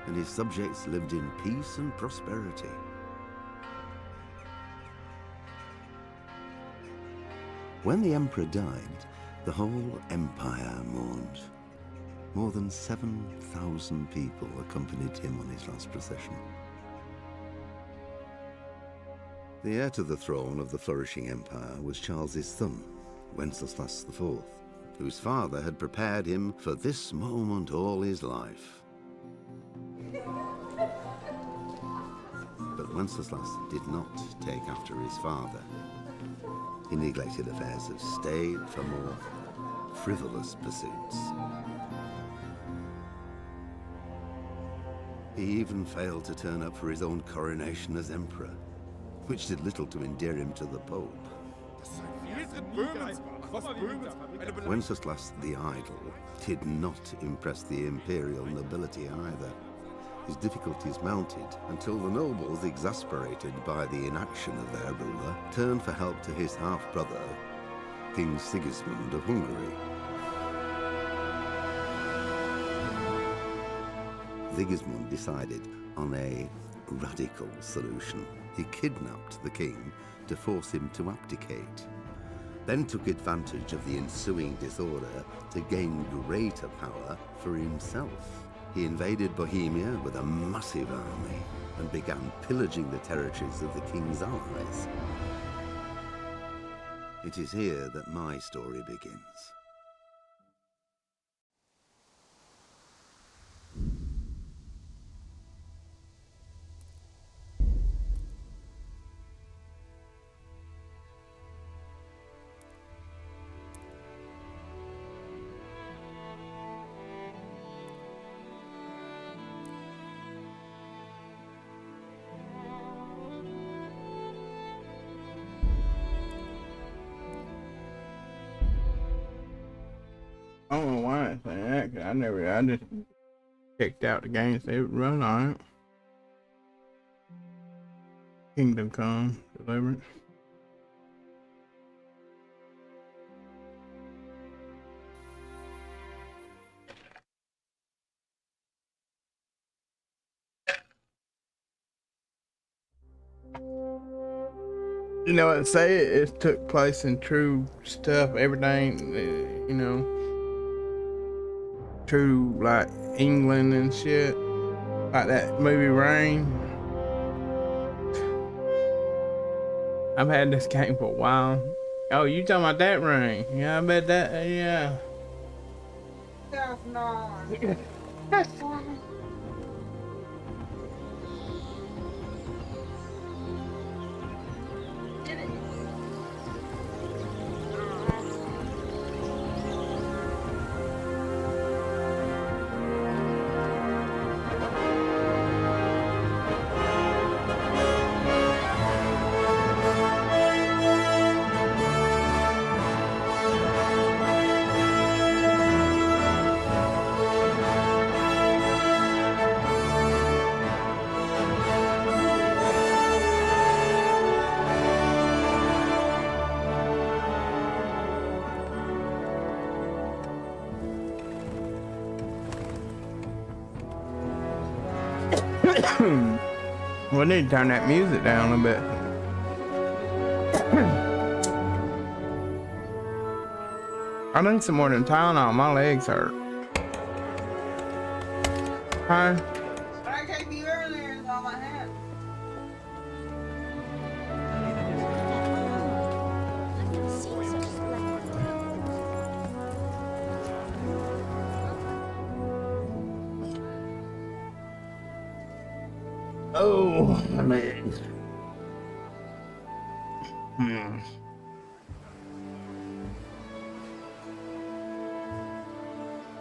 and his subjects lived in peace and prosperity. When the emperor died, the whole empire mourned. More than 7,000 people accompanied him on his last procession. The heir to the throne of the flourishing empire was Charles's son, Wenceslas IV, whose father had prepared him for this moment all his life. But Wenceslas did not take after his father. He neglected affairs of state for more frivolous pursuits. He even failed to turn up for his own coronation as emperor, which did little to endear him to the Pope. Wenceslas the Idle did not impress the imperial nobility either. His difficulties mounted until the nobles, exasperated by the inaction of their ruler, turned for help to his half-brother, King Sigismund of Hungary. Sigismund decided on a radical solution. He kidnapped the king to force him to abdicate, then took advantage of the ensuing disorder to gain greater power for himself. He invaded Bohemia with a massive army and began pillaging the territories of the king's allies. It is here that my story begins. I don't know why it's saying that, 'cause I just checked out the games they would run on it. Kingdom Come, Deliverance. You know what, say it took place in true stuff, everything, you know, true, like England and shit, like that movie Rain. I've had this game for a while. Oh, you talking about that Rain? Yeah, I bet that, yeah. That's not. We need to turn that music down a bit. I need some more than Tylenol. My legs hurt. Hi. I gave you earlier is all I had. Oh, my legs.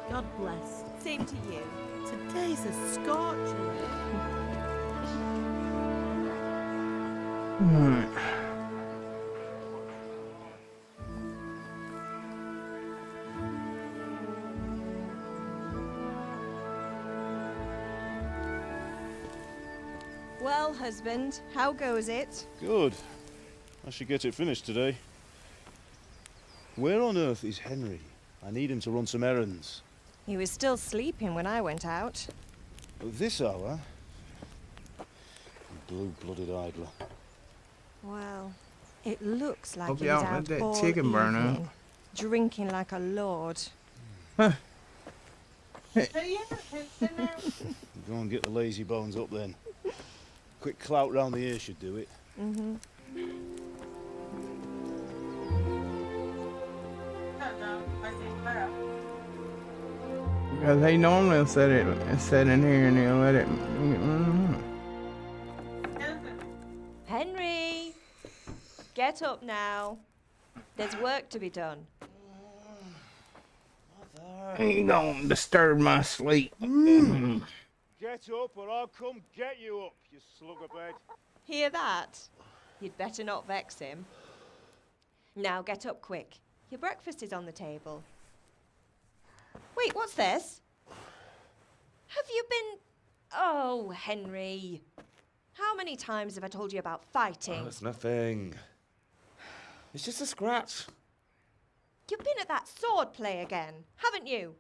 God bless. Same to you. Today's a scorcher. Well, husband, how goes it? Good. I should get it finished today. Where on earth is Henry? I need him to run some errands. He was still sleeping when I went out. At this hour? Blue-blooded idler. Well, it looks like Hope he y'all was let out that all chicken burn up. evening, drinking like a lord. Hey, yeah, it's in there. Go and get the lazy bones up then. Quick clout round the ear should do it. Mm-hmm. No, I think that. Because they normally set in here and they'll let it. Henry, get up now. There's work to be done. Ain't gonna disturb my sleep. Get up or I'll come get you up, you slugabed. Hear that? You'd better not vex him. Now get up quick. Your breakfast is on the table. Wait, what's this? Have you been... Oh, Henry. How many times have I told you about fighting? Oh, it's nothing. It's just a scratch. You've been at that sword play again, haven't you?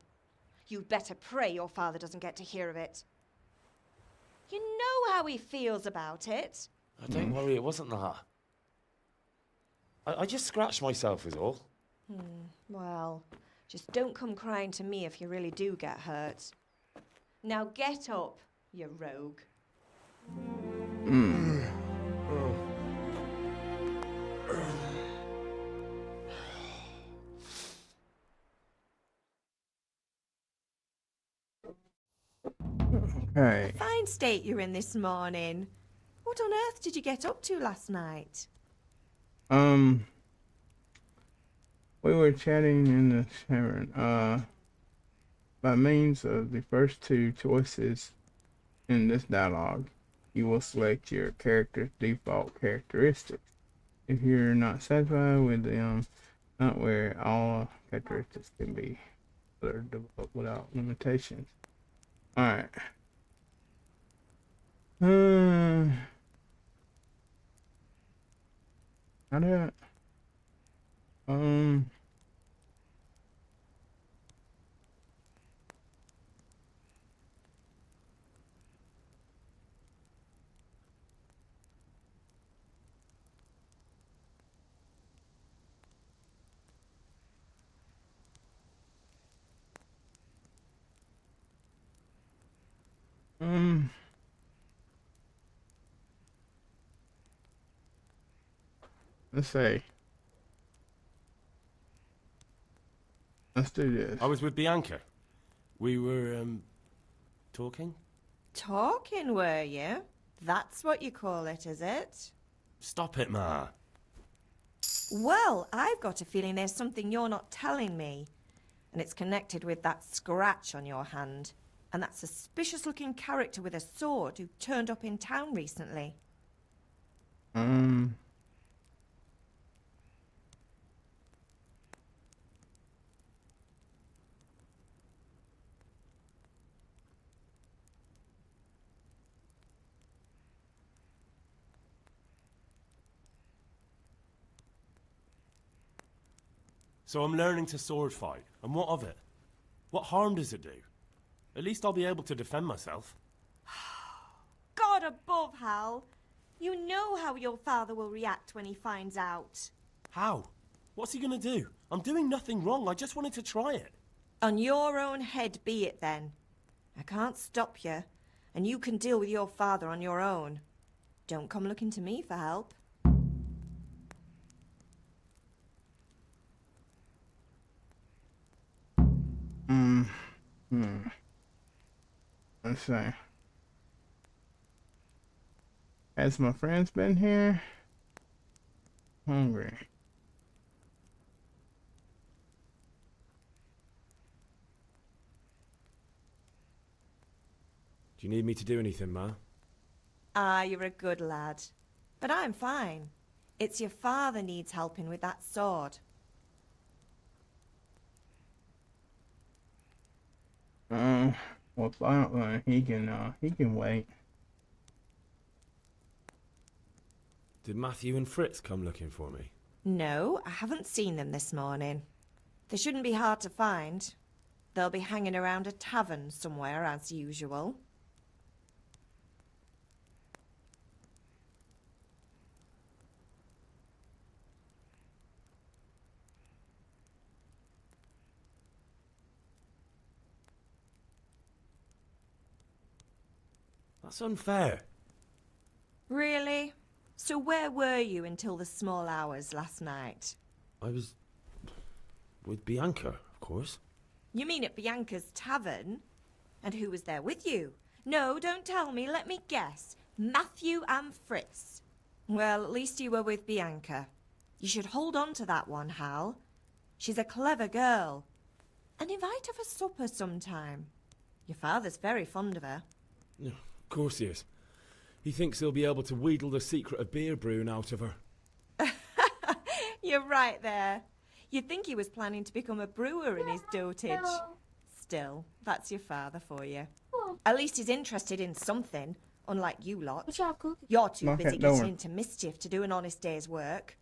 You'd better pray your father doesn't get to hear of it. You know how he feels about it. Oh, don't worry, it wasn't that. I just scratched myself is all. Well, just don't come crying to me if you really do get hurt. Now get up, you rogue. Okay. Fine state you're in this morning. What on earth did you get up to last night? We were chatting in the tavern. By means of the first two choices in this dialogue, you will select your character's default characteristics. If you're not satisfied with them, not where all characteristics can be developed without limitations. Alright. How do I... Let's see. Let's do this. I was with Bianca. We were, talking? Talking, were you? That's what you call it, is it? Stop it, Ma. Well, I've got a feeling there's something you're not telling me. And it's connected with that scratch on your hand. And that suspicious-looking character with a sword who turned up in town recently. So I'm learning to sword fight. And what of it? What harm does it do? At least I'll be able to defend myself. God above, Hal. You know how your father will react when he finds out. How? What's he gonna do? I'm doing nothing wrong. I just wanted to try it. On your own head be it then. I can't stop you, and you can deal with your father on your own. Don't come looking to me for help. Let's see. Has my friends been here? Hungry. Do you need me to do anything, Ma? Ah, you're a good lad. But I'm fine. It's your father needs helping with that sword. Well, apparently he can wait. Did Matthew and Fritz come looking for me? No, I haven't seen them this morning. They shouldn't be hard to find. They'll be hanging around a tavern somewhere as usual. That's unfair. Really? So where were you until the small hours last night? I was with Bianca, of course. You mean at Bianca's tavern? And who was there with you? No, don't tell me. Let me guess. Matthew and Fritz. Well, at least you were with Bianca. You should hold on to that one, Hal. She's a clever girl. And invite her for supper sometime. Your father's very fond of her. Yeah, of course he is. He thinks he'll be able to wheedle the secret of beer brewing out of her. You're right there. You'd think he was planning to become a brewer in his dotage. Still, that's your father for you. At least he's interested in something, unlike you lot. You're too Lock busy that door. getting into mischief to do an honest day's work.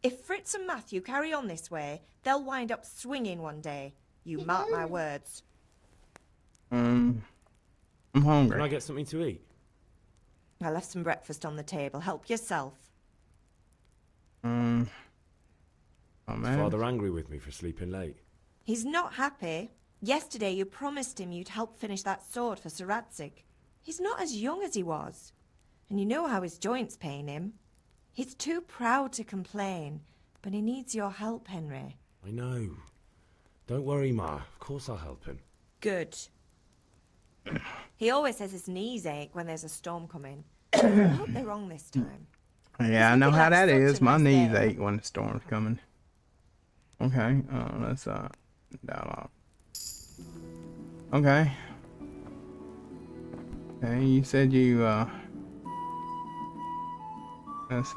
If Fritz and Matthew carry on this way, they'll wind up swinging one day. You mark my words. I'm Can hungry. I get something to eat? I left some breakfast on the table. Help yourself. Oh Is man. Father angry with me for sleeping late? He's not happy. Yesterday you promised him you'd help finish that sword for Sir Radzig. He's not as young as he was. And you know how his joints pain him. He's too proud to complain, but he needs your help, Henry. I know. Don't worry, Ma. Of course I'll help him. Good. He always says his knees ache when there's a storm coming. I hope they're wrong this time. Yeah, I know looking how like that such a is. My nice knees day. ache when the storm's coming. Okay, let's dialogue. Okay. Okay, you said you that's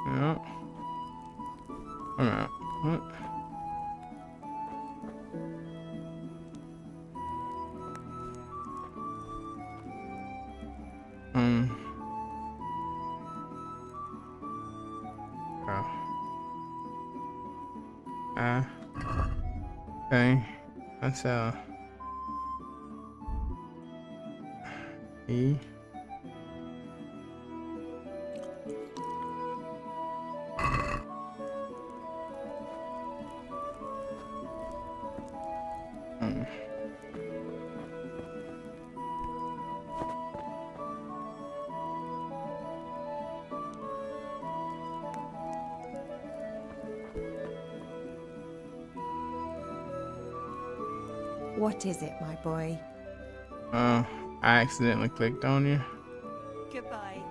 yeah. Alright. What? Oh. Okay. That's E. What is it, my boy? I accidentally clicked on you. Goodbye.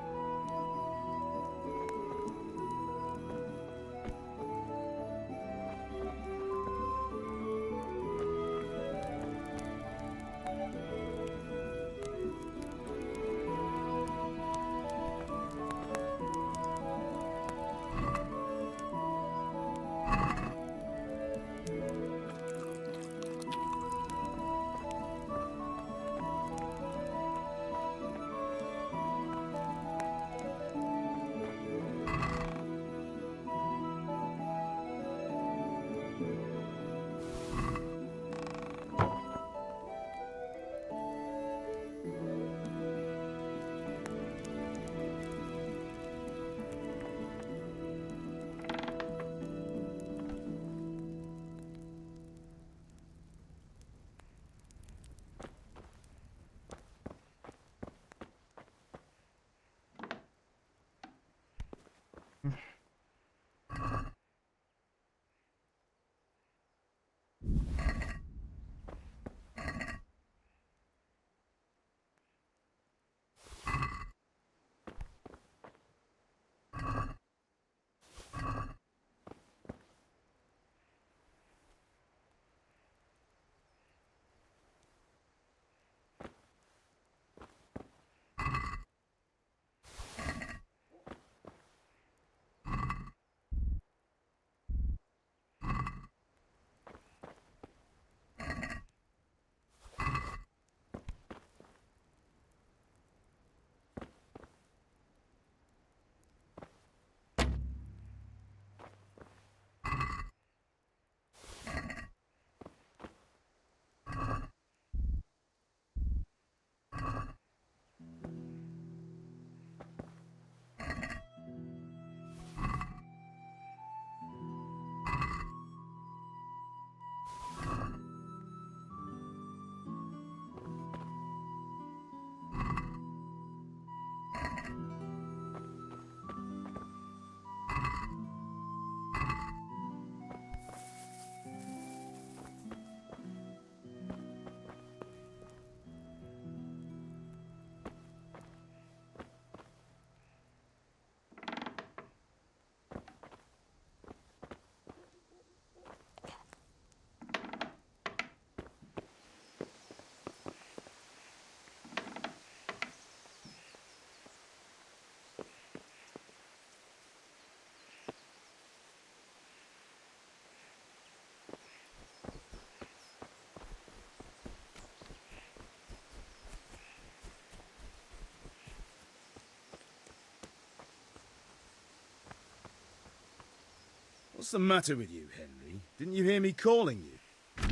What's the matter with you, Henry? Didn't you hear me calling you?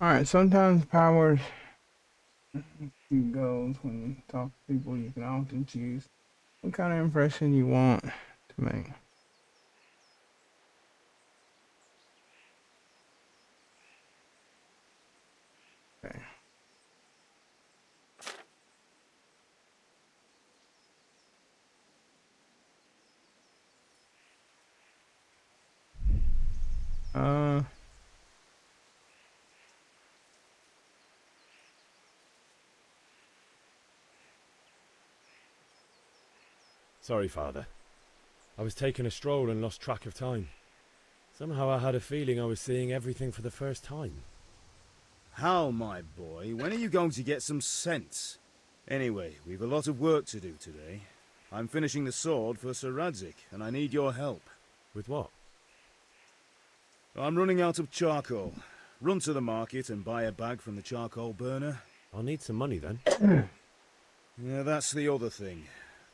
Alright, sometimes powers goes when you talk to people. You can often choose what kind of impression you want to make. Okay. Sorry, Father. I was taking a stroll and lost track of time. Somehow I had a feeling I was seeing everything for the first time. Hal, my boy, when are you going to get some sense? Anyway, we've a lot of work to do today. I'm finishing the sword for Sir Radzig, and I need your help. With what? I'm running out of charcoal. Run to the market and buy a bag from the charcoal burner. I'll need some money then. Yeah, that's the other thing.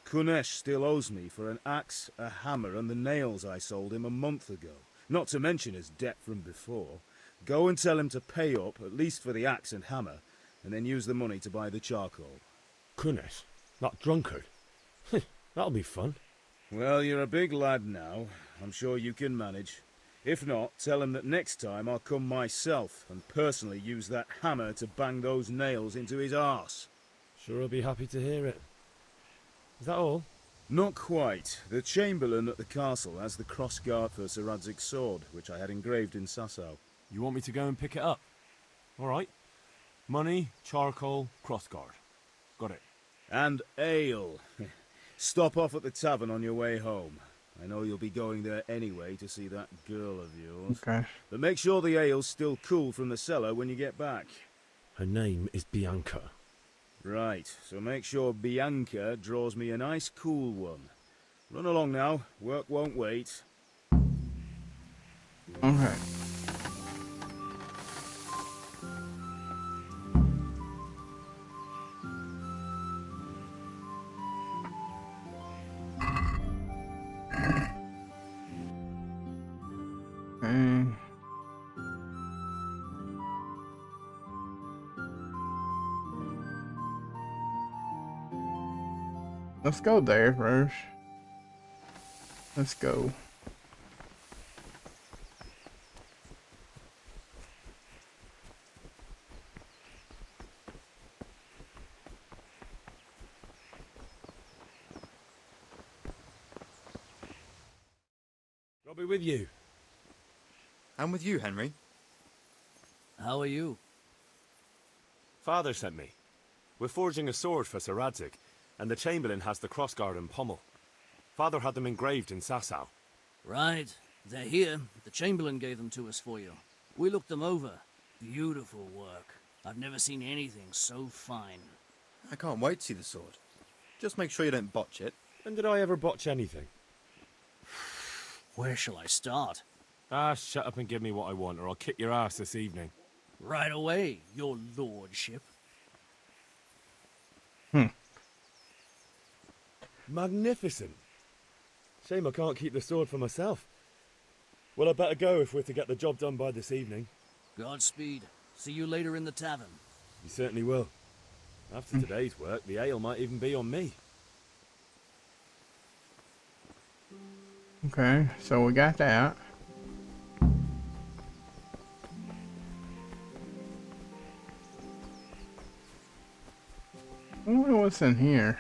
Kunesh still owes me for an axe, a hammer, and the nails I sold him a month ago. Not to mention his debt from before. Go and tell him to pay up, at least for the axe and hammer, and then use the money to buy the charcoal. Kunesh? That drunkard? That'll be fun. Well, you're a big lad now. I'm sure you can manage. If not, tell him that next time I'll come myself and personally use that hammer to bang those nails into his arse. Sure, I'll be happy to hear it. Is that all? Not quite. The Chamberlain at the castle has the crossguard for Sir Radzig's sword, which I had engraved in Sasau. You want me to go and pick it up? All right. Money, charcoal, crossguard. Got it. And ale. Stop off at the tavern on your way home. I know you'll be going there anyway to see that girl of yours. Okay. But make sure the ale's still cool from the cellar when you get back. Her name is Bianca. Right, so make sure Bianca draws me a nice cool one. Run along now, work won't wait. Okay. Okay. Let's go there first. Let's go. I'll be with you. I'm with you, Henry. How are you? Father sent me. We're forging a sword for Sir Radzig, and the Chamberlain has the crossguard and pommel. Father had them engraved in Sasau. Right. They're here. The Chamberlain gave them to us for you. We looked them over. Beautiful work. I've never seen anything so fine. I can't wait to see the sword. Just make sure you don't botch it. When did I ever botch anything? Where shall I start? Ah, shut up and give me what I want, or I'll kick your ass this evening. Right away, your lordship. Magnificent. Shame I can't keep the sword for myself. Well, I better go if we're to get the job done by this evening. Godspeed. See you later in the tavern. You certainly will. After today's work, the ale might even be on me. Okay, so we got that. I wonder what's in here.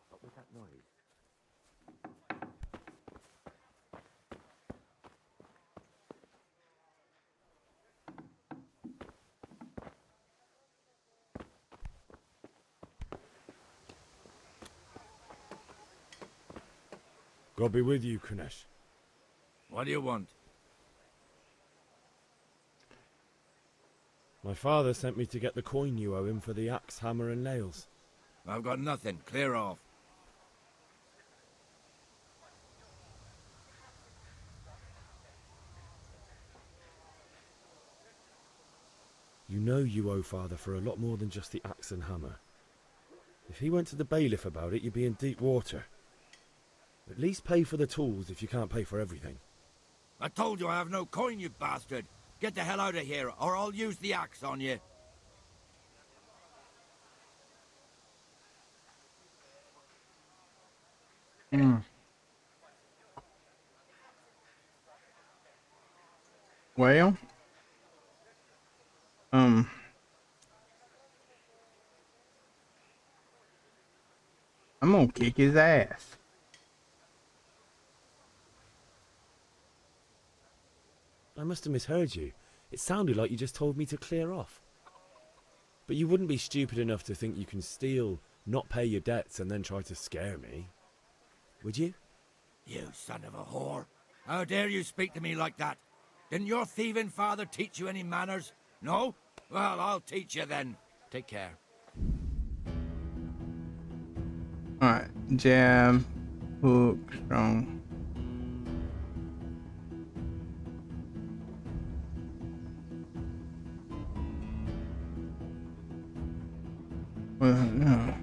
What was that noise? God be with you, Kunesh. What do you want? My father sent me to get the coin you owe him for the axe, hammer and nails. I've got nothing. Clear off. You know you owe father for a lot more than just the axe and hammer. If he went to the bailiff about it, you'd be in deep water. At least pay for the tools if you can't pay for everything. I told you I have no coin, you bastard. Get the hell out of here, or I'll use the axe on you. Well, I'm gonna kick his ass. I must have misheard you. It sounded like you just told me to clear off. But you wouldn't be stupid enough to think you can steal, not pay your debts, and then try to scare me. Would you? You son of a whore. How dare you speak to me like that? Didn't your thieving father teach you any manners? No? Well, I'll teach you then. Take care. Alright, jab, hook, strong. Well, no.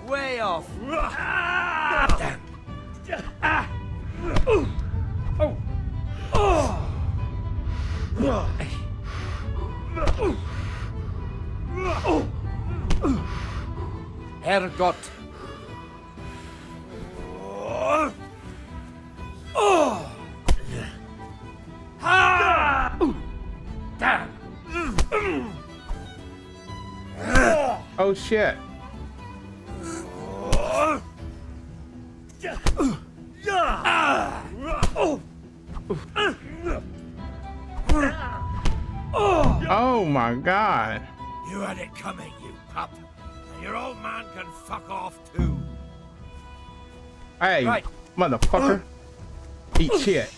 Way off. Herrgott. Oh shit. Oh my god. You had it coming, you pup. And your old man can fuck off too. Hey, Right. motherfucker. Eat shit.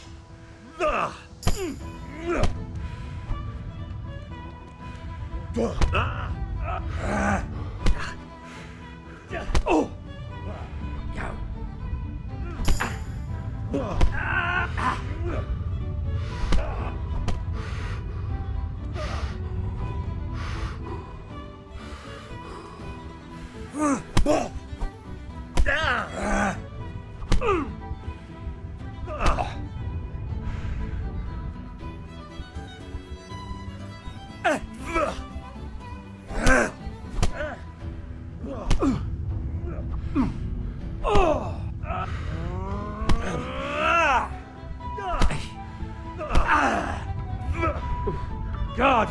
God!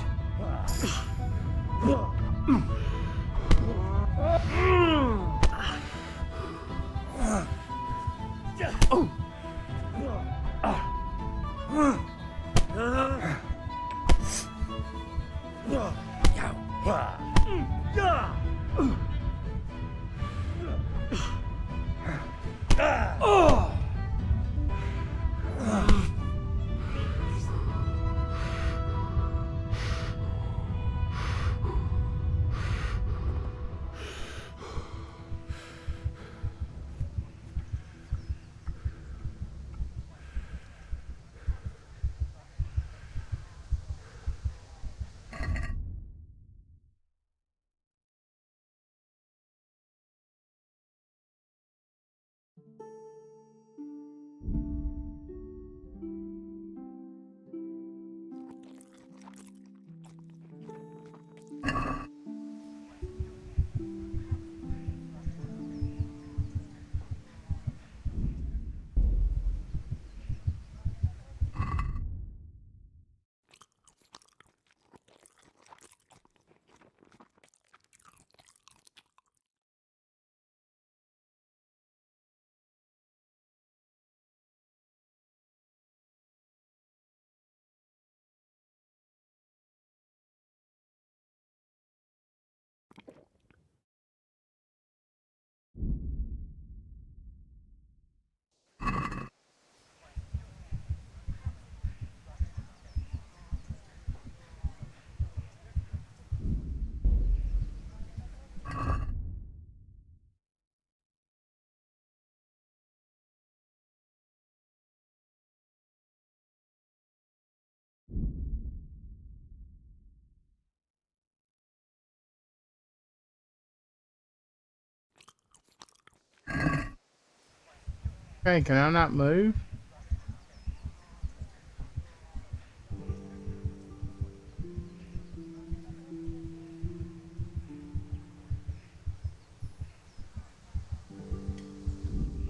Hey, can I not move?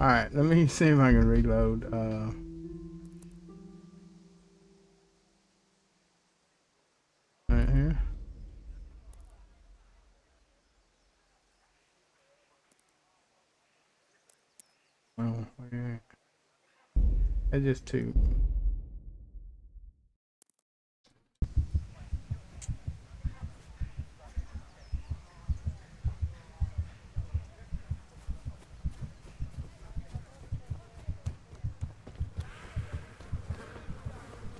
Alright, let me see if I can reload. Right here. Oh, yeah. It's just too.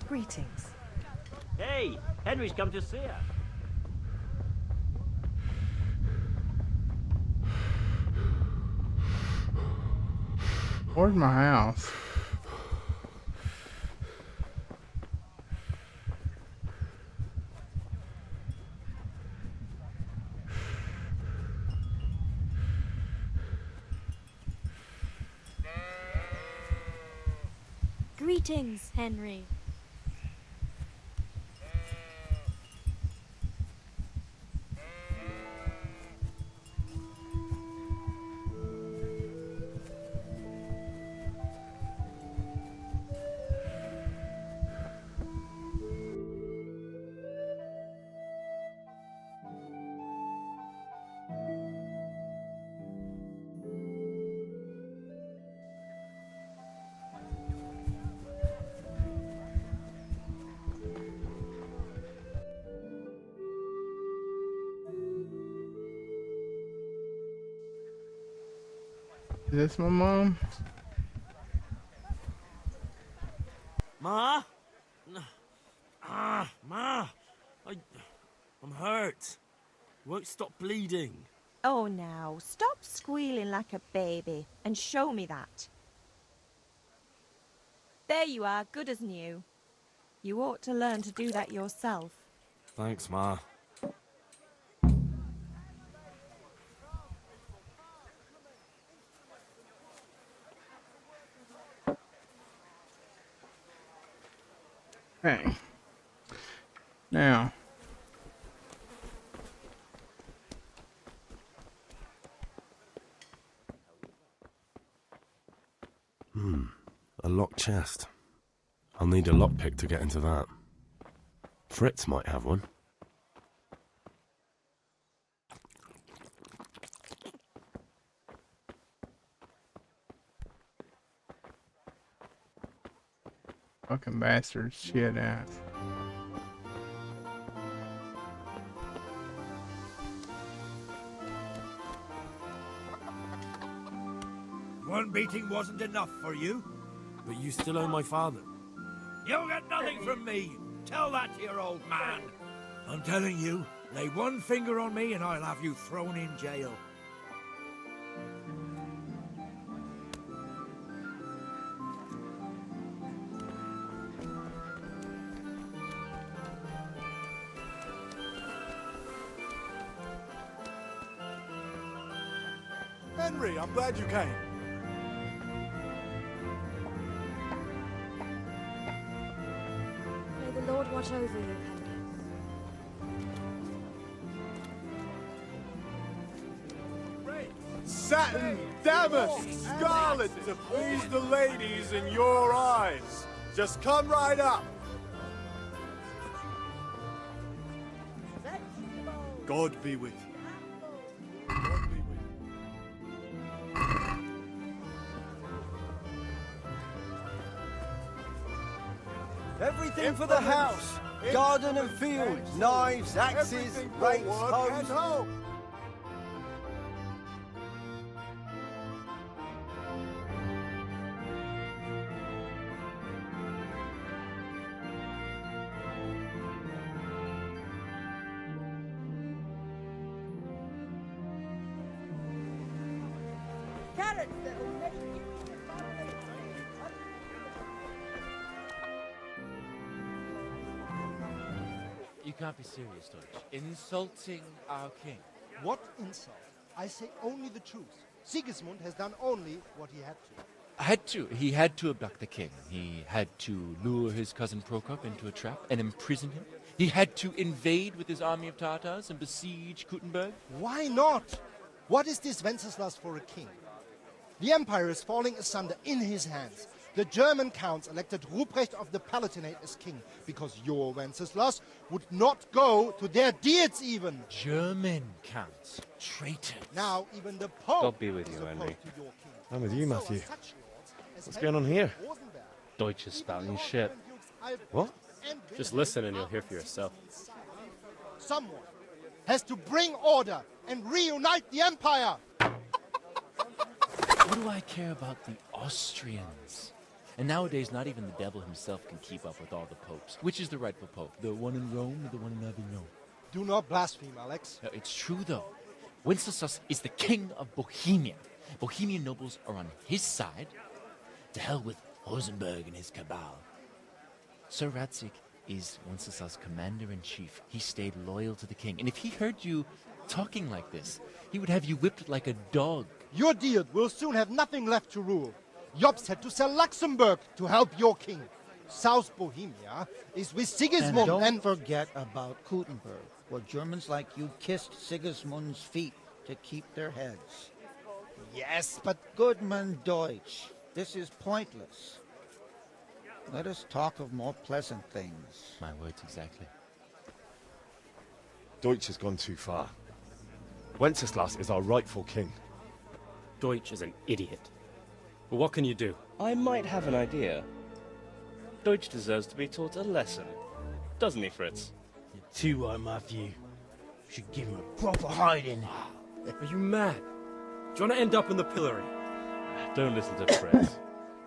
Greetings. Hey, Henry's come to see us. Where's my house? Greetings, Henry. Is this my mom? Ma? Ma! I'm hurt. Won't stop bleeding. Oh, now, stop squealing like a baby and show me that. There you are, good as new. You ought to learn to do that yourself. Thanks, Ma. Hey. Now. A locked chest. I'll need a lockpick to get into that. Fritz might have one. Fucking bastards. Shit ass. One beating wasn't enough for you? But you still owe my father. You'll get nothing from me. Tell that to your old man. I'm telling you, lay one finger on me and I'll have you thrown in jail. Henry, I'm glad you came. May the Lord watch over you, Henry. Satin, damask, scarlet to please the ladies in your eyes. Just come right up. God be with you. God be with you. Everything for the house. Garden and field. Knives, axes, rakes, hoes. You can't be serious, Deutsch. Insulting our king. What insult? I say only the truth. Sigismund has done only what he had to. Had to. He had to abduct the king. He had to lure his cousin Prokop into a trap and imprison him. He had to invade with his army of Tartars and besiege Kuttenberg. Why not? What is this Wenceslas for a king? The empire is falling asunder in his hands. The German counts elected Ruprecht of the Palatinate as king because your Wenceslas would not go to their deeds even. German counts. Traitors. Now even the Pope God be with you, is Henry. opposed to your king. I'm with you, So Matthew. are such lords as What's going on here? Rosenberg, Deutsch is spouting shit. What? Just listen and you'll hear for yourself. Someone has to bring order and reunite the empire. What do I care about the Austrians? And nowadays, not even the devil himself can keep up with all the popes. Which is the rightful pope? The one in Rome or the one in Avignon? Do not blaspheme, Alex. No, it's true, though. Wenceslas is the king of Bohemia. Bohemian nobles are on his side. To hell with Rosenberg and his cabal. Sir Radzik is Wenceslas' commander-in-chief. He stayed loyal to the king. And if he heard you talking like this, he would have you whipped like a dog. Your deal will soon have nothing left to rule. Jobst had to sell Luxembourg to help your king. South Bohemia is with Sigismund and don't forget about Kuttenberg, where Germans like you kissed Sigismund's feet to keep their heads. Yes, but Goodman Deutsch, this is pointless. Let us talk of more pleasant things. My words exactly. Deutsch has gone too far. Wenceslas is our rightful king. Deutsch is an idiot. But what can you do? I might have an idea. Deutsch deserves to be taught a lesson. Doesn't he, Fritz? You're too right, Matthew. Should give him a proper hiding. Are you mad? Do you want to end up in the pillory? Don't listen to Fritz.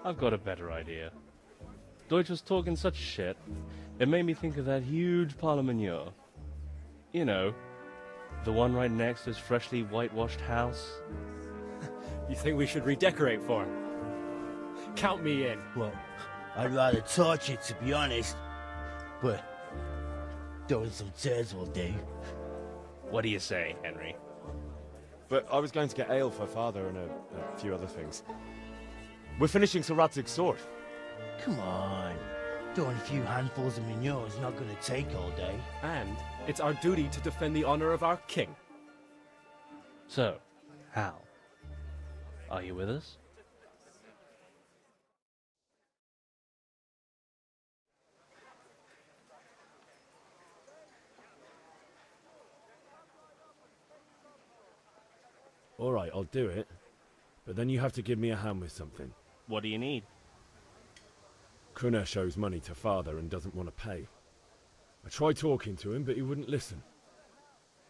I've got a better idea. Deutsch was talking such shit, it made me think of that huge parliament. You know, the one right next to his freshly whitewashed house. You think we should redecorate for him? Count me in. Well, I'd rather torch it, to be honest. But throwing some tears will do. What do you say, Henry? But I was going to get ale for father and a few other things. We're finishing Sir Radzig's sword. Come on. Throwing a few handfuls of manure is not going to take all day. And it's our duty to defend the honor of our king. So, Hal, are you with us? All right, I'll do it. But then you have to give me a hand with something. What do you need? Kunesh owes money to father and doesn't want to pay. I tried talking to him, but he wouldn't listen.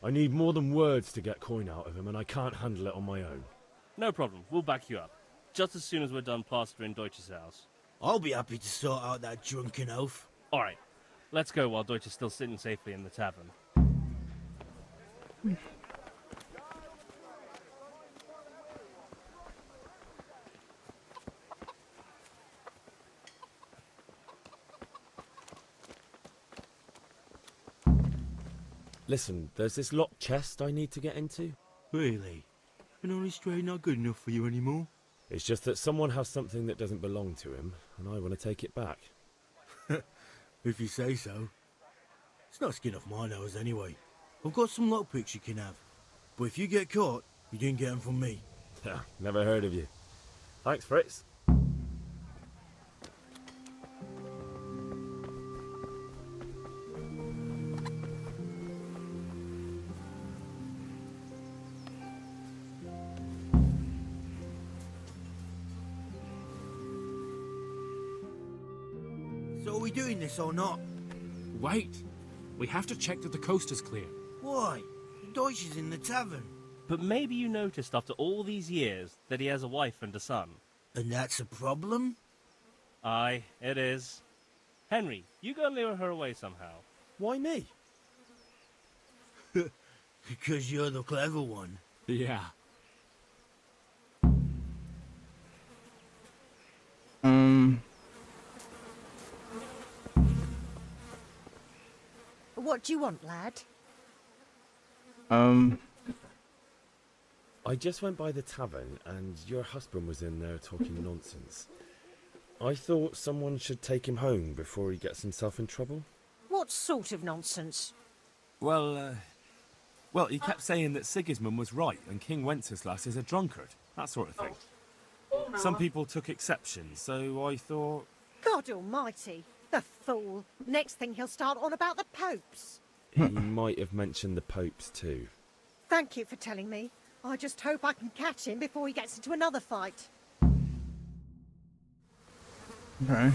I need more than words to get coin out of him, and I can't handle it on my own. No problem, we'll back you up. Just as soon as we're done plastering Deutsch's house. I'll be happy to sort out that drunken oaf. Alright, let's go while Deutsch is still sitting safely in the tavern. Listen, there's this locked chest I need to get into. Really? An honest trade not good enough for you anymore? It's just that someone has something that doesn't belong to him, and I want to take it back. If you say so. It's not skin off my nose anyway. I've got some lockpicks you can have. But if you get caught, you didn't get them from me. Never heard of you. Thanks, Fritz. So are we doing this or not? Wait. We have to check that the coast is clear. Why? Deutsch is in the tavern. But maybe you noticed after all these years that he has a wife and a son. And that's a problem? Aye, it is. Henry, you go and lure her away somehow. Why me? Because you're the clever one. Yeah. What do you want, lad? I just went by the tavern and your husband was in there talking nonsense. I thought someone should take him home before he gets himself in trouble. What sort of nonsense? Well, he kept saying that Sigismund was right and King Wenceslas is a drunkard, that sort of thing. Some people took exception, so I thought... God almighty, the fool. Next thing he'll start on about the popes. He might have mentioned the popes too. Thank you for telling me. I just hope I can catch him before he gets into another fight. Okay.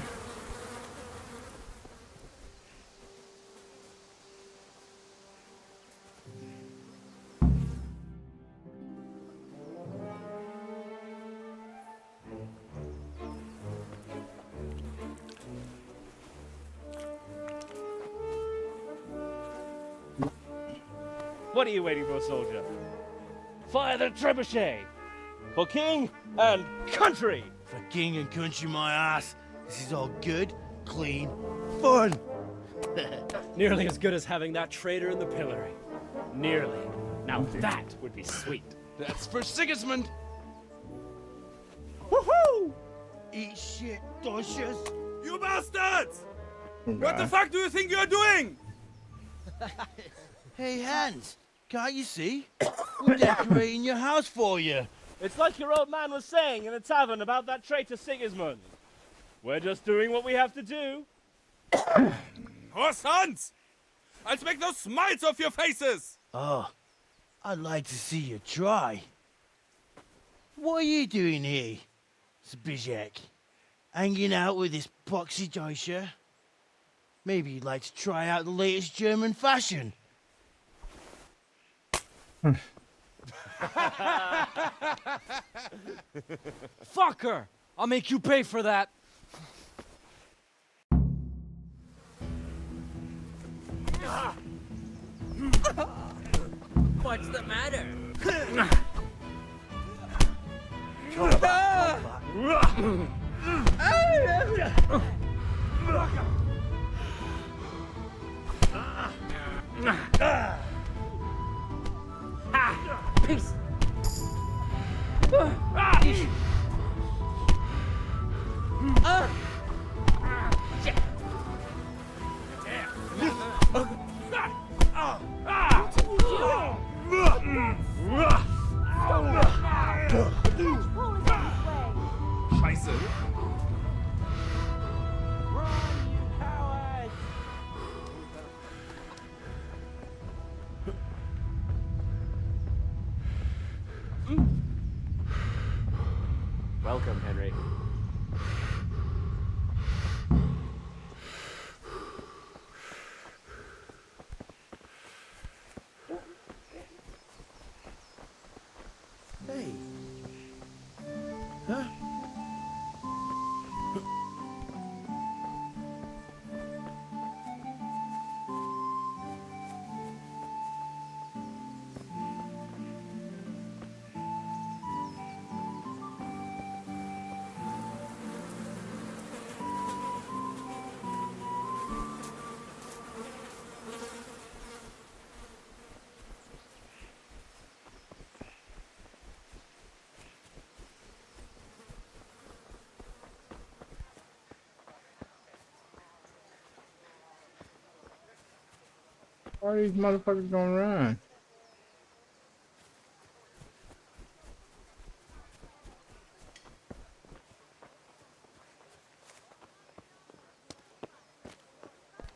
What are you waiting for, soldier? Fire the trebuchet! For king and country! For king and country, my ass. This is all good, clean, fun. Nearly as good as having that traitor in the pillory. Nearly. Now that would be sweet. That's for Sigismund. Woohoo! Eat shit, Docious. You bastards! Oh, What the God. fuck do you think you're doing? Hey, Hans, can't you see? We're decorating your house for you. It's like your old man was saying in the tavern about that traitor Sigismund. We're just doing what we have to do. Oh, sons! I'll make those smiles off your faces! Oh, I'd like to see you try. What are you doing here, Zbigniew? Hanging out with this poxy Deutscher? Maybe you'd like to try out the latest German fashion. Fuck her! I'll make you pay for that. What's the matter? Peace. Scheiße! Welcome, Henry. Hey. Huh? Why are these motherfuckers gonna run?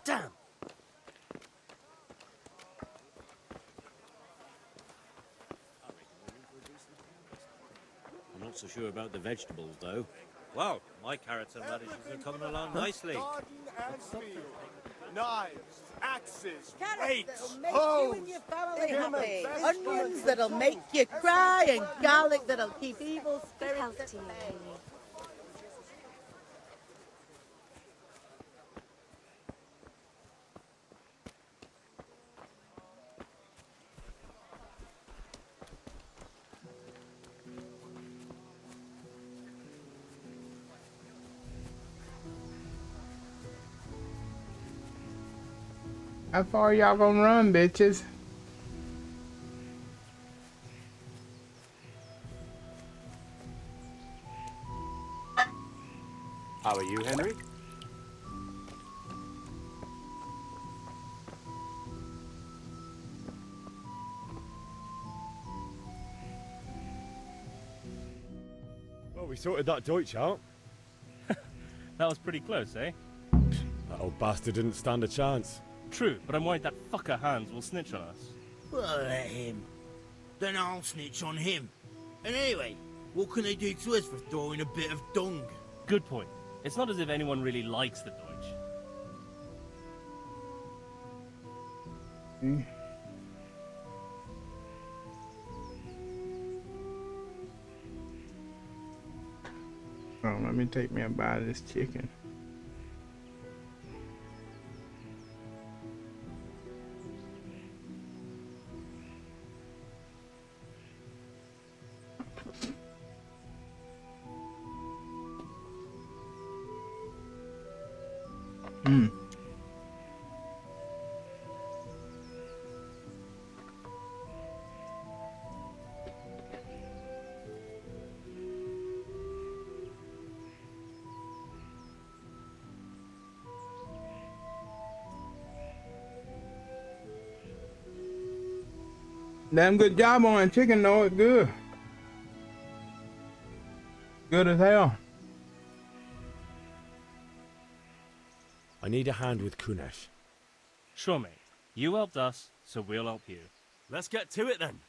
Damn! I'm not so sure about the vegetables, though. Well, my carrots and radishes are coming along nicely. Garden and field. Knives, axes, Carrots rakes, that'll make hoes. you and your family Implement happy. best Onions that'll make you cry, and garlic that'll keep evil spirits health at to you, bay. Henry. How far y'all gonna run, bitches? we sorted that Deutsch out. That was pretty close, eh? That old bastard didn't stand a chance. True, but I'm worried that fucker Hans will snitch on us. Well, let him. Then I'll snitch on him. And anyway, what can they do to us for throwing a bit of dung? Good point. It's not as if anyone really likes the Deutsch. Oh, let me take me a bite of this chicken. Hmm. Damn good job on that chicken though, it's good. Good as hell. I need a hand with Kunesh. Sure, mate. You helped us, so we'll help you. Let's get to it then.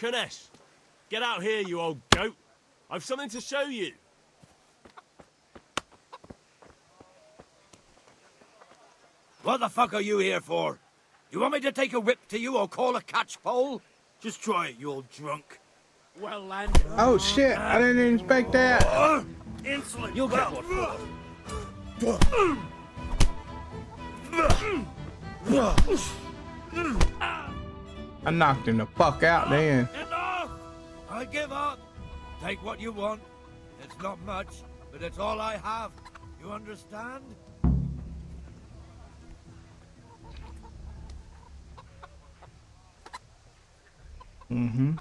Kunesh, get out here, you old goat. I've something to show you. What the fuck are you here for? You want me to take a whip to you or call a catchpole? Just try it, you old drunk. Well landed. Oh shit, I didn't expect that. Insolent. You'll get what for. I knocked him the fuck out then. Enough! I give up. Take what you want. It's not much, but it's all I have. You understand? Mm-hmm.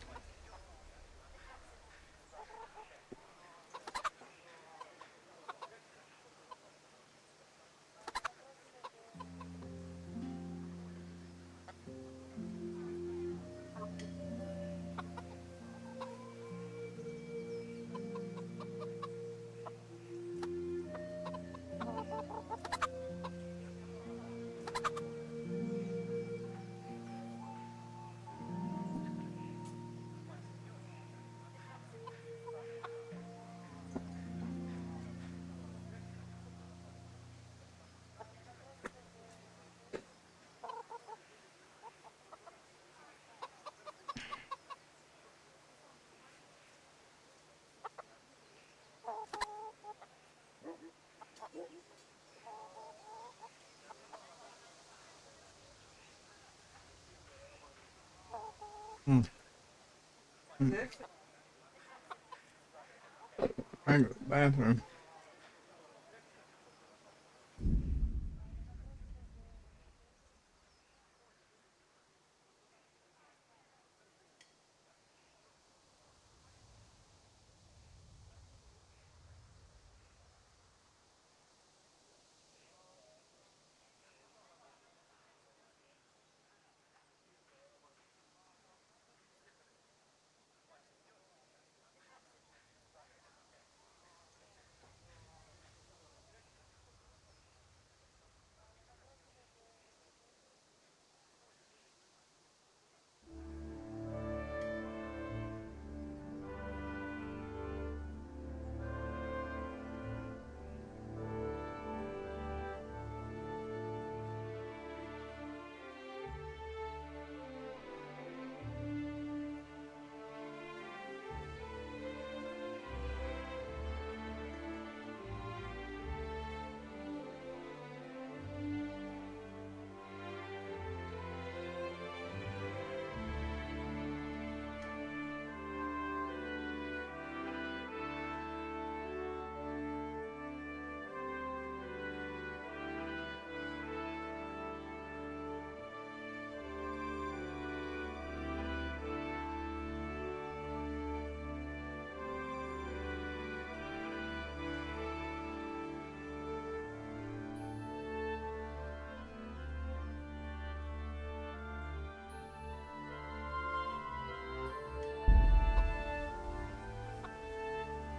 Mm. Mm. I go to the bathroom.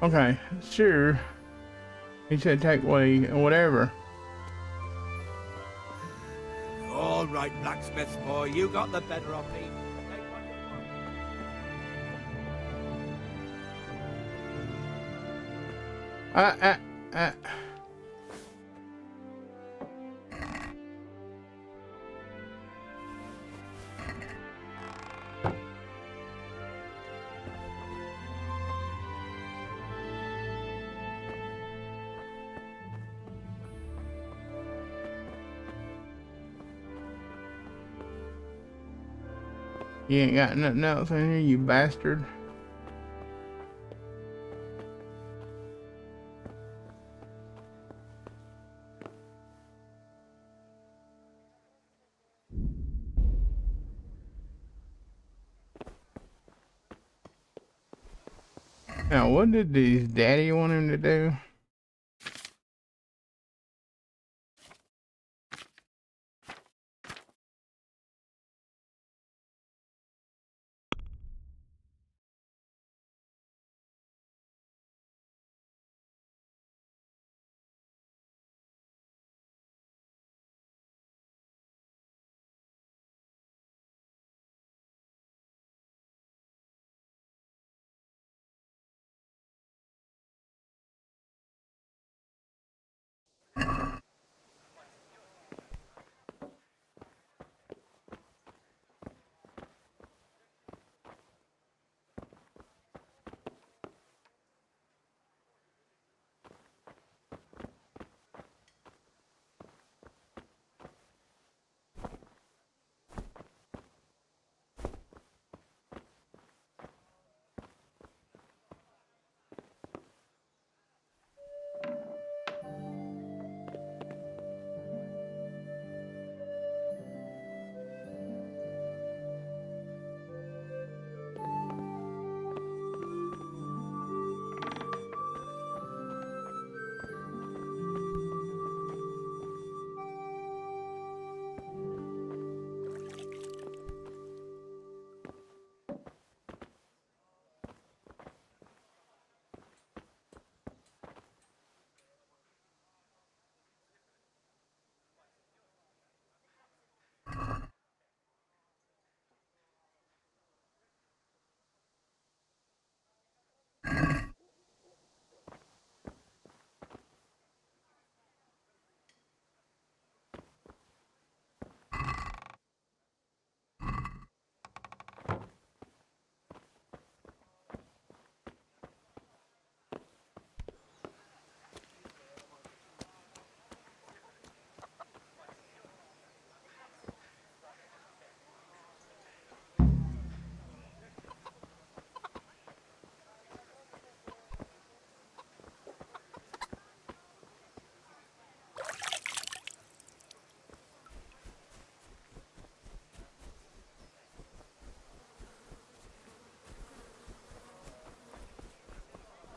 Okay, sure. He said take away whatever. All right, blacksmith boy, you got the better of me. Uh. You ain't got nothing else in here, you bastard. Now, what did his daddy want him to do?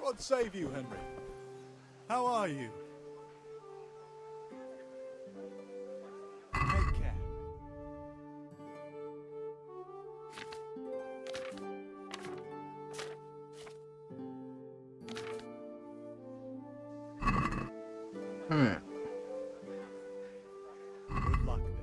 God save you, Henry. How are you? Take care. Alright. Good luck then.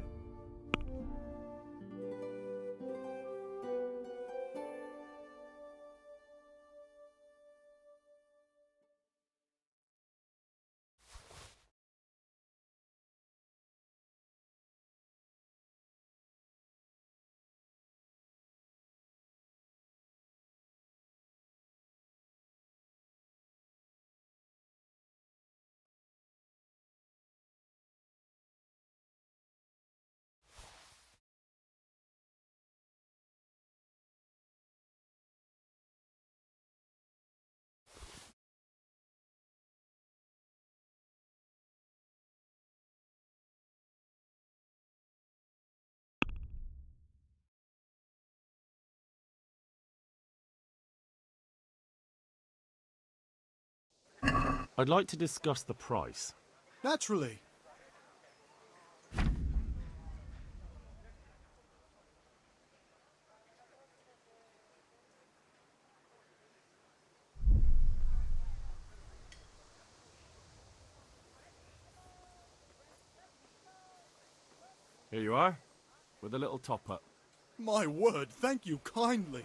I'd like to discuss the price. Naturally. Here you are, with a little top-up. My word, thank you kindly.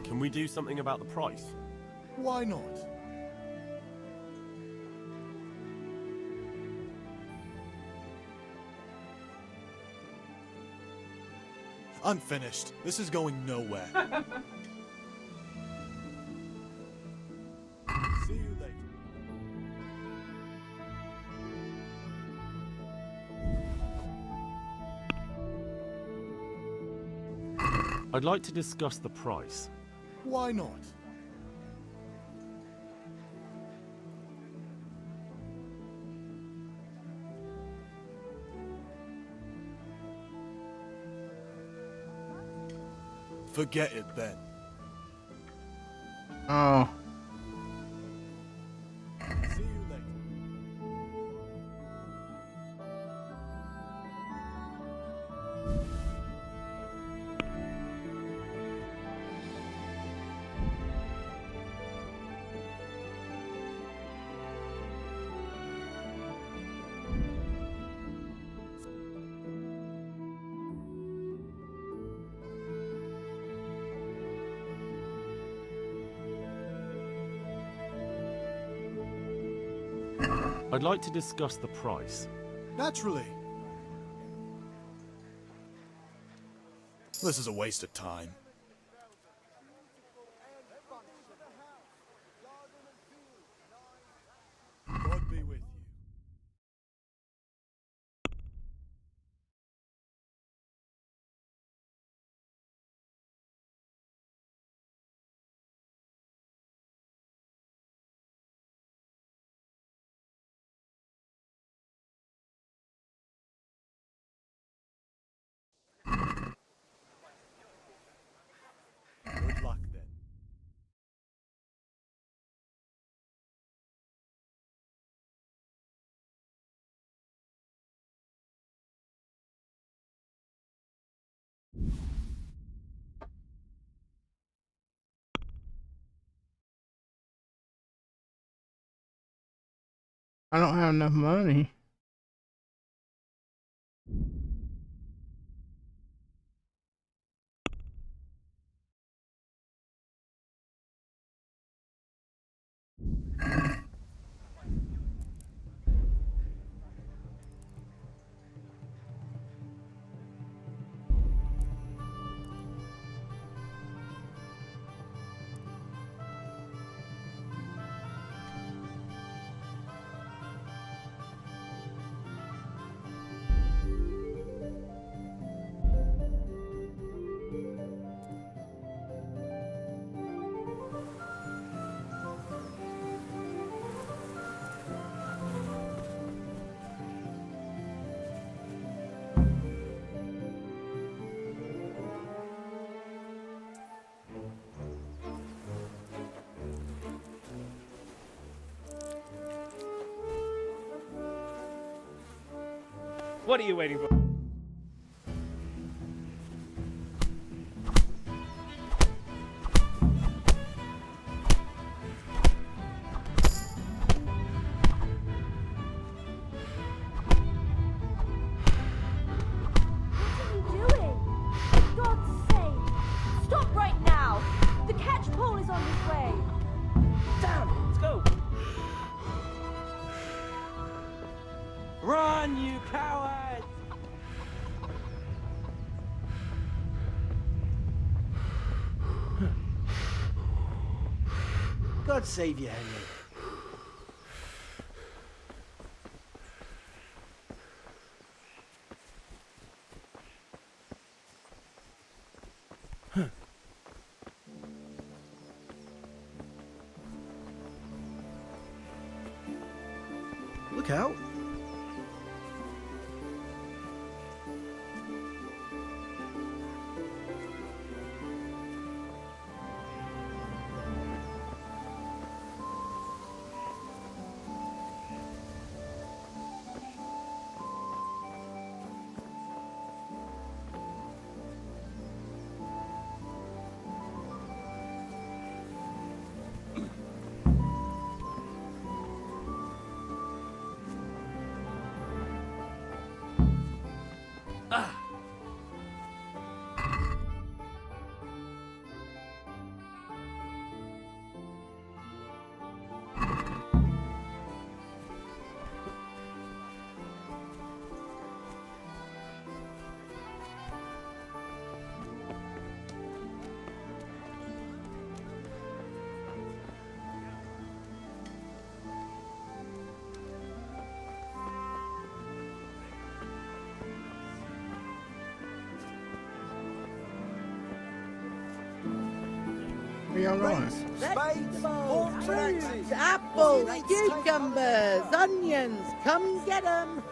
Can we do something about the price? Why not? I'm finished. This is going nowhere. See you later. I'd like to discuss the price. Why not? Forget it then. Oh. See you later. I'd like to discuss the price. Naturally. This is a waste of time. God be with you. Good luck then. I don't have enough money. What are you waiting for? Run, you cowards! God save you, Henry. work out. Where y'all going? Vegetables, fruits, apples, cucumbers, onions. Come get 'em.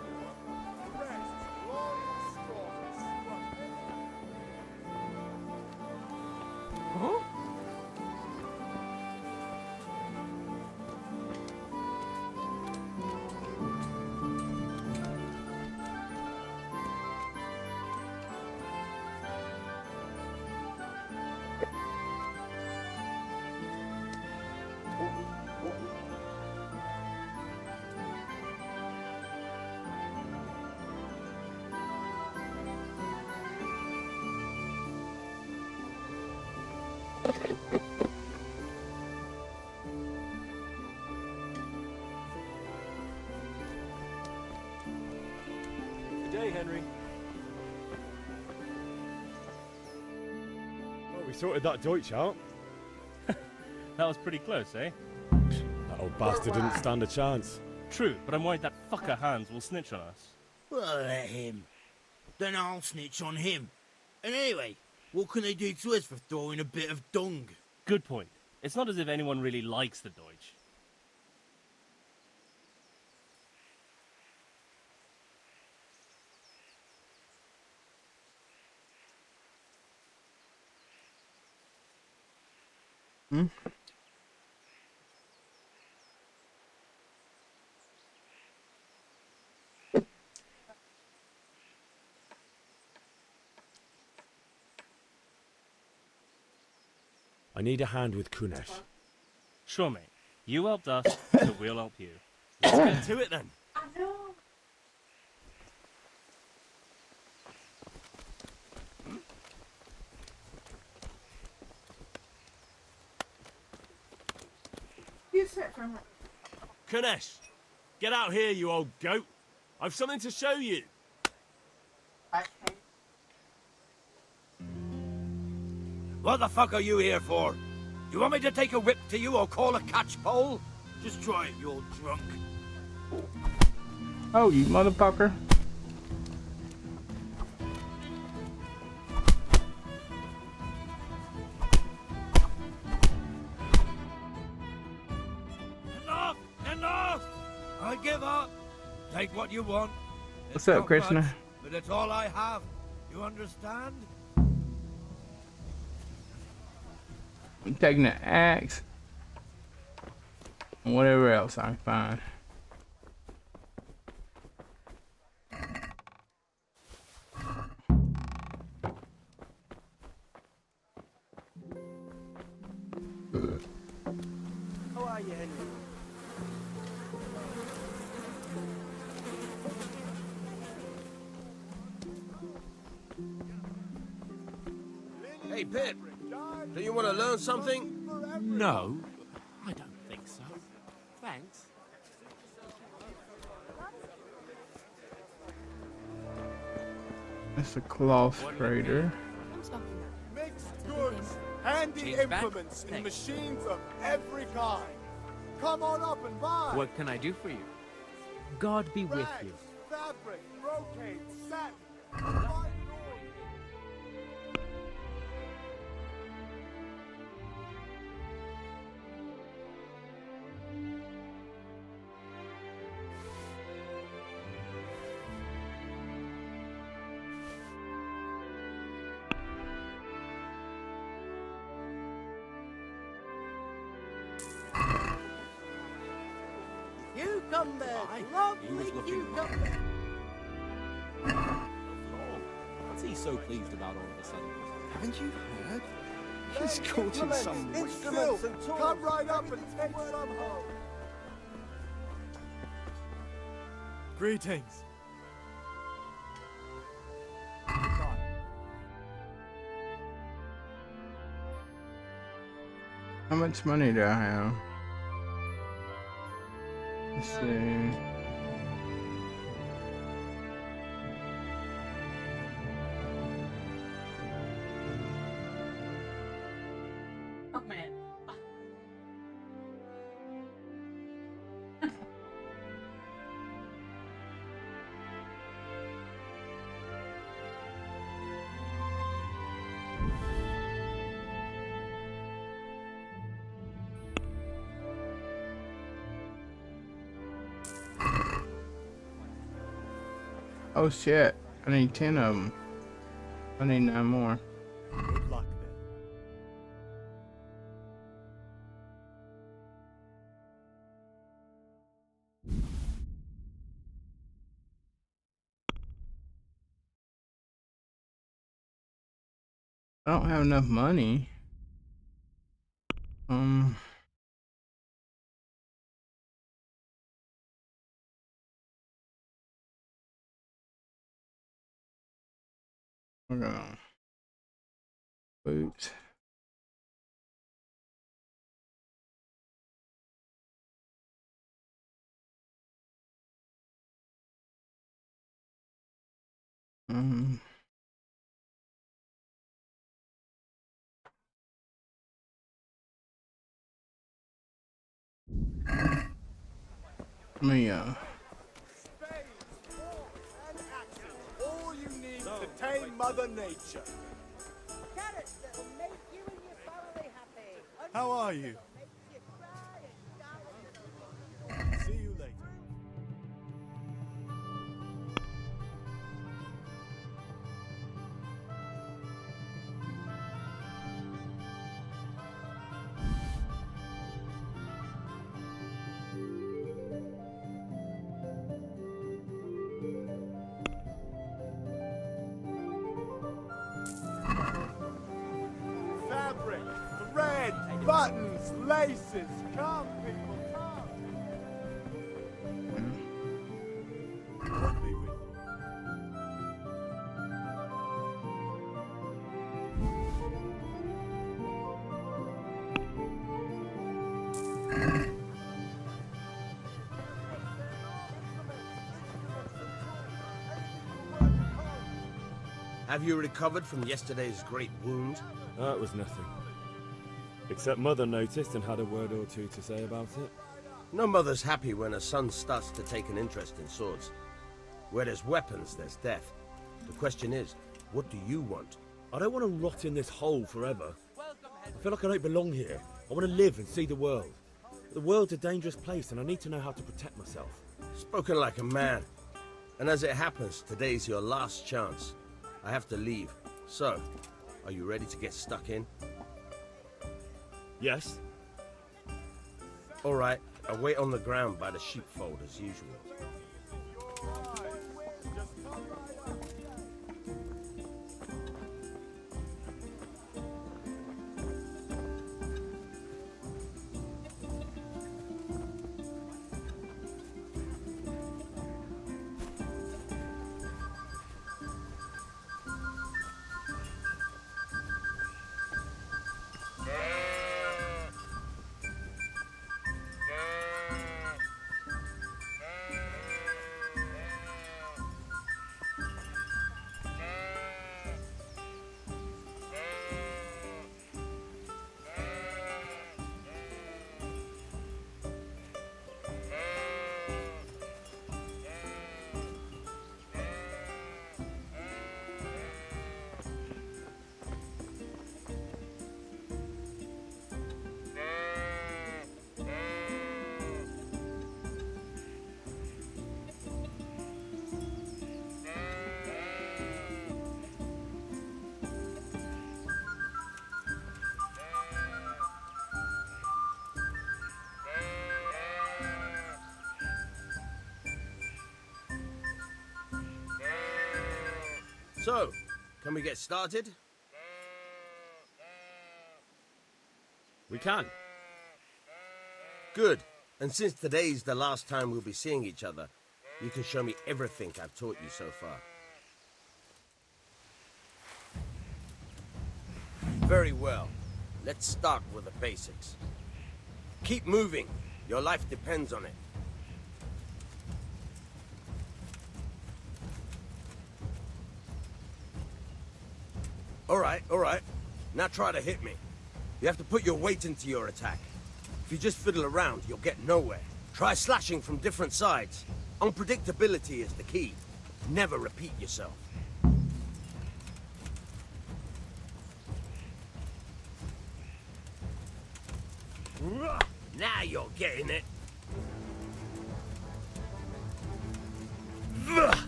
Good day, Henry. Well, we sorted that Deutsch out. That was pretty close, eh? That old bastard didn't stand a chance. True, but I'm worried that fucker Hans will snitch on us. Well, let him. Then I'll snitch on him. And anyway, what can they do to us for throwing a bit of dung? Good point. It's not as if anyone really likes the Deutsch. Hmm? I need a hand with Kunesh. Sure, mate. You helped us, so we'll help you. Let's get to it then. You sit for a minute. Kunesh, get out here, you old goat. I've something to show you. What the fuck are you here for? Do you want me to take a whip to you or call a catchpole? Just try it, you old drunk. Oh, you motherfucker. Enough! Enough! I give up. Take what you want. What's up, Krishna? Much, but it's all I have. You understand? I'm taking the axe. And whatever else I can find. How are you, Henry? Hey, Pip, do you want to learn something? No, I don't think so. Thanks. It's a cloth trader. Mixed goods, handy implements, and machines of every kind. Come on up and buy. What can I do for you? God be with you. Fabric, brocade, satin. Sunbird. Lovely cucumber. What's he so pleased about all of a sudden? Haven't you heard? He's courting some instruments and tools. Come right up and take some home. Greetings. How much money do I have? Let's see. Oh man. Oh shit, I need 10 of them. I need 9 more. Good luck then. I don't have enough money. Hold on. Boots. Let me All you need to tame Mother Nature. Carrots that'll make you and your family happy. How are you? See you later. Fabric, thread, buttons, laces. Come, people, come. God be with you. Have you recovered from yesterday's great wound? That was nothing. Except Mother noticed and had a word or two to say about it. No mother's happy when her son starts to take an interest in swords. Where there's weapons, there's death. The question is, what do you want? I don't want to rot in this hole forever. I feel like I don't belong here. I want to live and see the world. The world's a dangerous place and I need to know how to protect myself. Spoken like a man. And as it happens, today's your last chance. I have to leave. So, are you ready to get stuck in? Yes. All right, I'll wait on the ground by the sheepfold as usual. So, can we get started? We can. Good. And since today's the last time we'll be seeing each other, you can show me everything I've taught you so far. Very well. Let's start with the basics. Keep moving. Your life depends on it. All right. Now try to hit me. You have to put your weight into your attack. If you just fiddle around, you'll get nowhere. Try slashing from different sides. Unpredictability is the key. Never repeat yourself. Now you're getting it.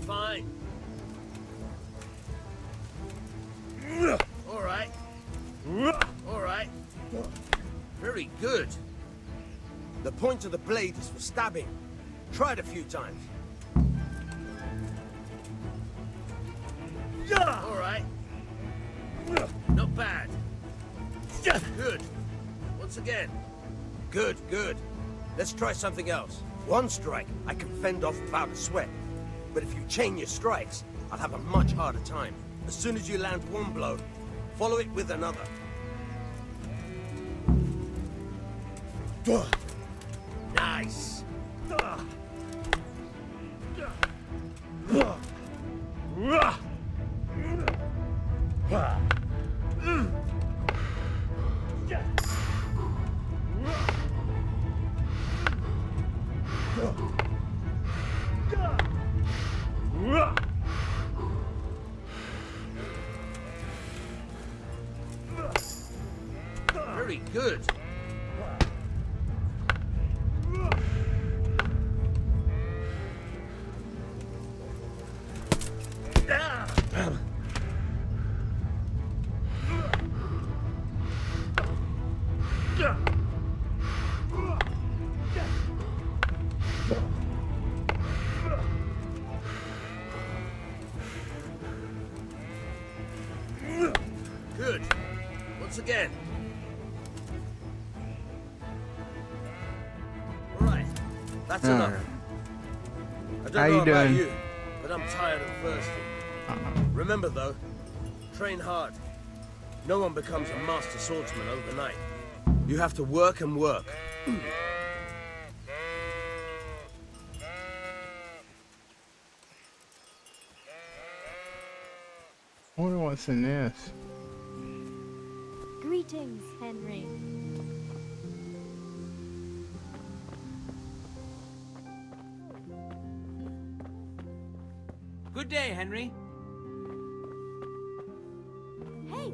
Fine. All right. Very good. The point of the blade is for stabbing. Try it a few times. All right. Not bad. Good. Once again. Good. Let's try something else. One strike, I can fend off without a sweat. But if you chain your strikes, I'll have a much harder time. As soon as you land one blow, follow it with another. Nice. Very good. Good. Once again. All right. That's enough. I don't know about you, but I'm tired and thirsty. Remember though, train hard. No one becomes a master swordsman overnight. You have to work and work. I wonder what's in this. Greetings, Henry. Good day, Henry. Hey!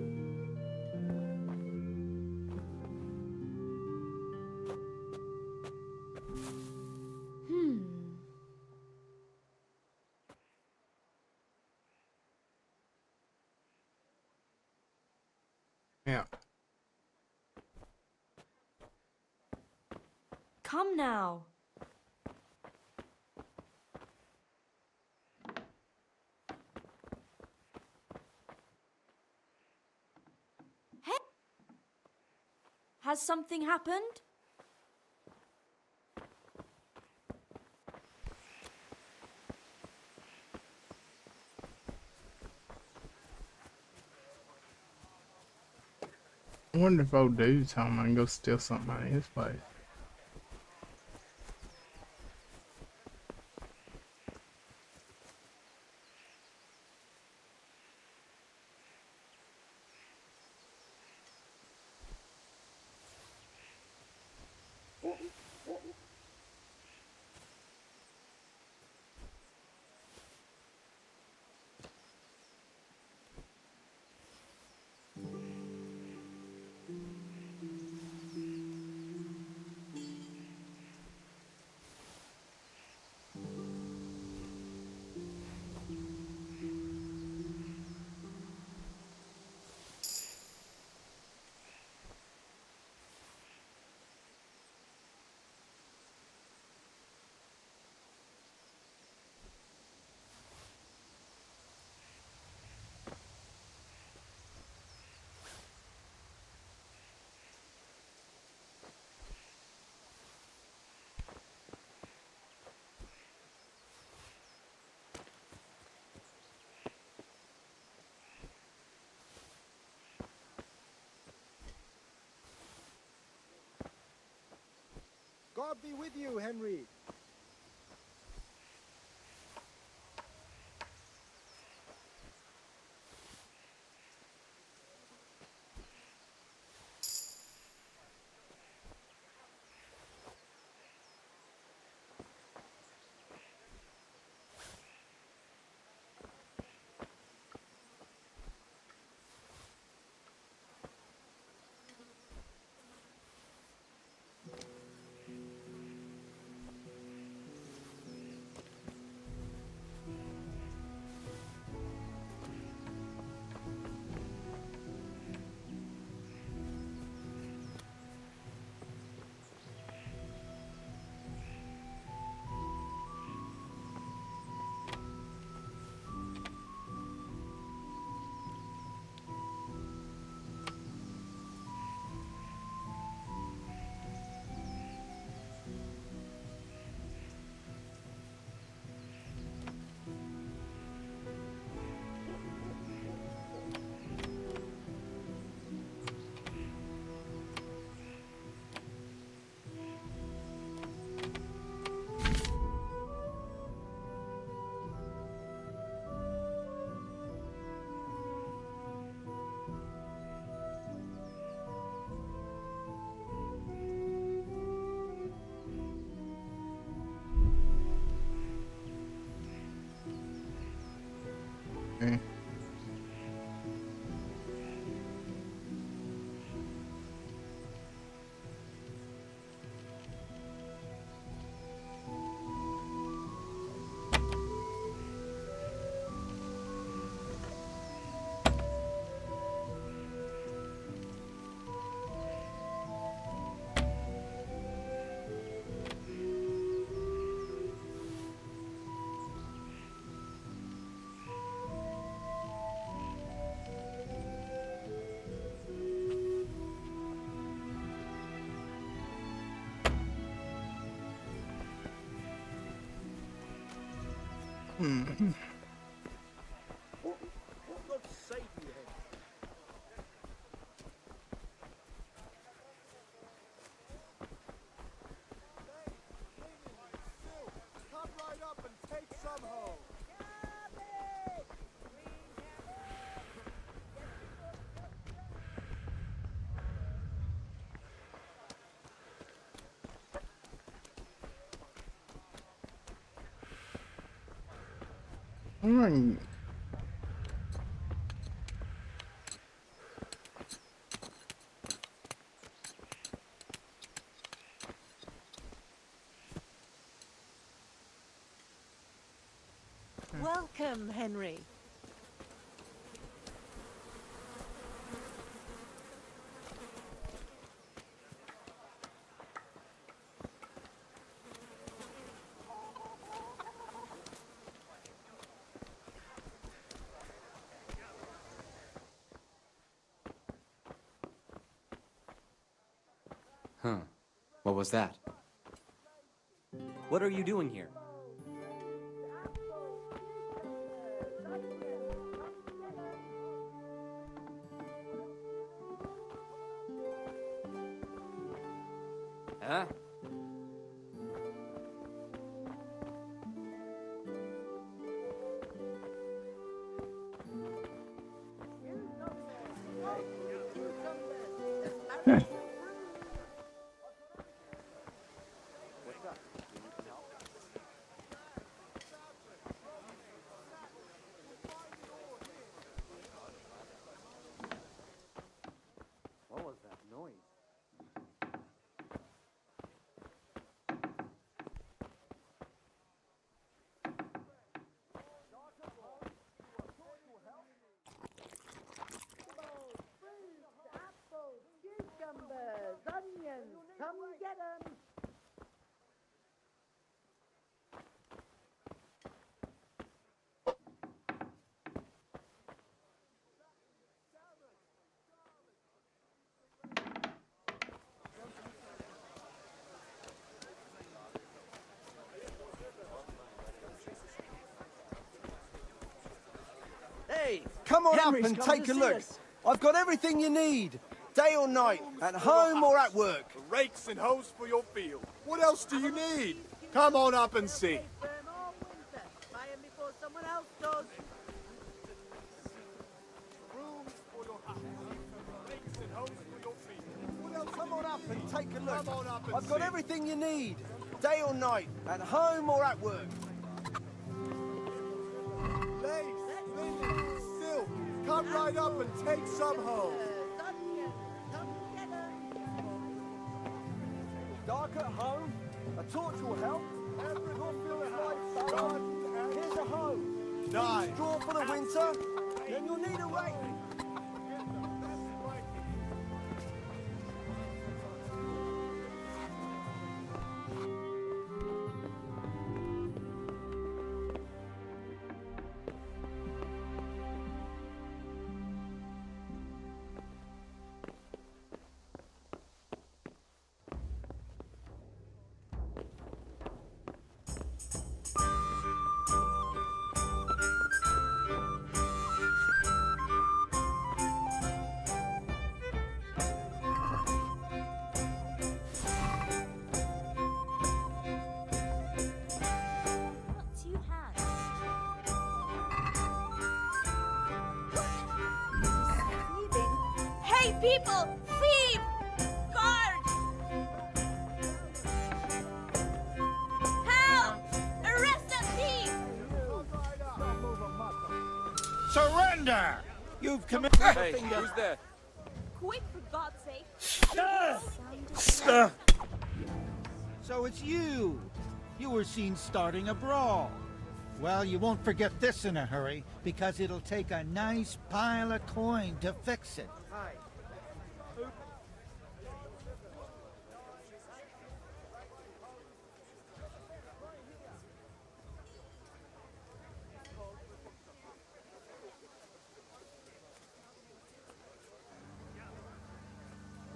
Yeah. Come now. Hey! Has something happened? I wonder if old dude's home. I can go steal something out of his place. God be with you, Henry. Okay. Hmm. God save you, Henry. Come right up and take some home. Alright. Welcome, Henry. Huh. What was that? What are you doing here? Huh? What was that noise? Apples, cucumbers, onions, come get 'em. Hey, come on Henry's up and coming take to a see look. us. I've got everything you need. day or night, at home or at work. Rakes and hoes for your field. What else do you need? Come on up and see. Rooms for your house. Rakes and hoes for your field. What else Come on up and take a look. Come on up and I've got see. everything you need, day or night, at home or at work. Lace, linen, silk. Come right up and take some home. Dark at home, a torch will help. Your field of life, God. Here's a hoe. Nice. Straw for the winter, then you'll need a rake. Hey, people! Thief! Guard! Help! Arrest that thief! Surrender! You've committed... Hey, who's there? Quick, for God's sake! So it's you. You were seen starting a brawl. Well, you won't forget this in a hurry, because it'll take a nice pile of coin to fix it.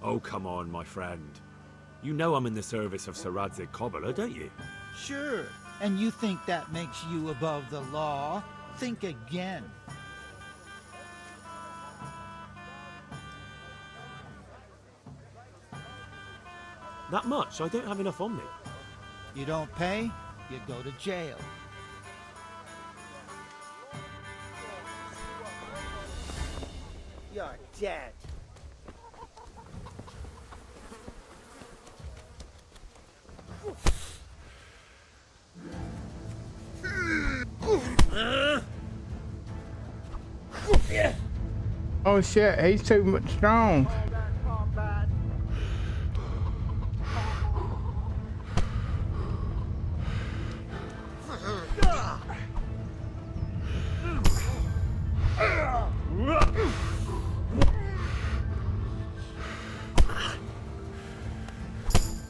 Oh, come on, my friend. You know I'm in the service of Sir Radzig Cobbler, don't you? Sure. And you think that makes you above the law? Think again. That much? I don't have enough on me. You don't pay, you go to jail. You're dead. Oh shit, he's too much strong.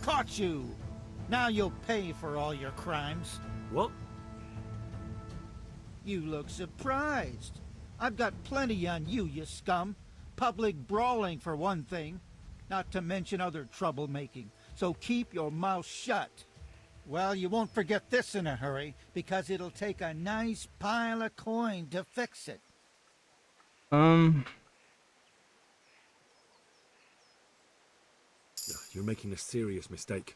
Caught you! Now you'll pay for all your crimes. What? You look surprised. I've got plenty on you, you scum. Public brawling for one thing, not to mention other troublemaking. So keep your mouth shut. Well, you won't forget this in a hurry, because it'll take a nice pile of coin to fix it. You're making a serious mistake.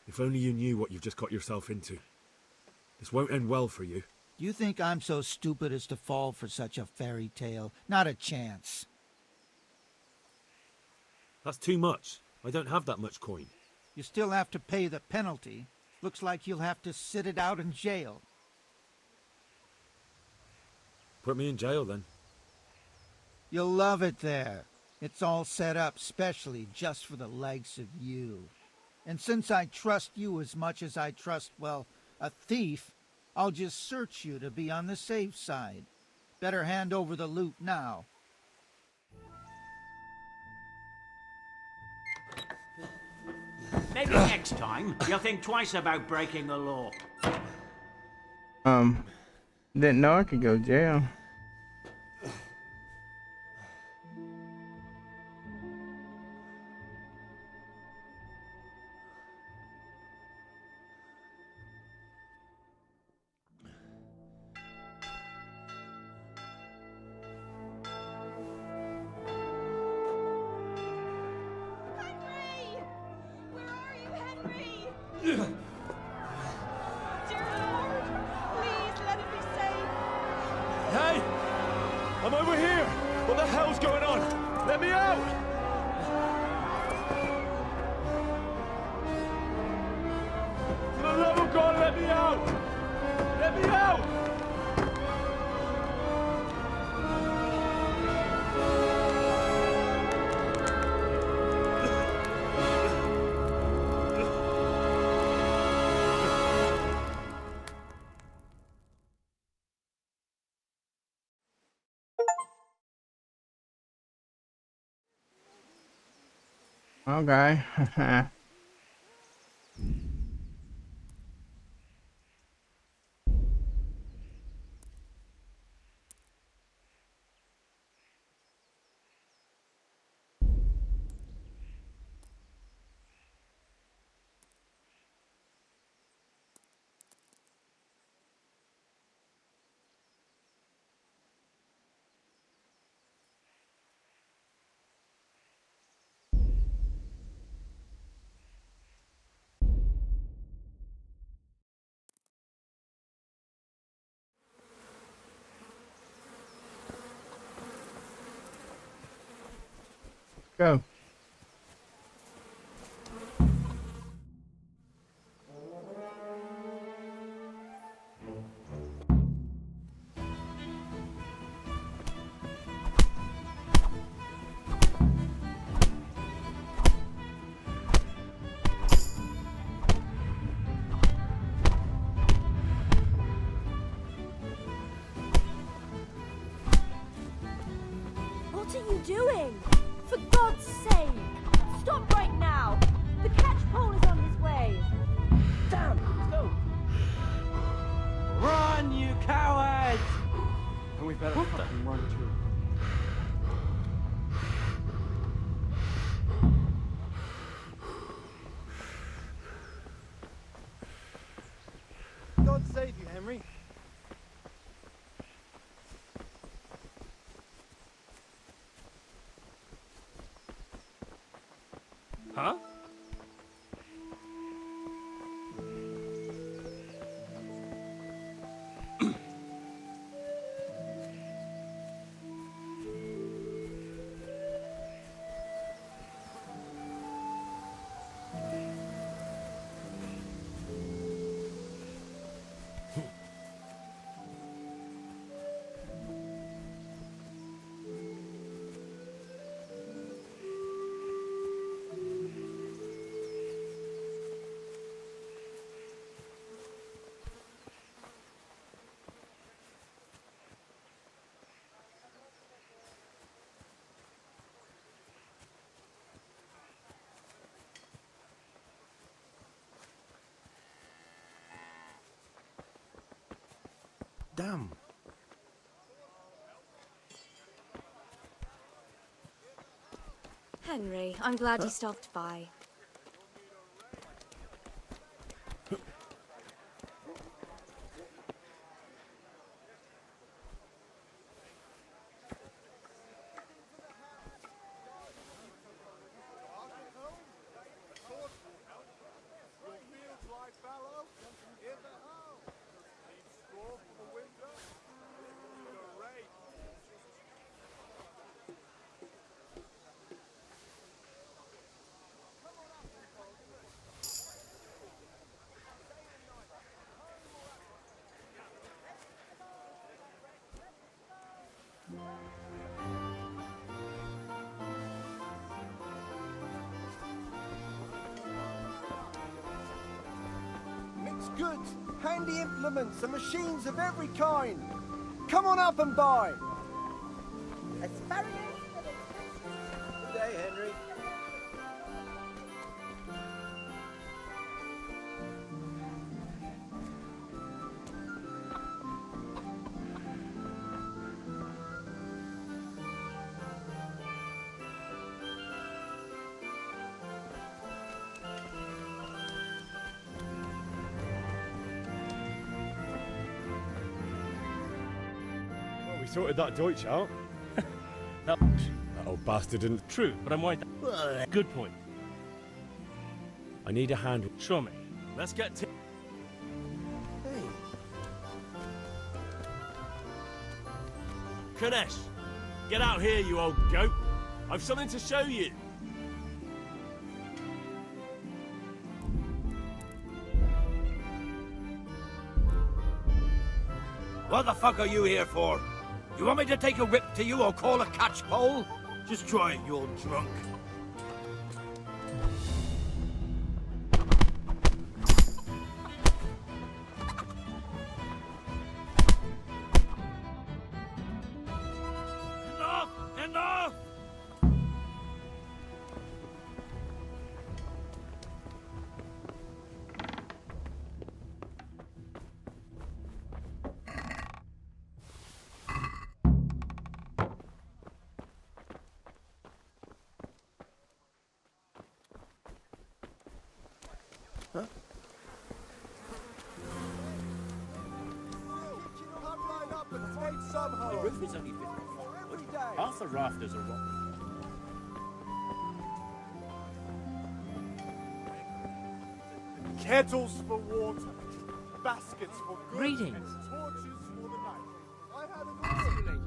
If only you knew what you've just got yourself into. This won't end well for you. You think I'm so stupid as to fall for such a fairy tale? Not a chance. That's too much. I don't have that much coin. You still have to pay the penalty. Looks like you'll have to sit it out in jail. Put me in jail then. You'll love it there. It's all set up specially just for the likes of you. And since I trust you as much as I trust, well, a thief, I'll just search you to be on the safe side. Better hand over the loot now. Maybe next time you'll think twice about breaking the law. Didn't know I could go to jail. Dear Lord, please let him be saved. Hey! I'm over here! What the hell's going on? Let me out! For the love of God, let me out! Let me out! Okay. Go. What are you doing? For God's sake! Stop right now! The catch pole is on his way! Damn! Let's go! Run, you cowards! And we better fucking run too. God save you, Henry. Huh? Damn. Henry, I'm glad you stopped by. Mixed goods, handy implements, and machines of every kind. Come on up and buy. Asparagus. Good day, Henry. Well, we sorted that Deutsch out. That old bastard didn't. True, but I'm worried. Good point. I need a hand. Show me. Let's get to... Hey. Kanesh, get out here, you old goat. I've something to show you. What the fuck are you here for? You want me to take a whip to you or call a catchpole? Just try it, you old drunk. Enough! Enough! Come right up and take some home. The roof is only 50 foot. Half the rafters are rotten. Kettles for water, baskets for goods, Greetings. and torches for the night. I had an order.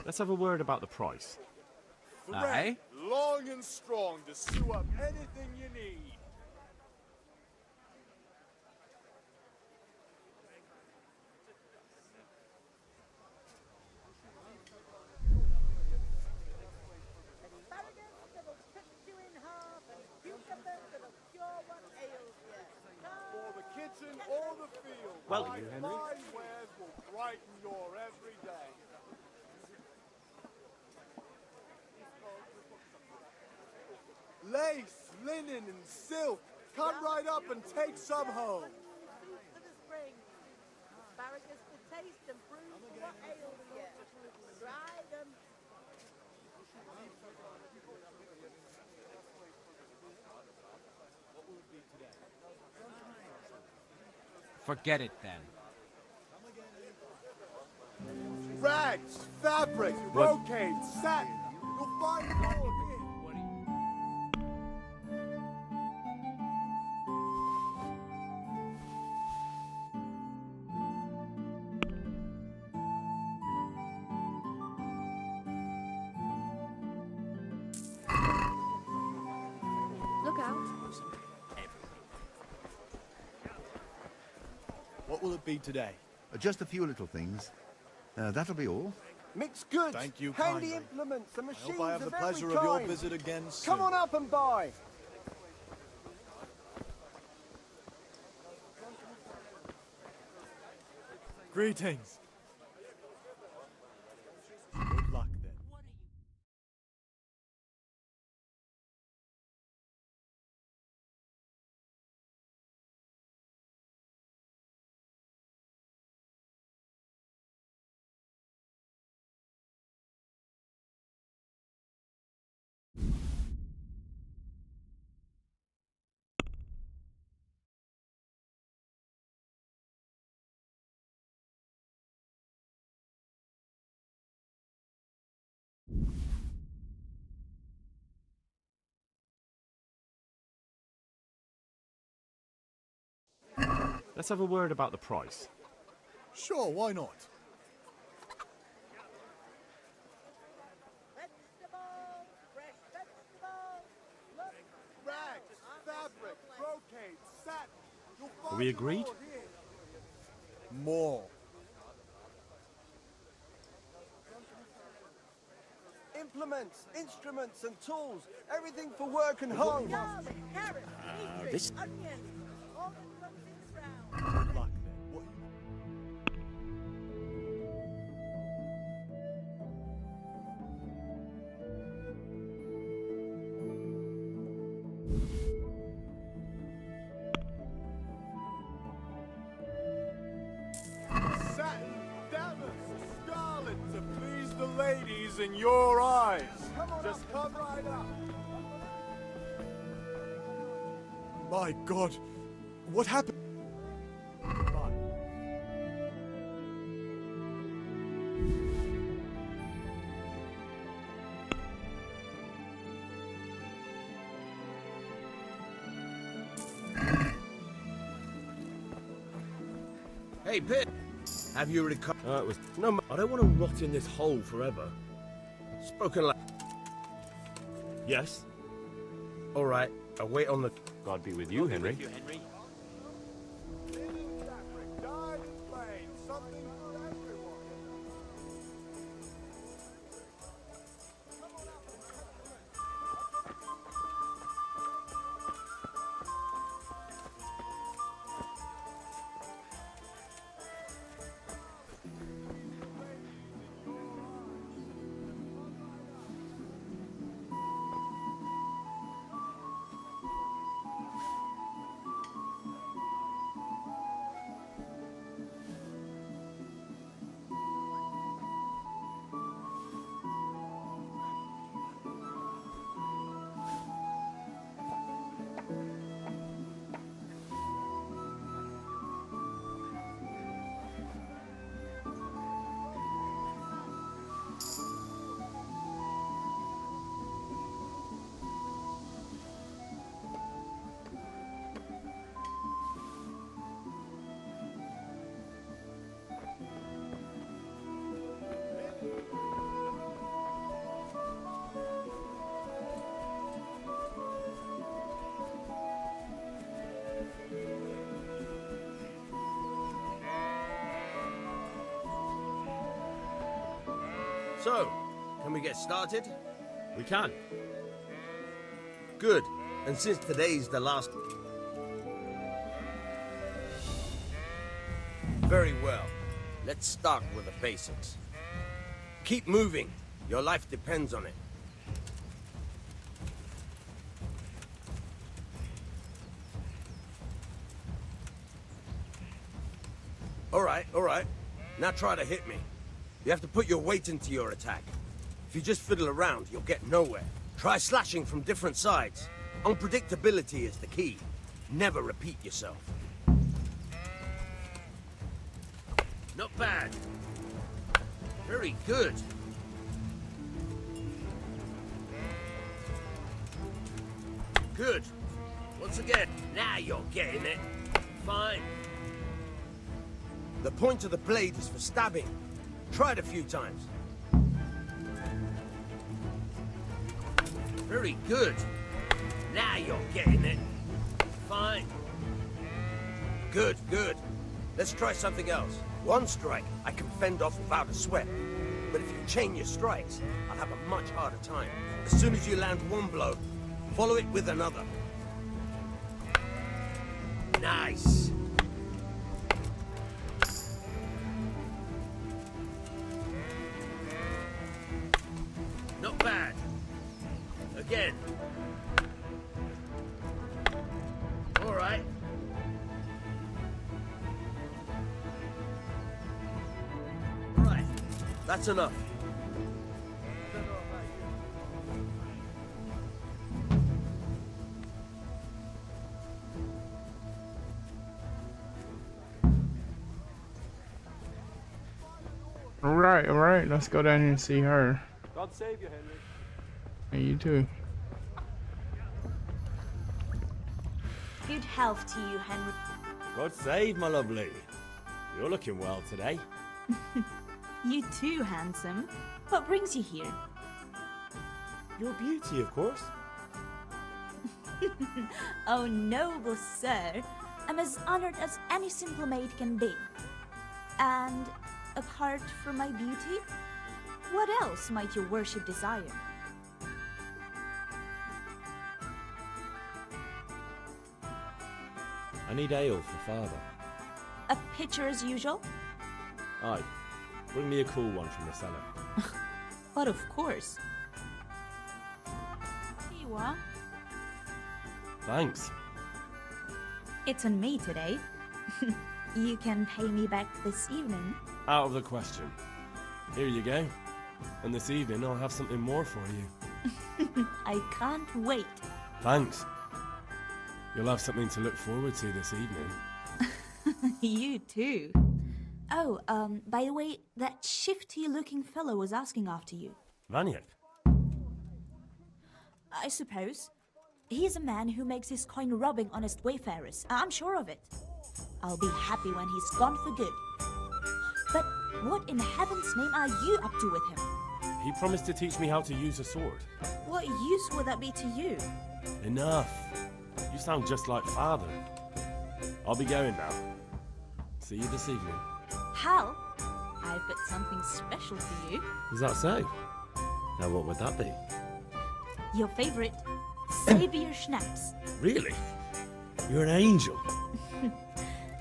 Let's have a word about the price. Thread long and strong to sew up anything you need. For the kitchen or the field, Well, my you, Henry? fine wares will brighten your every day. Lace, linen, and silk. Come right up and take some home. For the spring. Asparagus for taste and fruit for what ails you. Try them. Forget it then. Rags, fabric, brocade, satin. You'll find it all here. Look out. What will it be today? Just a few little things. That'll be all. Mixed goods. Thank you Handy kindly. implements and I machines hope I have the of pleasure every of your kind. visit again soon. Come on up and buy. Greetings. Good luck then. Let's have a word about the price. Sure, why not? Rags, fabric, brocade, satin. You'll Are find we it agreed? all here. More. Implements, instruments and tools, everything for work and home. Carrots, this- onions, all the fruits in the ground. Good luck then. What satin, damask, scarlet to please the ladies in your eyes. Just come right up. My God, what happened? Hey, Pip. Have you recovered? It was no. I don't want to rot in this hole forever. Spoken like. Yes. All right. I'll wait on the. God be with you, Henry. So, can we get started? We can. Good. And since today's the last... Very well. Let's start with the basics. Keep moving. Your life depends on it. All right. Now try to hit me. You have to put your weight into your attack. If you just fiddle around, you'll get nowhere. Try slashing from different sides. Unpredictability is the key. Never repeat yourself. Not bad. Very good. Good. Once again. Now you're getting it. Fine. The point of the blade is for stabbing. Try it a few times. Very good. Now you're getting it. Fine. Good. Let's try something else. One strike I can fend off without a sweat. But if you chain your strikes, I'll have a much harder time. As soon as you land one blow, follow it with another. Nice. Not bad. Again. All right. Right. That's enough. All right. Let's go down here and see her. God save you, Henry. And you too. Good health to you, Henry. God save, my lovely. You're looking well today. You too, handsome. What brings you here? Your beauty, of course. Oh, noble sir. I'm as honored as any simple maid can be. And apart from my beauty, what else might your worship desire? I need ale for father. A pitcher as usual? Aye. Bring me a cool one from the cellar. But of course. Here you are. Thanks. It's on me today. You can pay me back this evening. Out of the question. Here you go. And this evening I'll have something more for you. I can't wait. Thanks. You'll have something to look forward to this evening. You too. Oh, by the way, that shifty-looking fellow was asking after you. Vanyek? I suppose. He's a man who makes his coin robbing honest wayfarers. I'm sure of it. I'll be happy when he's gone for good. But what in heaven's name are you up to with him? He promised to teach me how to use a sword. What use would that be to you? Enough. You sound just like father. I'll be going now. See you this evening. Hal, I've got something special for you. Is that so? Now what would that be? Your favorite, Savior Schnapps. Really? You're an angel.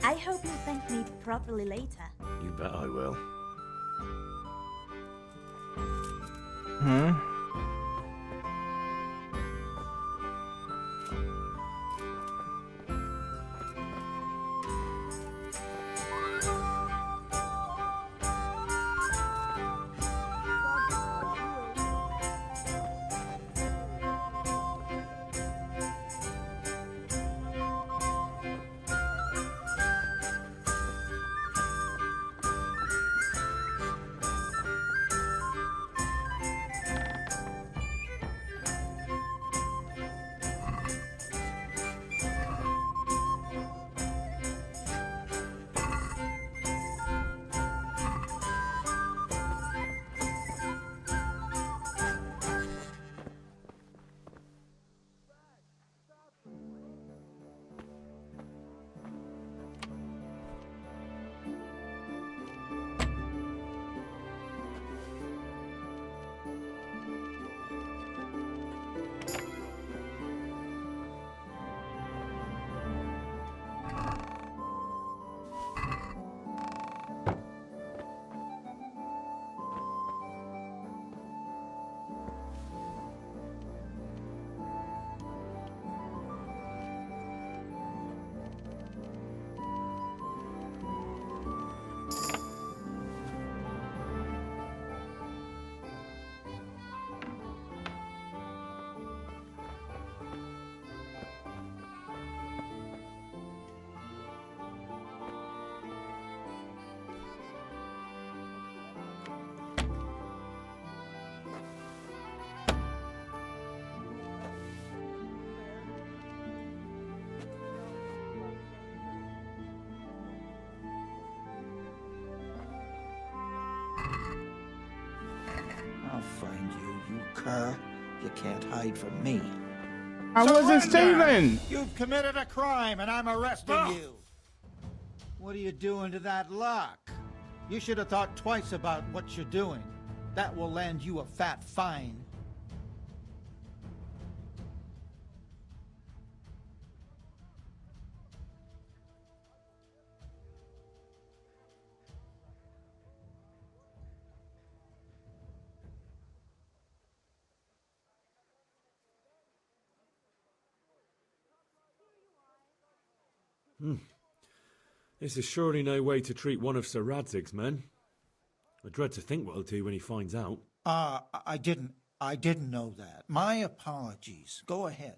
I hope you'll thank me properly later. You bet I will. Huh? I'll find you, you cur. You can't hide from me. I wasn't stealing! You've committed a crime and I'm arresting you. What are you doing to that lock? You should have thought twice about what you're doing. That will land you a fat fine. This is surely no way to treat one of Sir Radzig's men. I dread to think what he'll do when he finds out. I didn't know that. My apologies. Go ahead.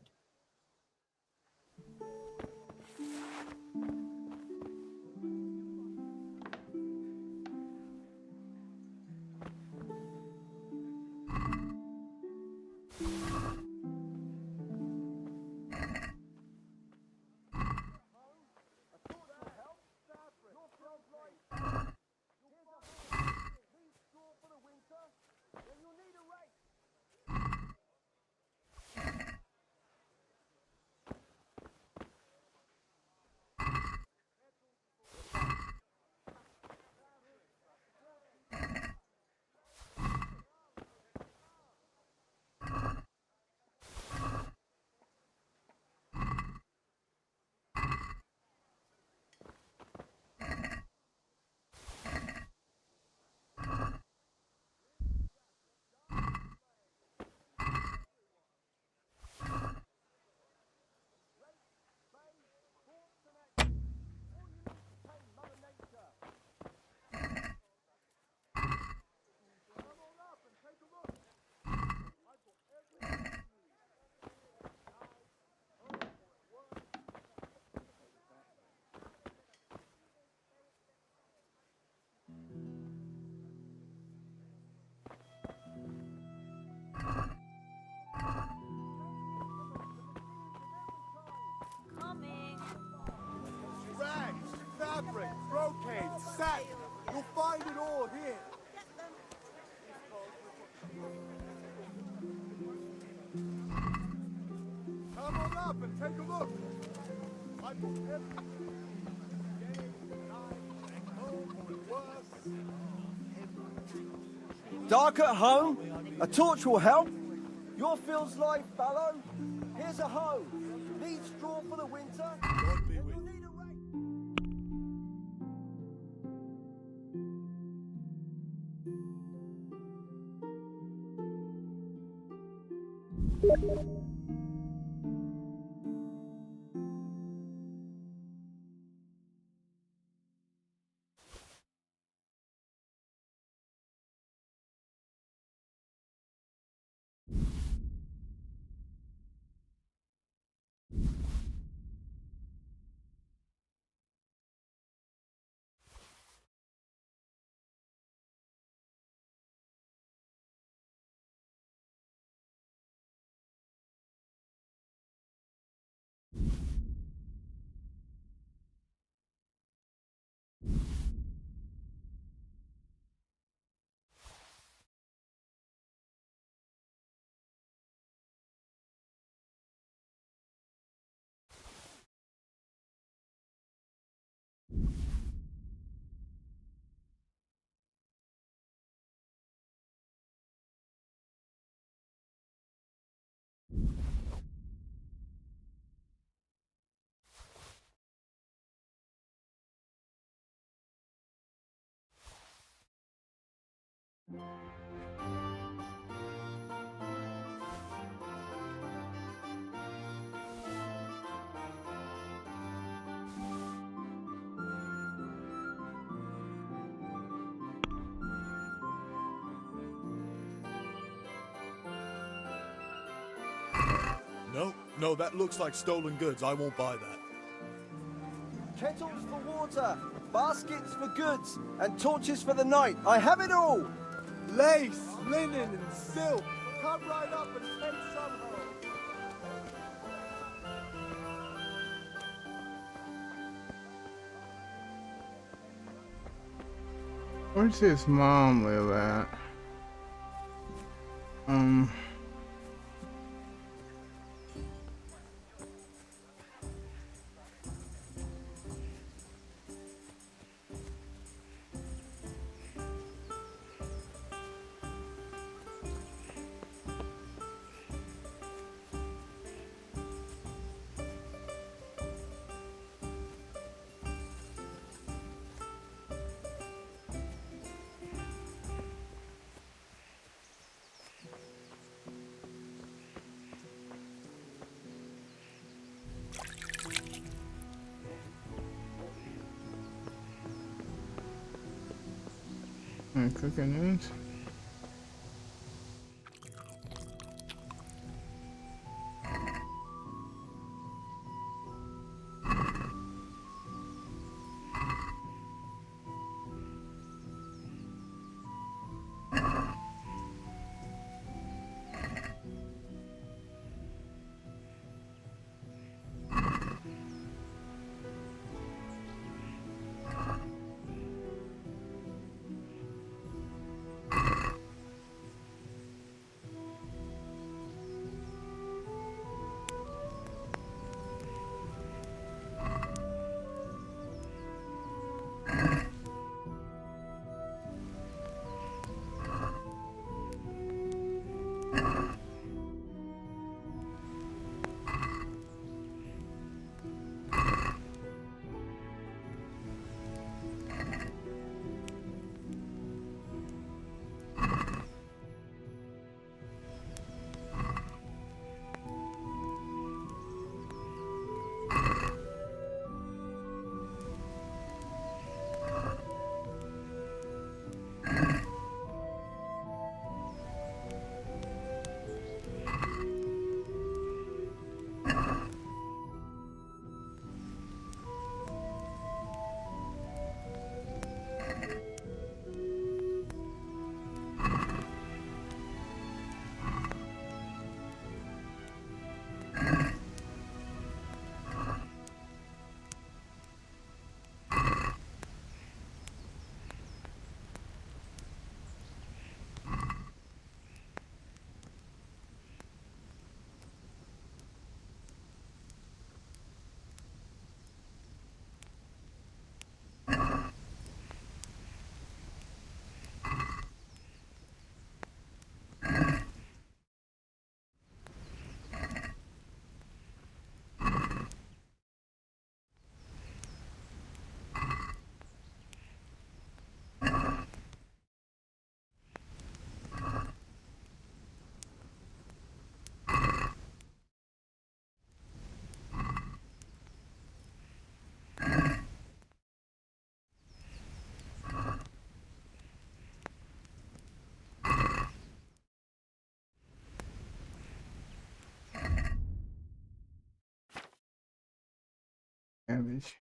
up and take a look. Dark at home? A torch will help. Your field's life fallow? Here's a hoe. Need straw for the winter? God be with you. No, that looks like stolen goods. I won't buy that. Kettles for water, baskets for goods, and torches for the night. I have it all. Lace, linen, and silk. Come right up and take some home. Where's his mom live at? And cooking this. village.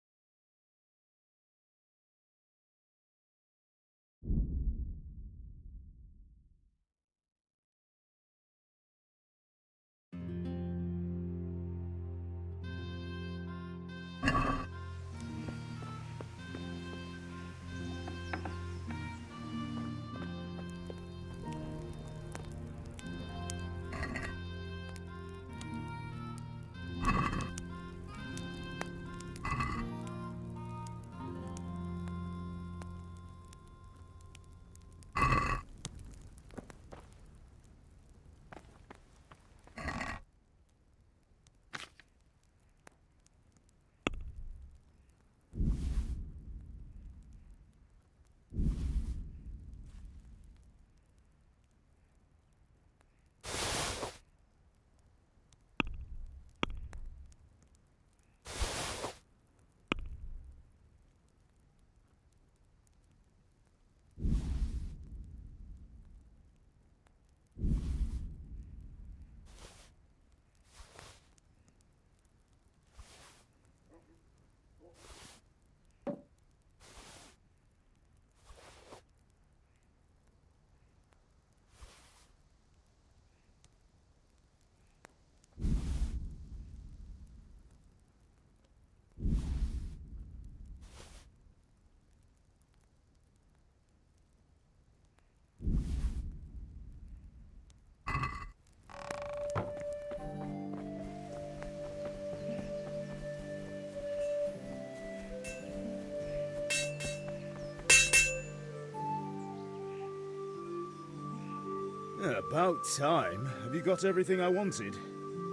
Yeah, about time. Have you got everything I wanted?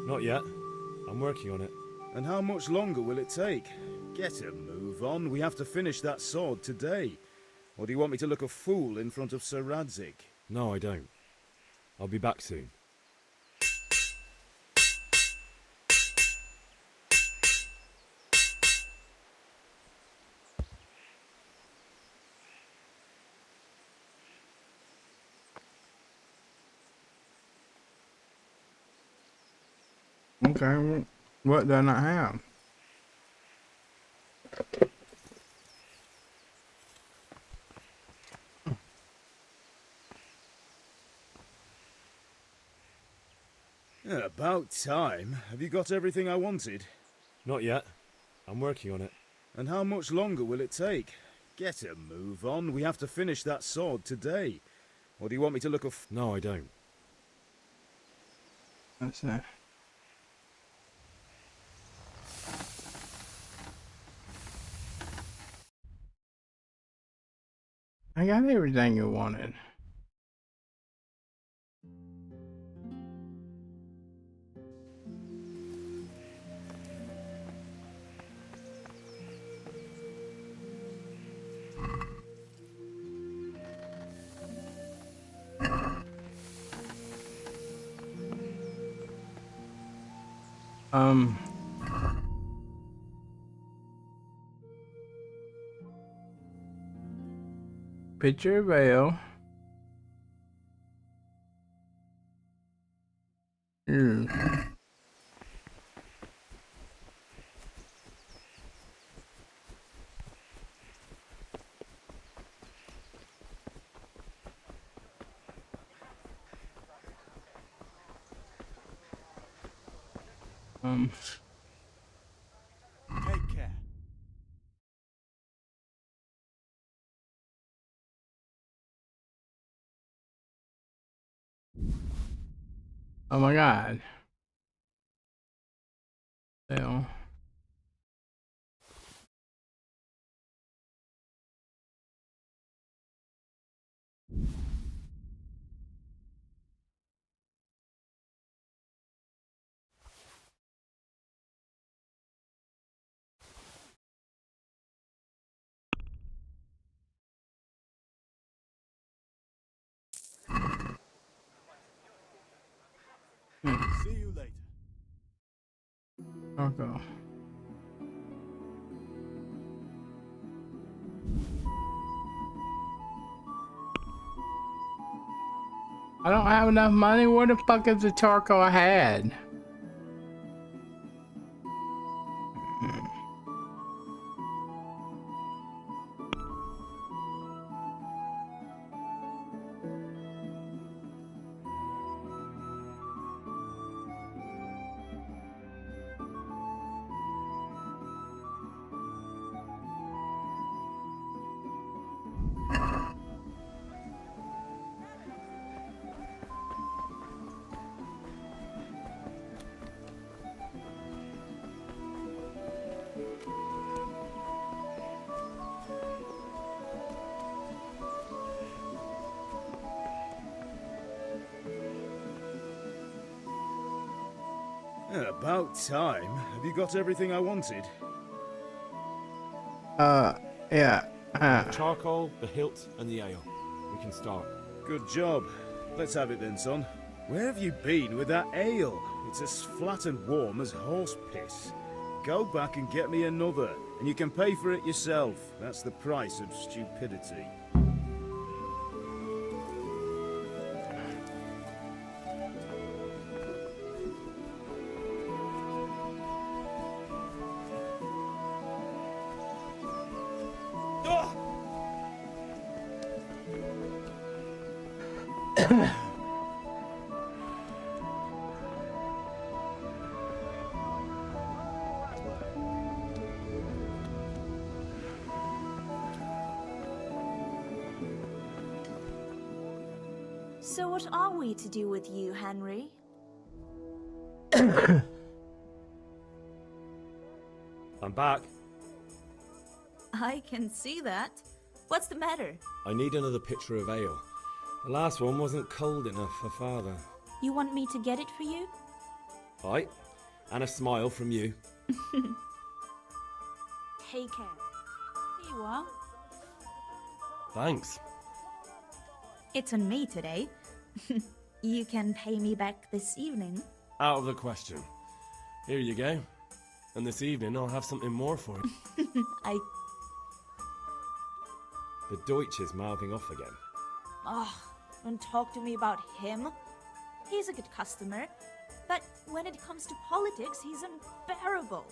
Not yet. I'm working on it. And how much longer will it take? Get a move on. We have to finish that sword today. Or do you want me to look a fool in front of Sir Radzik? No, I don't. I'll be back soon. Okay, what do I not have? Yeah, about time. Have you got everything I wanted? Not yet. I'm working on it. And how much longer will it take? Get a move on. We have to finish that sword today. Or do you want me to look a No, I don't. That's it. I got everything you wanted. Picture veil. Take care. Oh my God. Veil. See you later. Okay. I don't have enough money. Where the fuck is the charcoal I had? About time. Have you got everything I wanted? Yeah. Charcoal, the hilt, and the ale. We can start. Good job. Let's have it then, son. Where have you been with that ale? It's as flat and warm as horse piss. Go back and get me another, and you can pay for it yourself. That's the price of stupidity. So what are we to do with you, Henry? I'm back. I can see that. What's the matter? I need another pitcher of ale. The last one wasn't cold enough for Father. You want me to get it for you? Aye, and a smile from you. Take care. Here you are. Thanks. It's on me today. You can pay me back this evening. Out of the question. Here you go. And this evening I'll have something more for you. The Deutsch is mouthing off again. Oh, don't talk to me about him. He's a good customer. But when it comes to politics, he's unbearable.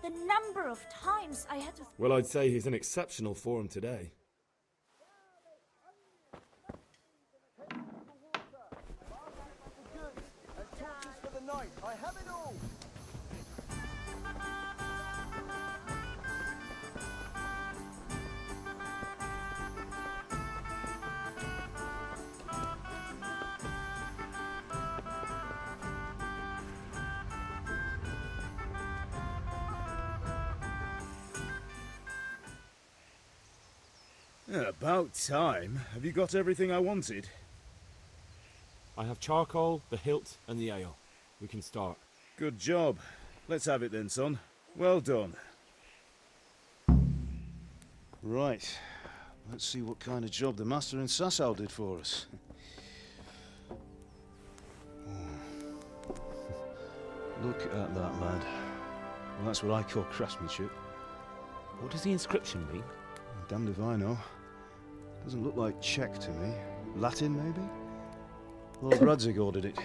The number of times I had to... Well, I'd say he's in exceptional form today. I have it all. About time. Have you got everything I wanted? I have charcoal, the hilt, and the ale. We can start. Good job. Let's have it then, son. Well done. Right. Let's see what kind of job the master in Sasau did for us. Look at that, lad. Well, that's what I call craftsmanship. What does the inscription mean? Damned if I know. Doesn't look like Czech to me. Latin, maybe? Lord Radzig ordered it.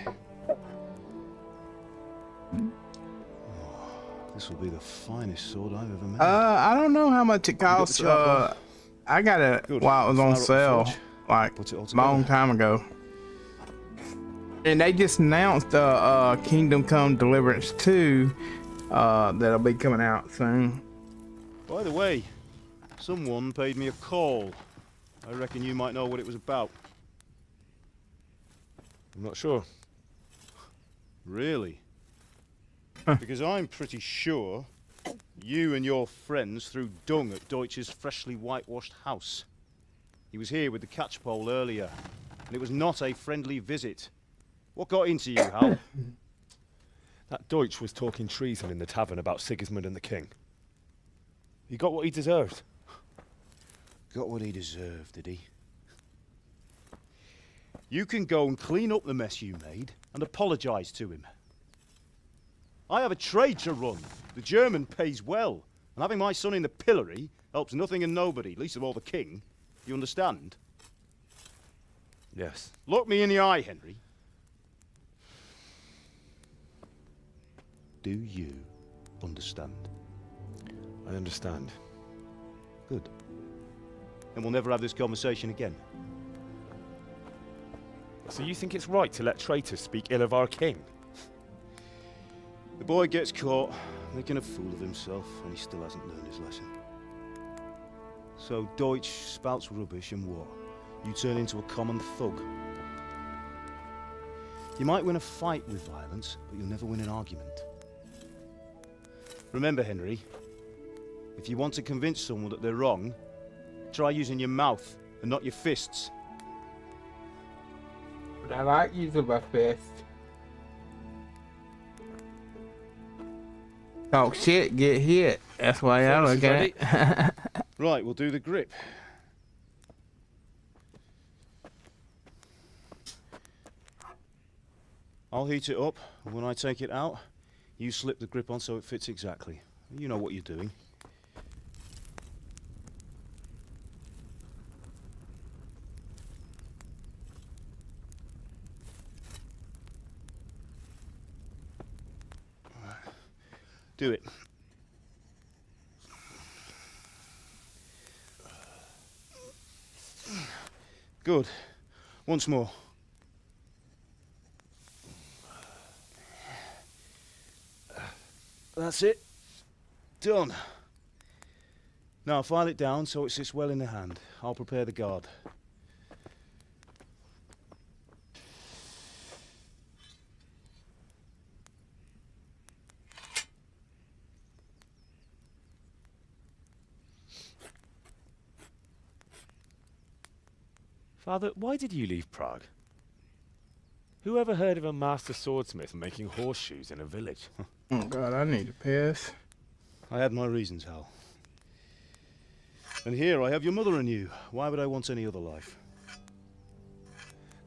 This will be the finest sword I've ever made. I don't know how much it costs. I got it while it was on sale, like a long time ago. And they just announced Kingdom Come Deliverance 2 that'll be coming out soon. By the way, someone paid me a call. I reckon you might know what it was about. I'm not sure. Really? Because I'm pretty sure you and your friends threw dung at Deutsch's freshly whitewashed house. He was here with the catchpole earlier, and it was not a friendly visit. What got into you, Hal? That Deutsch was talking treason in the tavern about Sigismund and the king. He got what he deserved. Got what he deserved, did he? You can go and clean up the mess you made and apologise to him. I have a trade to run. The German pays well, and having my son in the pillory helps nothing and nobody, least of all the king. You understand? Yes. Look me in the eye, Henry. Do you understand? I understand. Good. Then we'll never have this conversation again. So you think it's right to let traitors speak ill of our king? The boy gets caught making a fool of himself, and he still hasn't learned his lesson. So Deutsch spouts rubbish, and what? You turn into a common thug. You might win a fight with violence, but you'll never win an argument. Remember, Henry, if you want to convince someone that they're wrong, try using your mouth and not your fists. But I like using my fist. Talk shit, get hit. That's why I look at it. Right, we'll do the grip. I'll heat it up, and when I take it out, you slip the grip on so it fits exactly. You know what you're doing. Do it. Good. Once more. That's it. Done. Now file it down so it sits well in the hand. I'll prepare the guard. Father, why did you leave Prague? Who ever heard of a master swordsmith making horseshoes in a village? Oh God, I need a piss. I had my reasons, Hal. And here I have your mother and you. Why would I want any other life?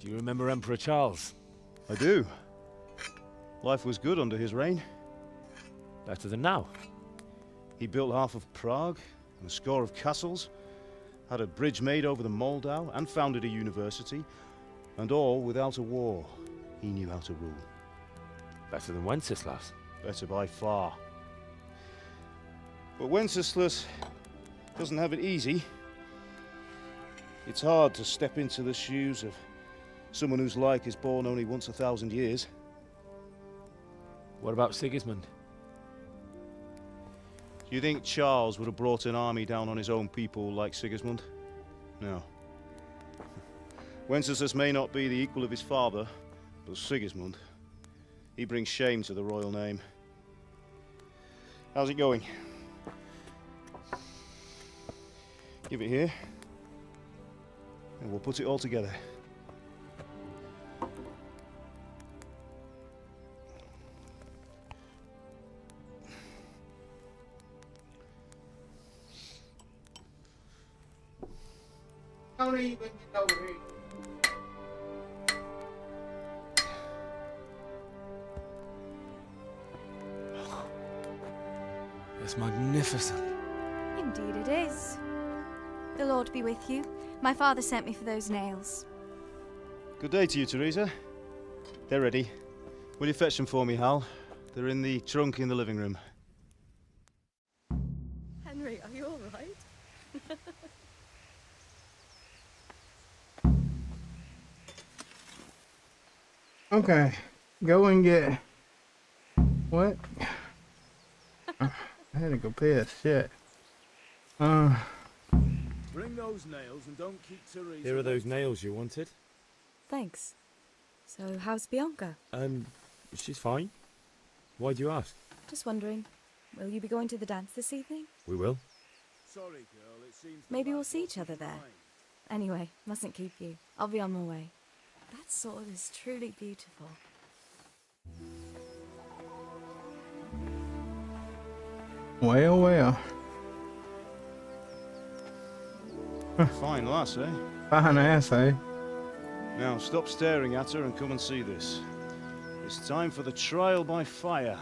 Do you remember Emperor Charles? I do. Life was good under his reign. Better than now. He built half of Prague and a score of castles, had a bridge made over the Moldau, and founded a university, and all without a war. He knew how to rule. Better than Wenceslas. Better by far. But Wenceslas doesn't have it easy. It's hard to step into the shoes of someone whose like is born only once 1,000 years. What about Sigismund? Do you think Charles would have brought an army down on his own people like Sigismund? No. Wenceslas may not be the equal of his father, but Sigismund, he brings shame to the royal name. How's it going? Give it here, and we'll put it all together. Don't even get over here. It's magnificent. Indeed it is. The Lord be with you. My father sent me for those nails. Good day to you, Teresa. They're ready. Will you fetch them for me, Hal? They're in the trunk in the living room. Henry, are you all right? Okay, go and get. What? I had to go piss. Shit. Bring those nails and don't keep Teresa. Here are those nails you wanted. Thanks. So, how's Bianca? She's fine. Why do you ask? Just wondering, will you be going to the dance this evening? We will. Sorry, girl, it seems Maybe we'll see each other there. Anyway, mustn't keep you. I'll be on my way. That sword is truly beautiful. Well, well. Fine lass, eh? Fine ass, eh? Now stop staring at her and come and see this. It's time for the trial by fire.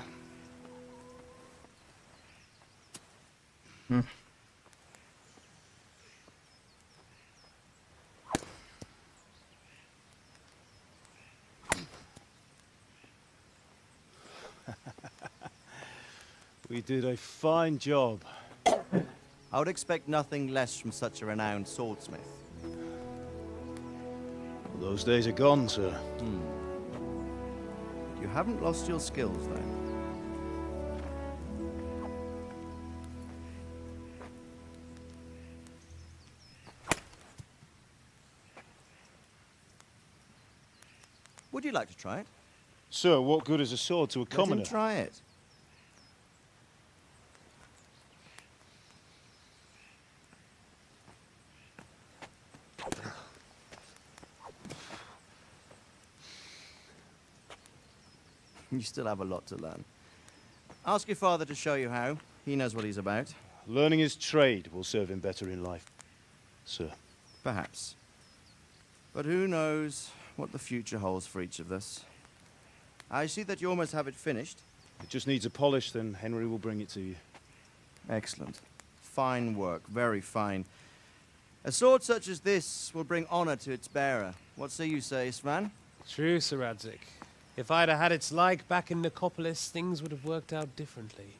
We did a fine job. I would expect nothing less from such a renowned swordsmith. Well, those days are gone, sir. You haven't lost your skills, though. Would you like to try it? Sir, what good is a sword to a commoner? Let him try it. You still have a lot to learn. Ask your father to show you how. He knows what he's about. Learning his trade will serve him better in life, sir. Perhaps. But who knows what the future holds for each of us. I see that you almost have it finished. It just needs a polish, then Henry will bring it to you. Excellent. Fine work, very fine. A sword such as this will bring honor to its bearer. What say you, Svan? True, Sir Radzik. If I'd have had its like back in Nicopolis, things would have worked out differently.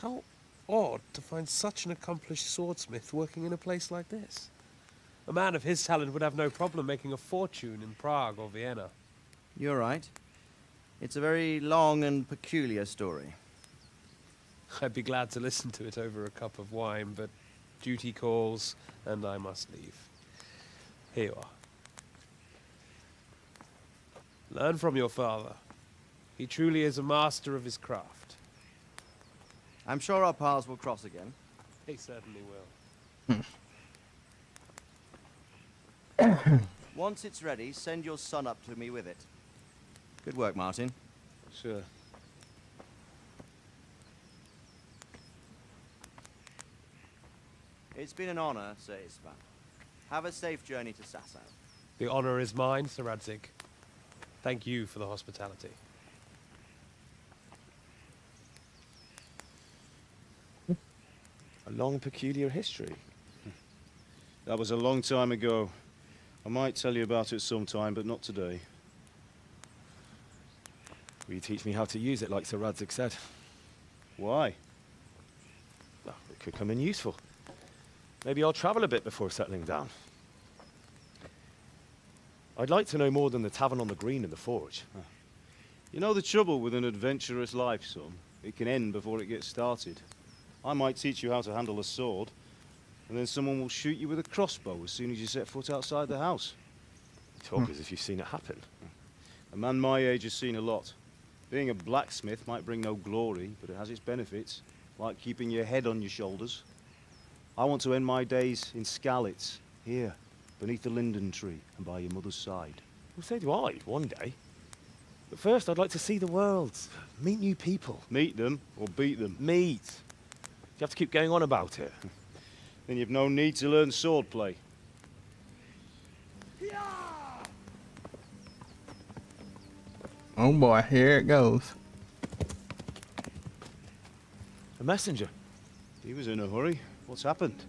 How odd to find such an accomplished swordsmith working in a place like this. A man of his talent would have no problem making a fortune in Prague or Vienna. You're right. It's a very long and peculiar story. I'd be glad to listen to it over a cup of wine, but duty calls, and I must leave. Here you are. Learn from your father. He truly is a master of his craft. I'm sure our paths will cross again. He certainly will. Once it's ready, send your son up to me with it. Good work, Martin. Sure. It's been an honor, Sir Isvan. Have a safe journey to Sasau. The honor is mine, Sir Radzik. Thank you for the hospitality. A long, peculiar history. That was a long time ago. I might tell you about it sometime, but not today. Will you teach me how to use it, like Sir Radzik said? Why? Well, it could come in useful. Maybe I'll travel a bit before settling down. I'd like to know more than the tavern on the green and the forge. You know the trouble with an adventurous life, son? It can end before it gets started. I might teach you how to handle a sword, and then someone will shoot you with a crossbow as soon as you set foot outside the house. You talk as if you've seen it happen. A man my age has seen a lot. Being a blacksmith might bring no glory, but it has its benefits, like keeping your head on your shoulders. I want to end my days in Skalitz, here, beneath the linden tree and by your mother's side. Well, so do I, one day. But first, I'd like to see the world, meet new people. Meet them or beat them? Meet. You have to keep going on about it. Then you've no need to learn swordplay. Oh boy, here it goes. A messenger. He was in a hurry. What's happened?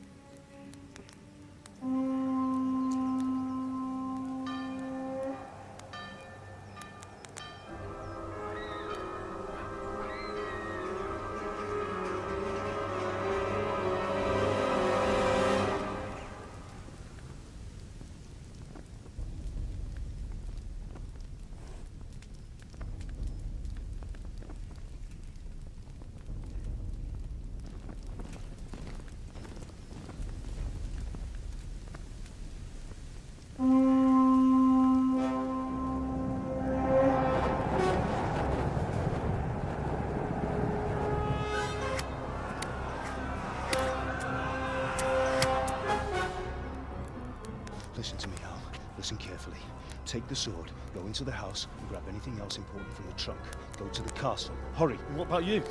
Listen to me, Al. Listen carefully. Take the sword, go into the house, and grab anything else important from the trunk. Go to the castle. Hurry. What about you?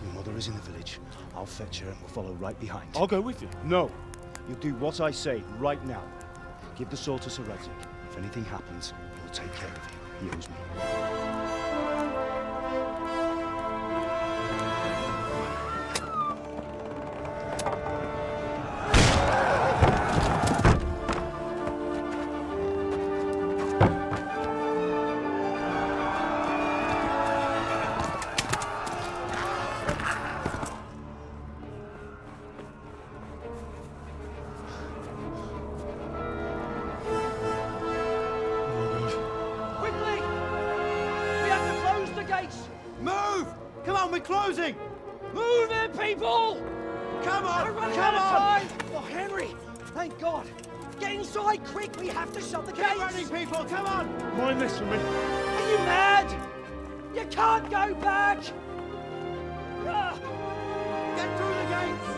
Your mother is in the village. I'll fetch her and we'll follow right behind. I'll go with you. No. You'll do what I say right now. Give the sword to Sir Radzik. If anything happens, he'll take care of you. He owes me. Quickly! We have to close the gates! Move! Come on, we're closing! Move it, people! Come on! We're running Come out of on! time! Oh, Henry! Thank God! Get inside, quick! We have to shut the Keep gates! running, people! Come on! Mind this for me. Are you mad? You can't go back! Ah. Get through the gates!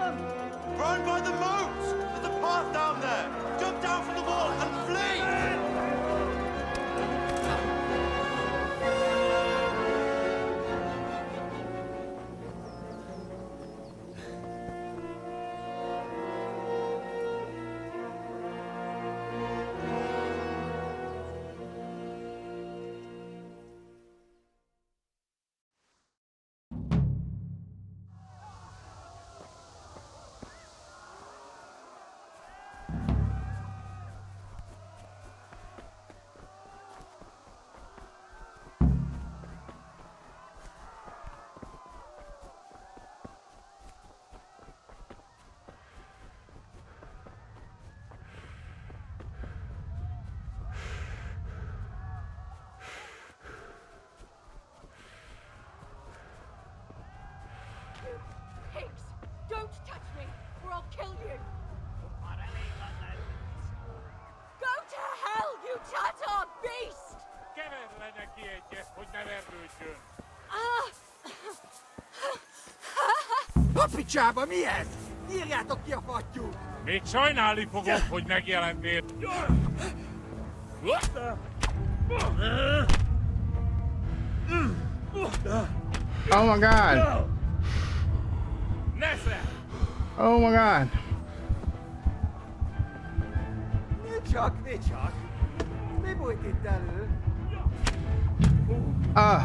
Run! Run by the moat! There's a path down there! Jump down from the wall and flee! Pigs! Don't touch me, or I'll kill you! Go to hell, you Tatar beast! Papicsába mi ez? Írjátok ki a fattyút! Még sajnálni fogok, hogy megjelentél. Oh my god! Oh my god! Mi csak? Mi bújt itt elő? Ah!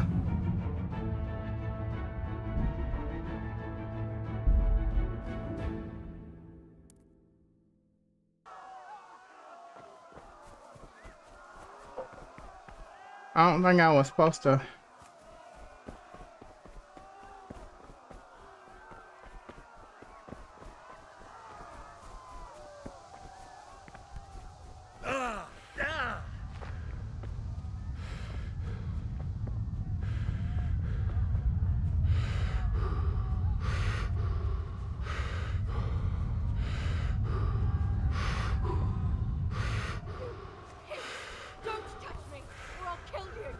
I don't think I was supposed to. Don't touch me, or I'll kill you!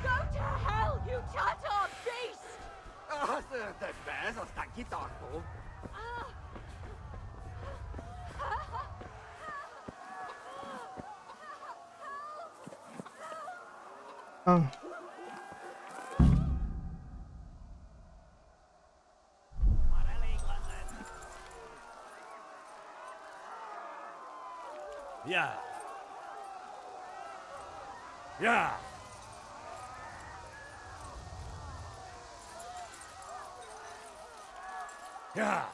Go to hell, you Tatar beast! Az ördögbe, ez aztán kitartó. Oh. Yeah. Yeah. Yeah.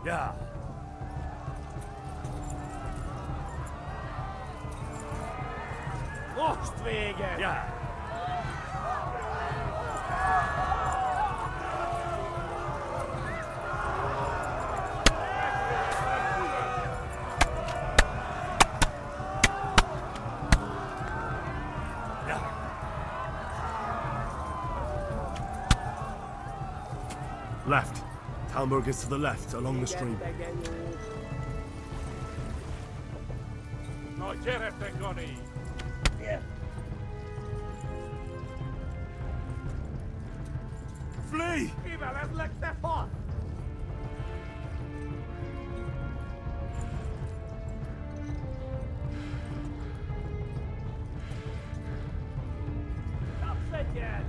Yeah. Most vége! Yeah. Left. Talmberg is to the left, along the stream. No, gyere, Goni! Flee! Mivel ez lett te fasz? Kapsz egyet!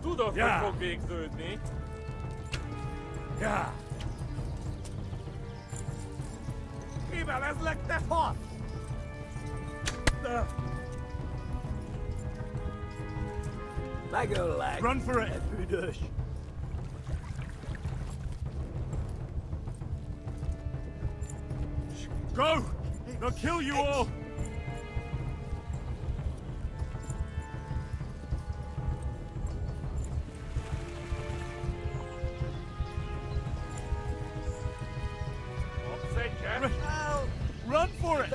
Tudod, hogy fog végződni? Yeah. Mivel ez lett te fasz? Run for it! Go! They'll kill you all! Run for it!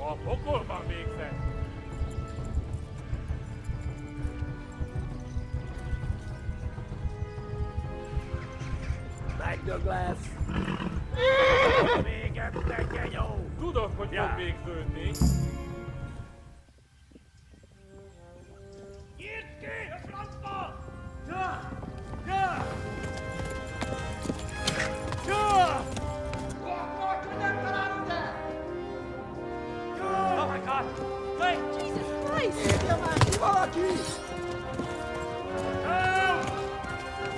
Oh, poco van még sen. Meg Douglas! Még egyszer, genyó! Tudod, hogy fog végződni. Nyitd ki a francba! Ja! Ja! Ja! Oh my God! Wait! Jesus Christ! Valaki! Help!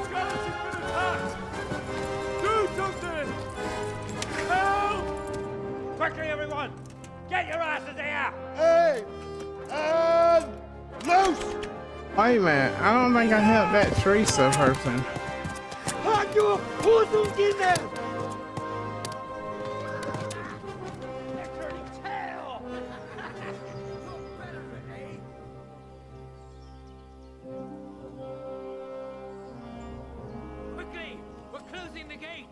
Skeleton's been attacked! Do something! Help! Quickly, everyone! Get your asses here! Hey! And loose! Wait a minute, I don't think I helped that Teresa person. Hajo! Who's in there? Quickly! We're closing the gate!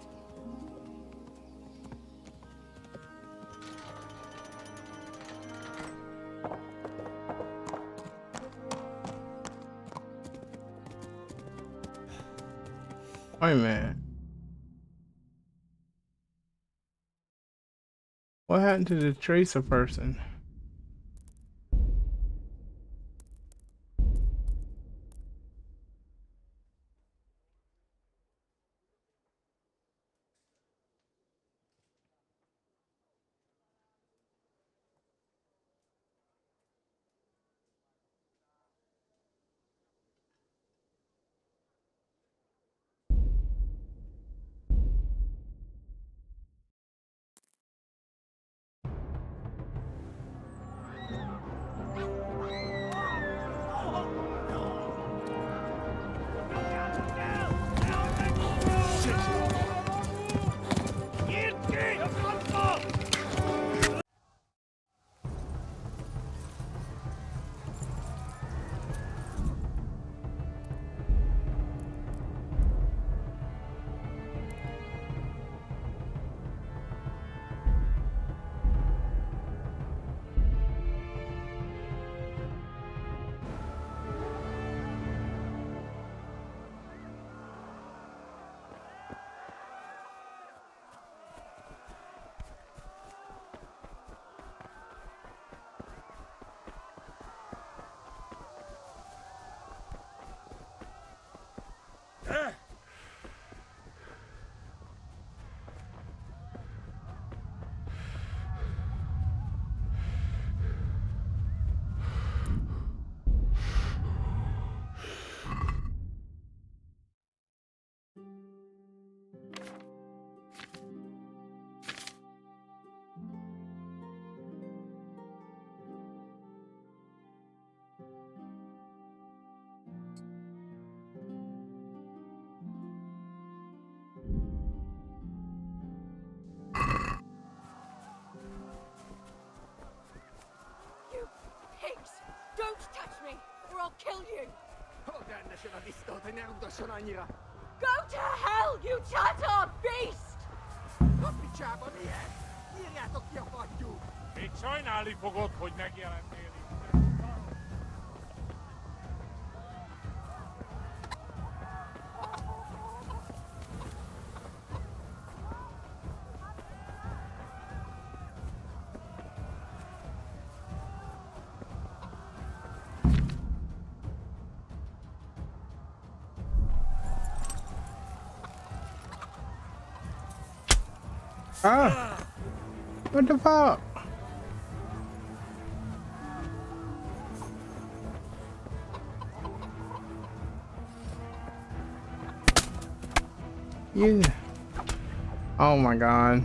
Wait a minute. What happened to the Teresa person? Don't touch me, or I'll kill you! Go to hell, you Tatar beast! Még sajnálni fogod, hogy megjelentél itt. Ah! What the fuck? Yeah. Oh my god.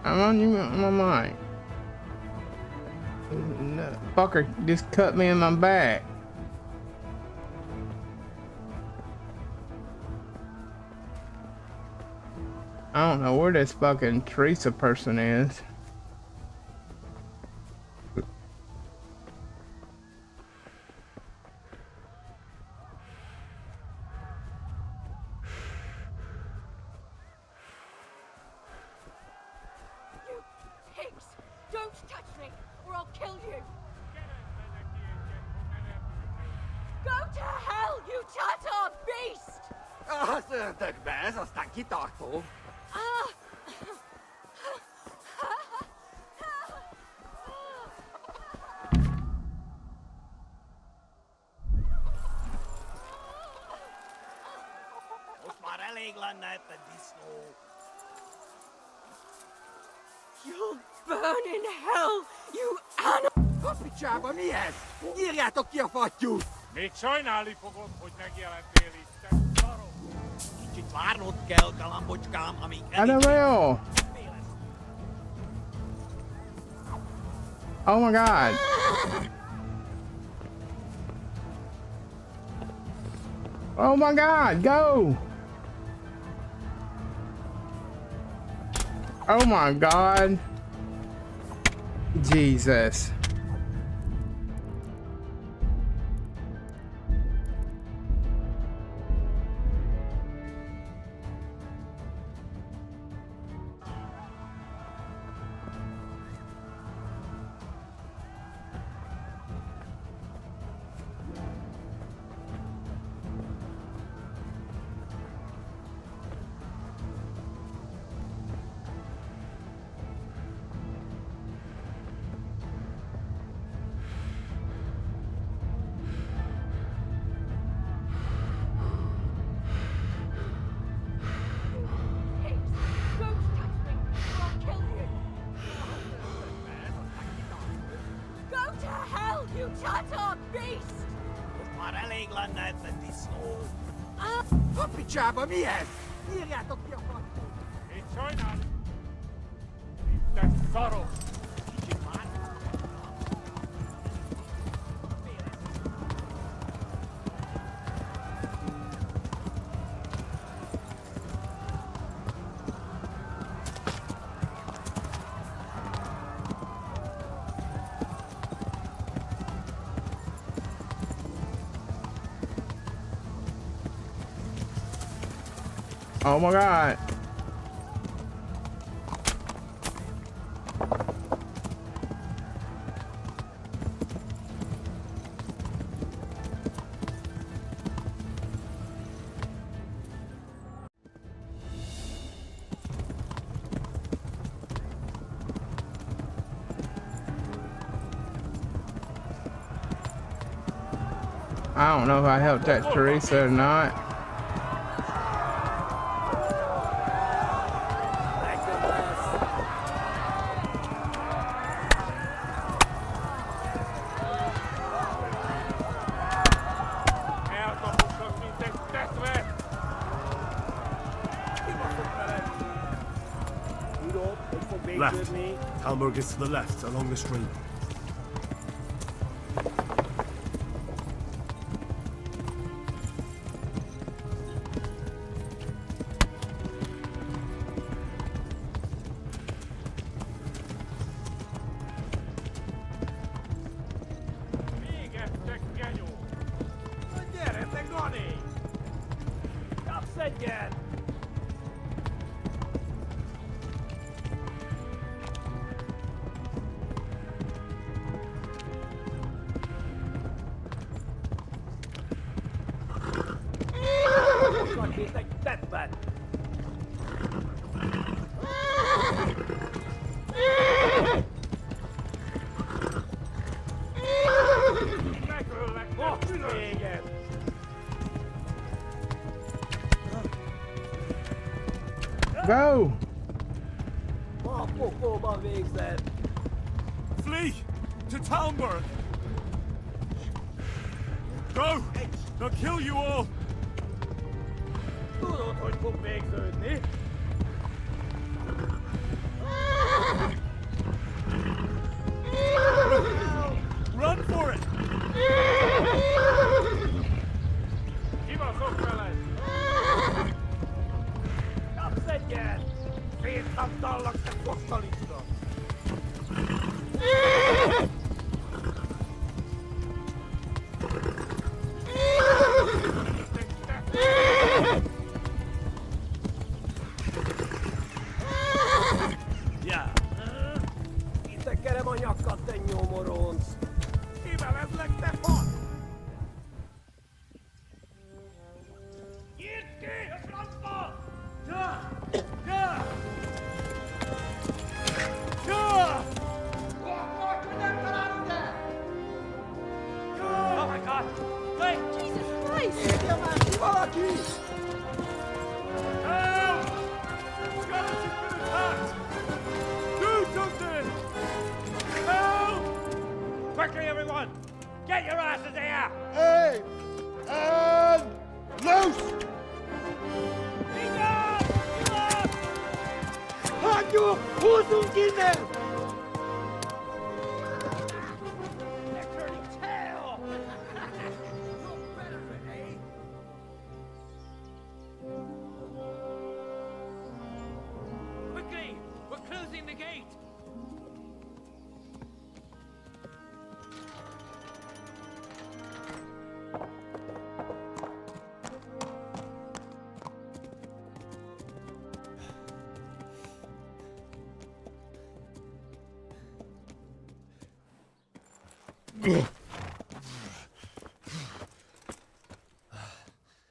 I'm on my mic. No, fucker just cut me in my back. I don't know where this fucking Teresa person is. Pigs! Don't touch me, or I'll kill you! Go to hell, you Tatar beast! You'll burn in hell, you animal! Kapicsába mi ez? Írjátok ki a fattyút! Még sajnálni fogod, hogy megjelentél itt, te szarok! Kicsit várnod kell, galambocskám, amíg Annabelle! Oh my god! Oh my god, go! Oh my god! Jesus. You Tatar beast! Most már elég lenne ebben disznó. Kapicsába mi ez? Írjátok ki a fattyút! Még sajnálni! Te szarok! Kicsit már. Oh my god. I don't know if I helped that Teresa or not. Left. Talmberg is to the left, along the stream. Go! Flee to Talmberg. Go! They'll kill you all. Run for it! Keep us up, fellas. Kapset igen! Szétszabdallak, te fosztalista! Ja. Itekerem a nyakat, te nyomoronc! Kivelezlek, te fasz! Nyírd ki a francba! Ja! Ja! Ja! Oh my God! Wait! Jesus Christ! Érje már ki valaki! Help! Skeleton's been attacked! Do something! Help! Quickly, everyone! Get your asses here! Hey! And loose! Hagyjuk! Húzzunk innen! They're turning tail! No better, eh? Quickly! We're closing the gate!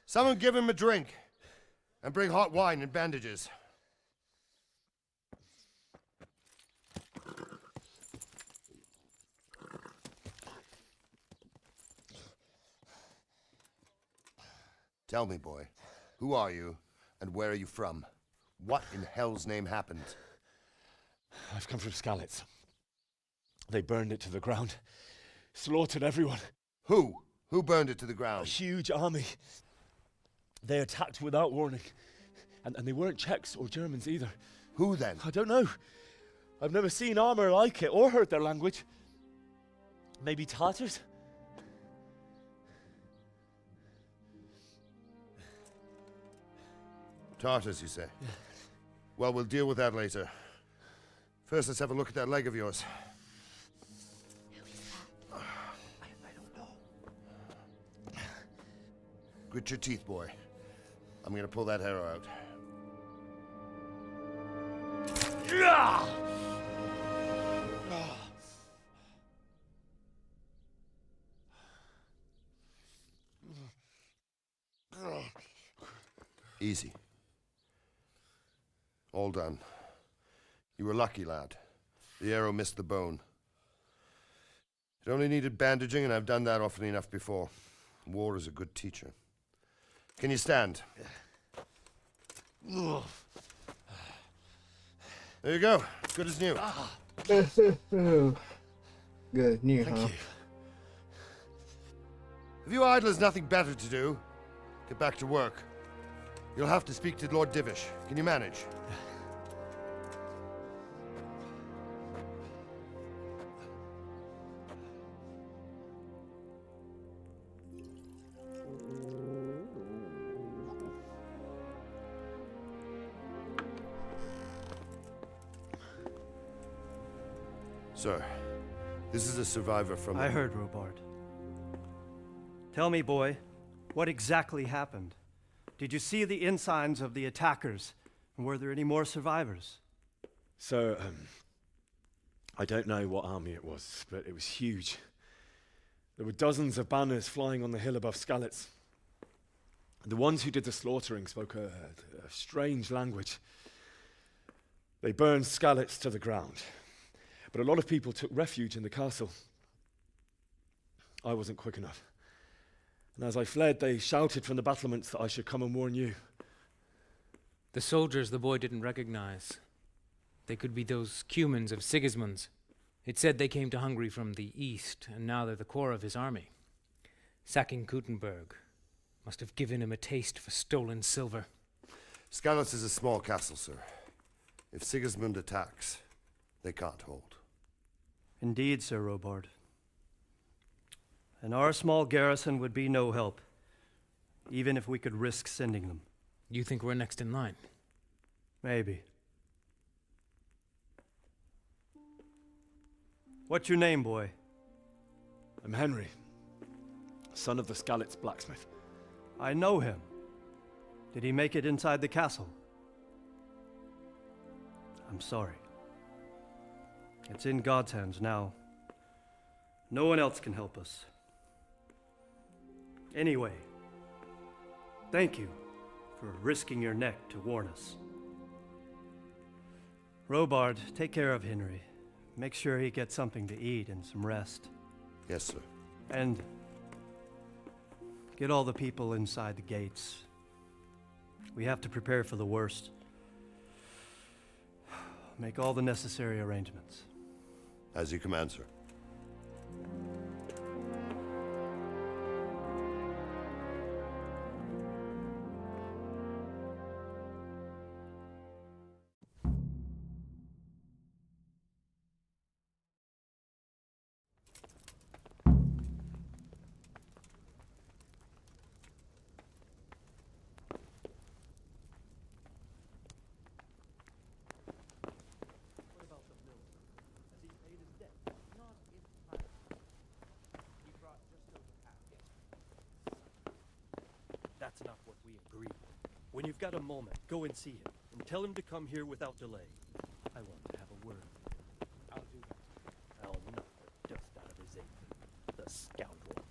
Someone give him a drink. And bring hot wine and bandages. Tell me, boy, who are you and where are you from? What in hell's name happened? I've come from Skalitz. They burned it to the ground. Slaughtered everyone. Who? Who burned it to the ground? A huge army. They attacked without warning. And they weren't Czechs or Germans either. Who then? I don't know. I've never seen armor like it or heard their language. Maybe Tatars? Tartars, you say? Yeah. Well, we'll deal with that later. First, let's have a look at that leg of yours. I don't know. Grit your teeth, boy. I'm gonna pull that arrow out. Easy. All done. You were lucky, lad. The arrow missed the bone. It only needed bandaging, and I've done that often enough before. War is a good teacher. Can you stand? There you go. Good as new. Good as new, Thank huh? you. If you idlers nothing better to do, get back to work. You'll have to speak to Lord Divish. Can you manage? Sir, this is a survivor from... I heard, Robart. Tell me, boy, what exactly happened? Did you see the ensigns of the attackers? And were there any more survivors? So, I don't know what army it was, but it was huge. There were dozens of banners flying on the hill above Skalitz. The ones who did the slaughtering spoke a strange language. They burned Skalitz to the ground. But a lot of people took refuge in the castle. I wasn't quick enough. And as I fled, they shouted from the battlements that I should come and warn you. The soldiers the boy didn't recognize. They could be those Cumans of Sigismund's. It said they came to Hungary from the east, and now they're the core of his army. Sacking Gutenberg must have given him a taste for stolen silver. Skalitz is a small castle, sir. If Sigismund attacks, they can't hold. Indeed, Sir Robard. And our small garrison would be no help, even if we could risk sending them. You think we're next in line? Maybe. What's your name, boy? I'm Henry, son of the Skalitz blacksmith. I know him. Did he make it inside the castle? I'm sorry. It's in God's hands now. No one else can help us. Anyway, thank you for risking your neck to warn us. Robard, take care of Henry. Make sure he gets something to eat and some rest. Yes, sir. And get all the people inside the gates. We have to prepare for the worst. Make all the necessary arrangements. As you command, sir. That's not what we agreed. When you've got a moment, go and see him, and tell him to come here without delay. I want to have a word with him. I'll do that. I'll knock the dust out of his apron, the scoundrel.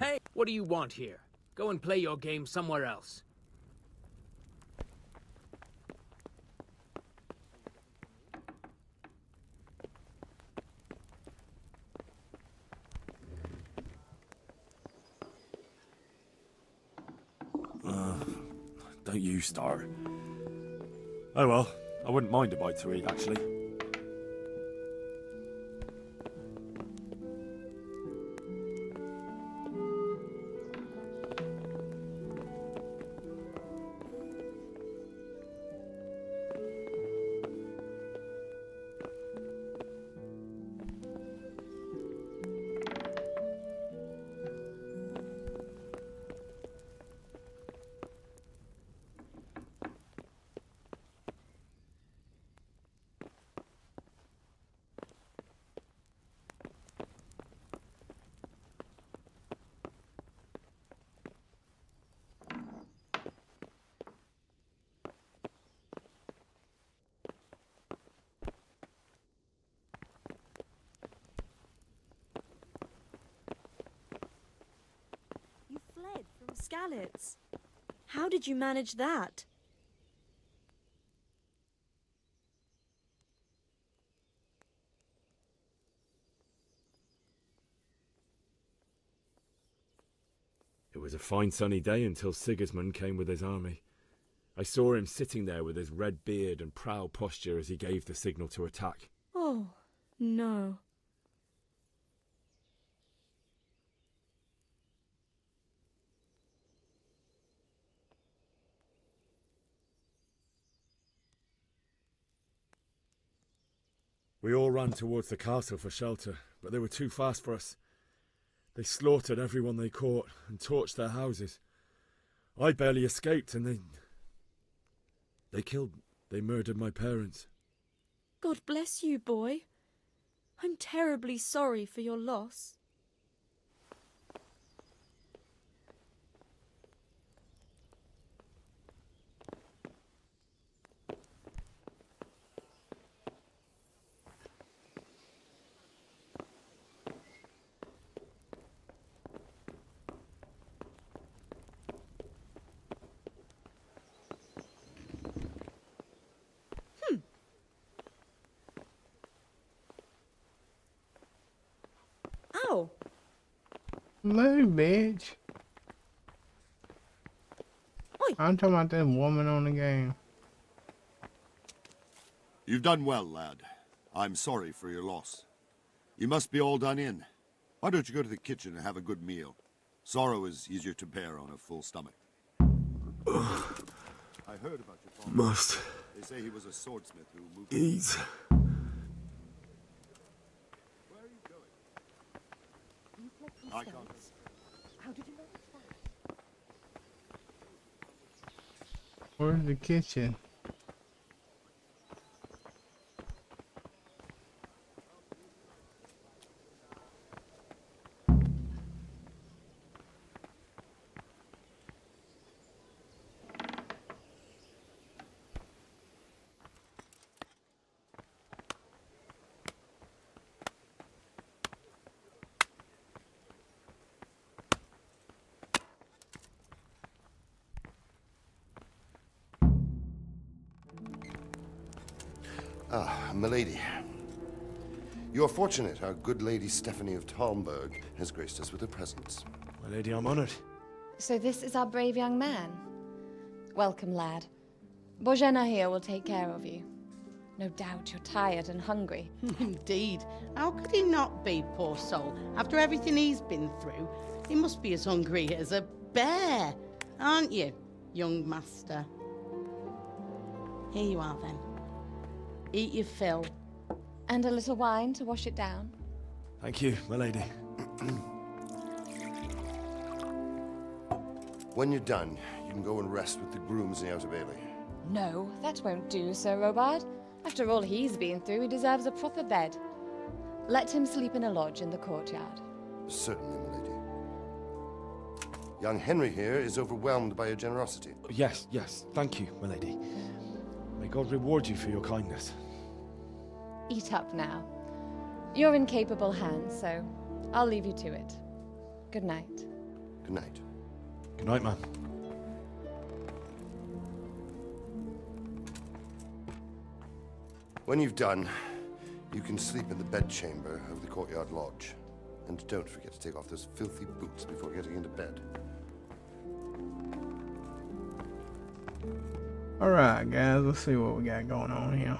Hey, what do you want here? Go and play your game somewhere else. Don't you start. Oh well, I wouldn't mind a bite to eat, actually. From Skalitz. How did you manage that? It was a fine sunny day until Sigismund came with his army. I saw him sitting there with his red beard and proud posture as he gave the signal to attack. Oh, no. We all ran towards the castle for shelter, but they were too fast for us. They slaughtered everyone they caught and torched their houses. I barely escaped, and they murdered my parents. God bless you, boy. I'm terribly sorry for your loss. Ow! Little bitch. I'm talking about that woman on the game. You've done well, lad. I'm sorry for your loss. You must be all done in. Why don't you go to the kitchen and have a good meal? Sorrow is easier to bear on a full stomach. I heard about your father. Must They say he was a swordsmith who moved... eat. Where are you going? I can't... How did you know that? Where's the kitchen? Ah, milady. You are fortunate our good lady Stephanie of Talmberg has graced us with her presence. My lady, I'm honored. So this is our brave young man. Welcome, lad. Bojena here will take care of you. No doubt you're tired and hungry. Indeed. How could he not be, poor soul? After everything he's been through, he must be as hungry as a bear. Aren't you, young master? Here you are, then. Eat your fill. And a little wine to wash it down. Thank you, my lady. When you're done, you can go and rest with the grooms in the Outer Bailey. No, that won't do, Sir Robard. After all he's been through, he deserves a proper bed. Let him sleep in a lodge in the courtyard. Certainly, milady. Young Henry here is overwhelmed by your generosity. Yes, yes. Thank you, my lady. May God reward you for your kindness. Eat up now. You're in capable hands, so I'll leave you to it. Good night. Good night. Good night, man. When you've done, you can sleep in the bedchamber of the courtyard lodge. And don't forget to take off those filthy boots before getting into bed. Alright, guys, let's see what we got going on here.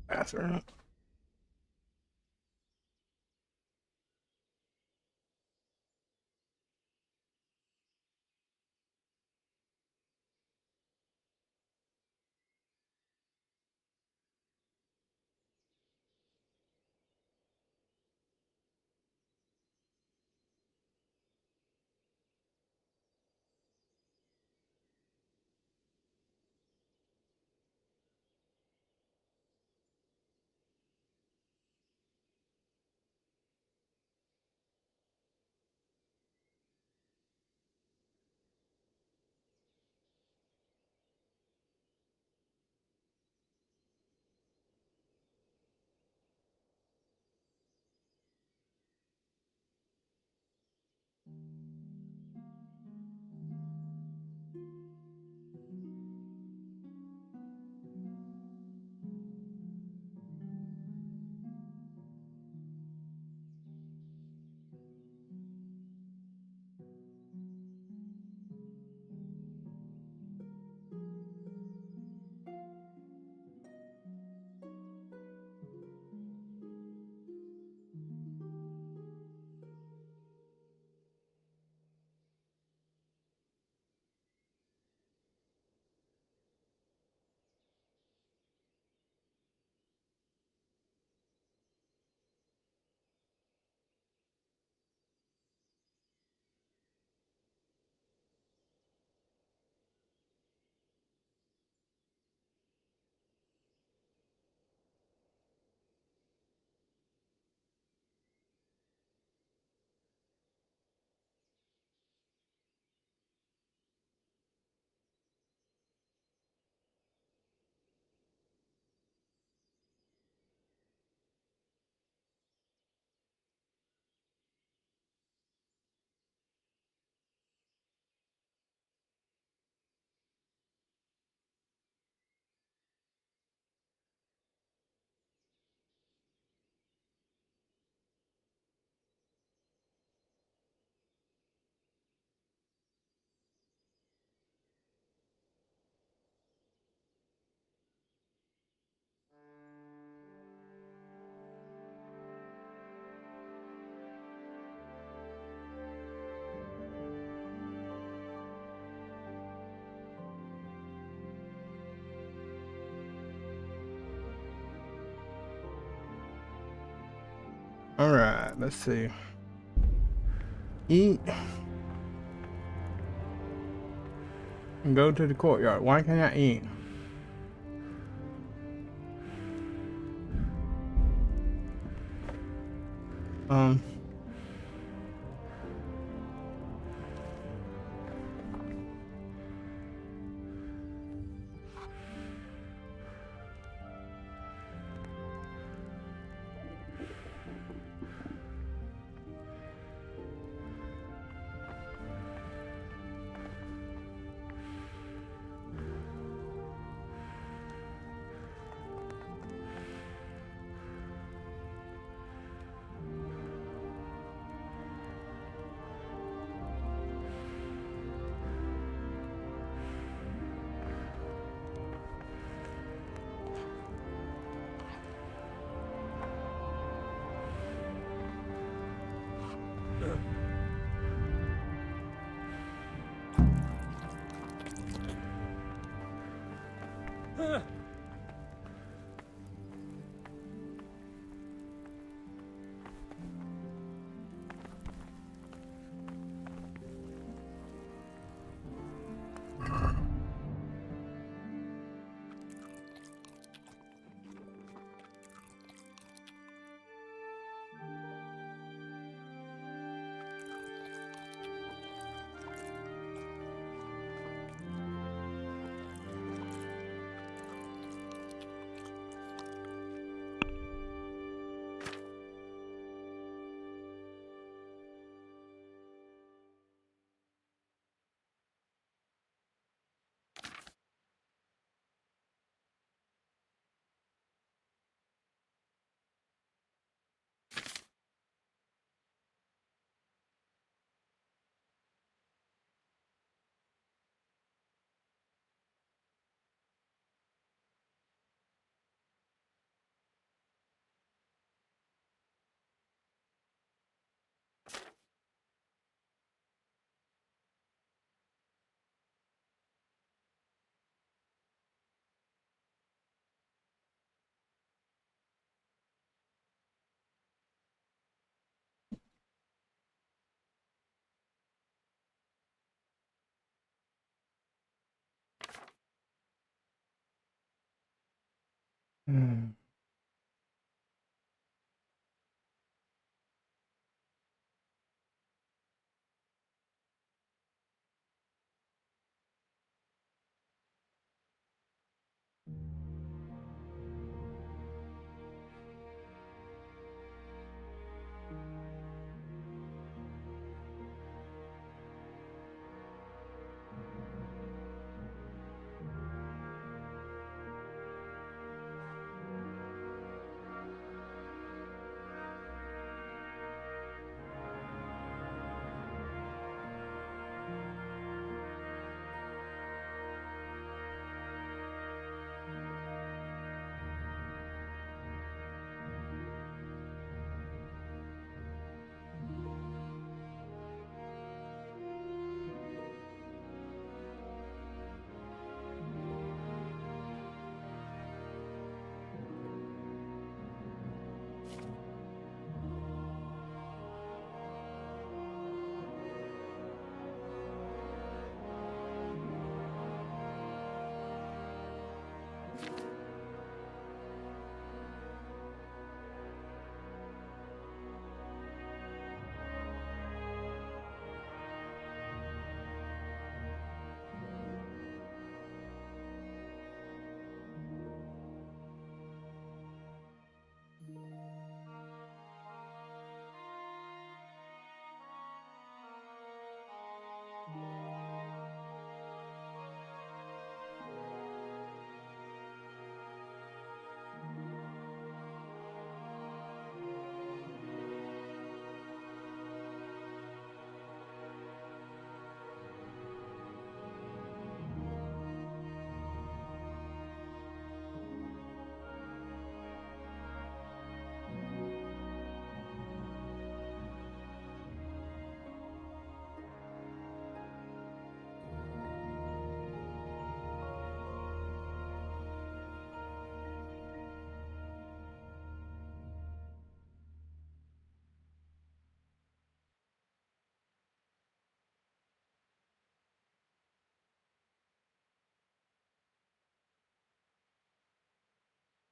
Bathroom. Alright, let's see. Eat. And go to the courtyard. Why can't I eat?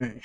Okay.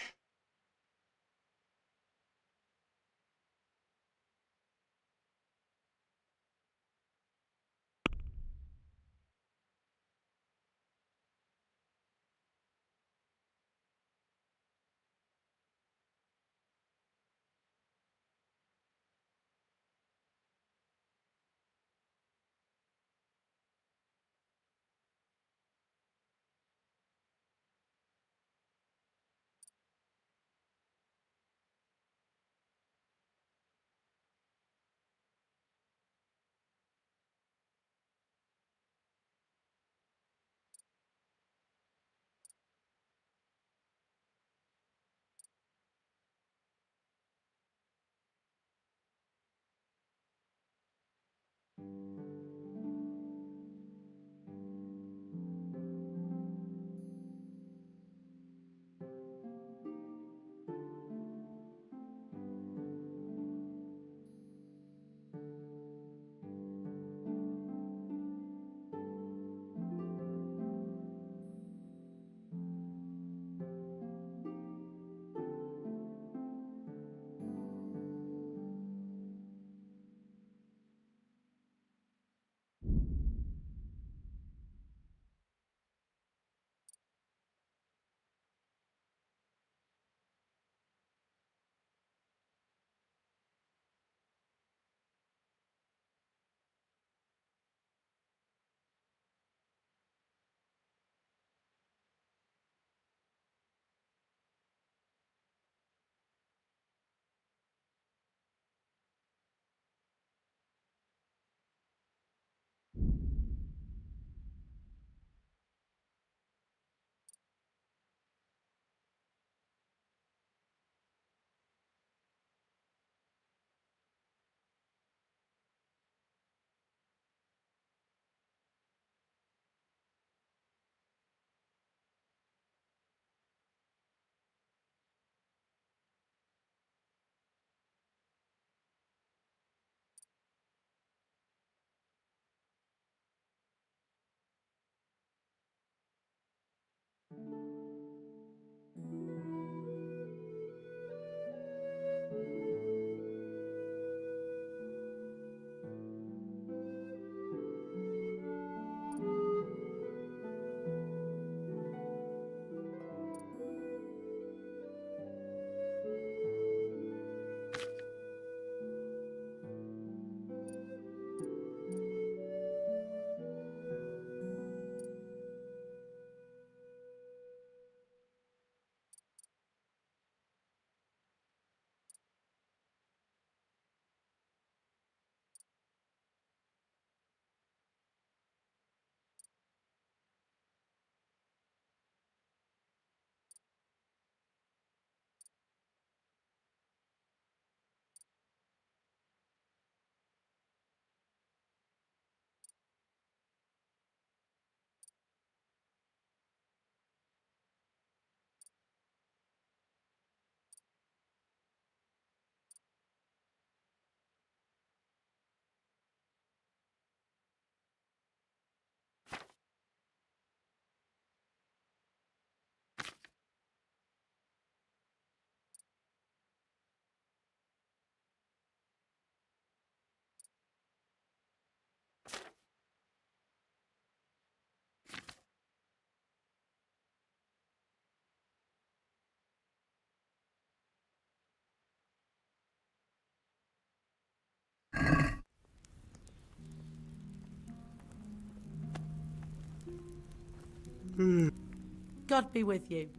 God be with you.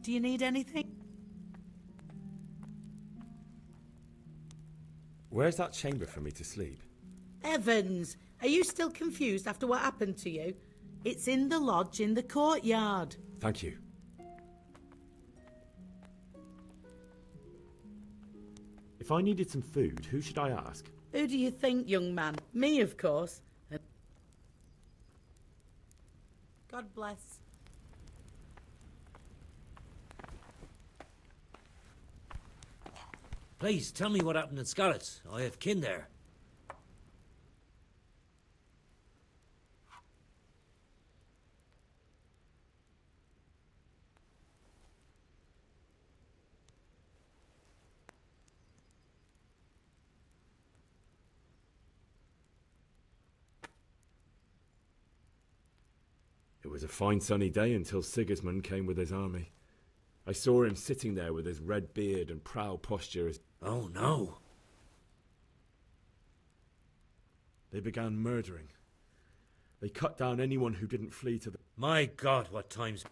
Do you need anything? Where's that chamber for me to sleep? Evans, are you still confused after what happened to you? It's in the lodge in the courtyard. Thank you. If I needed some food, who should I ask? Who do you think, young man? Me, of course. God bless. Please, tell me what happened at Scarlett's. I have kin there. was a fine sunny day until Sigismund came with his army. I saw him sitting there with his red beard and proud posture as... Oh no. They began murdering. They cut down anyone who didn't flee to the... My God, what times...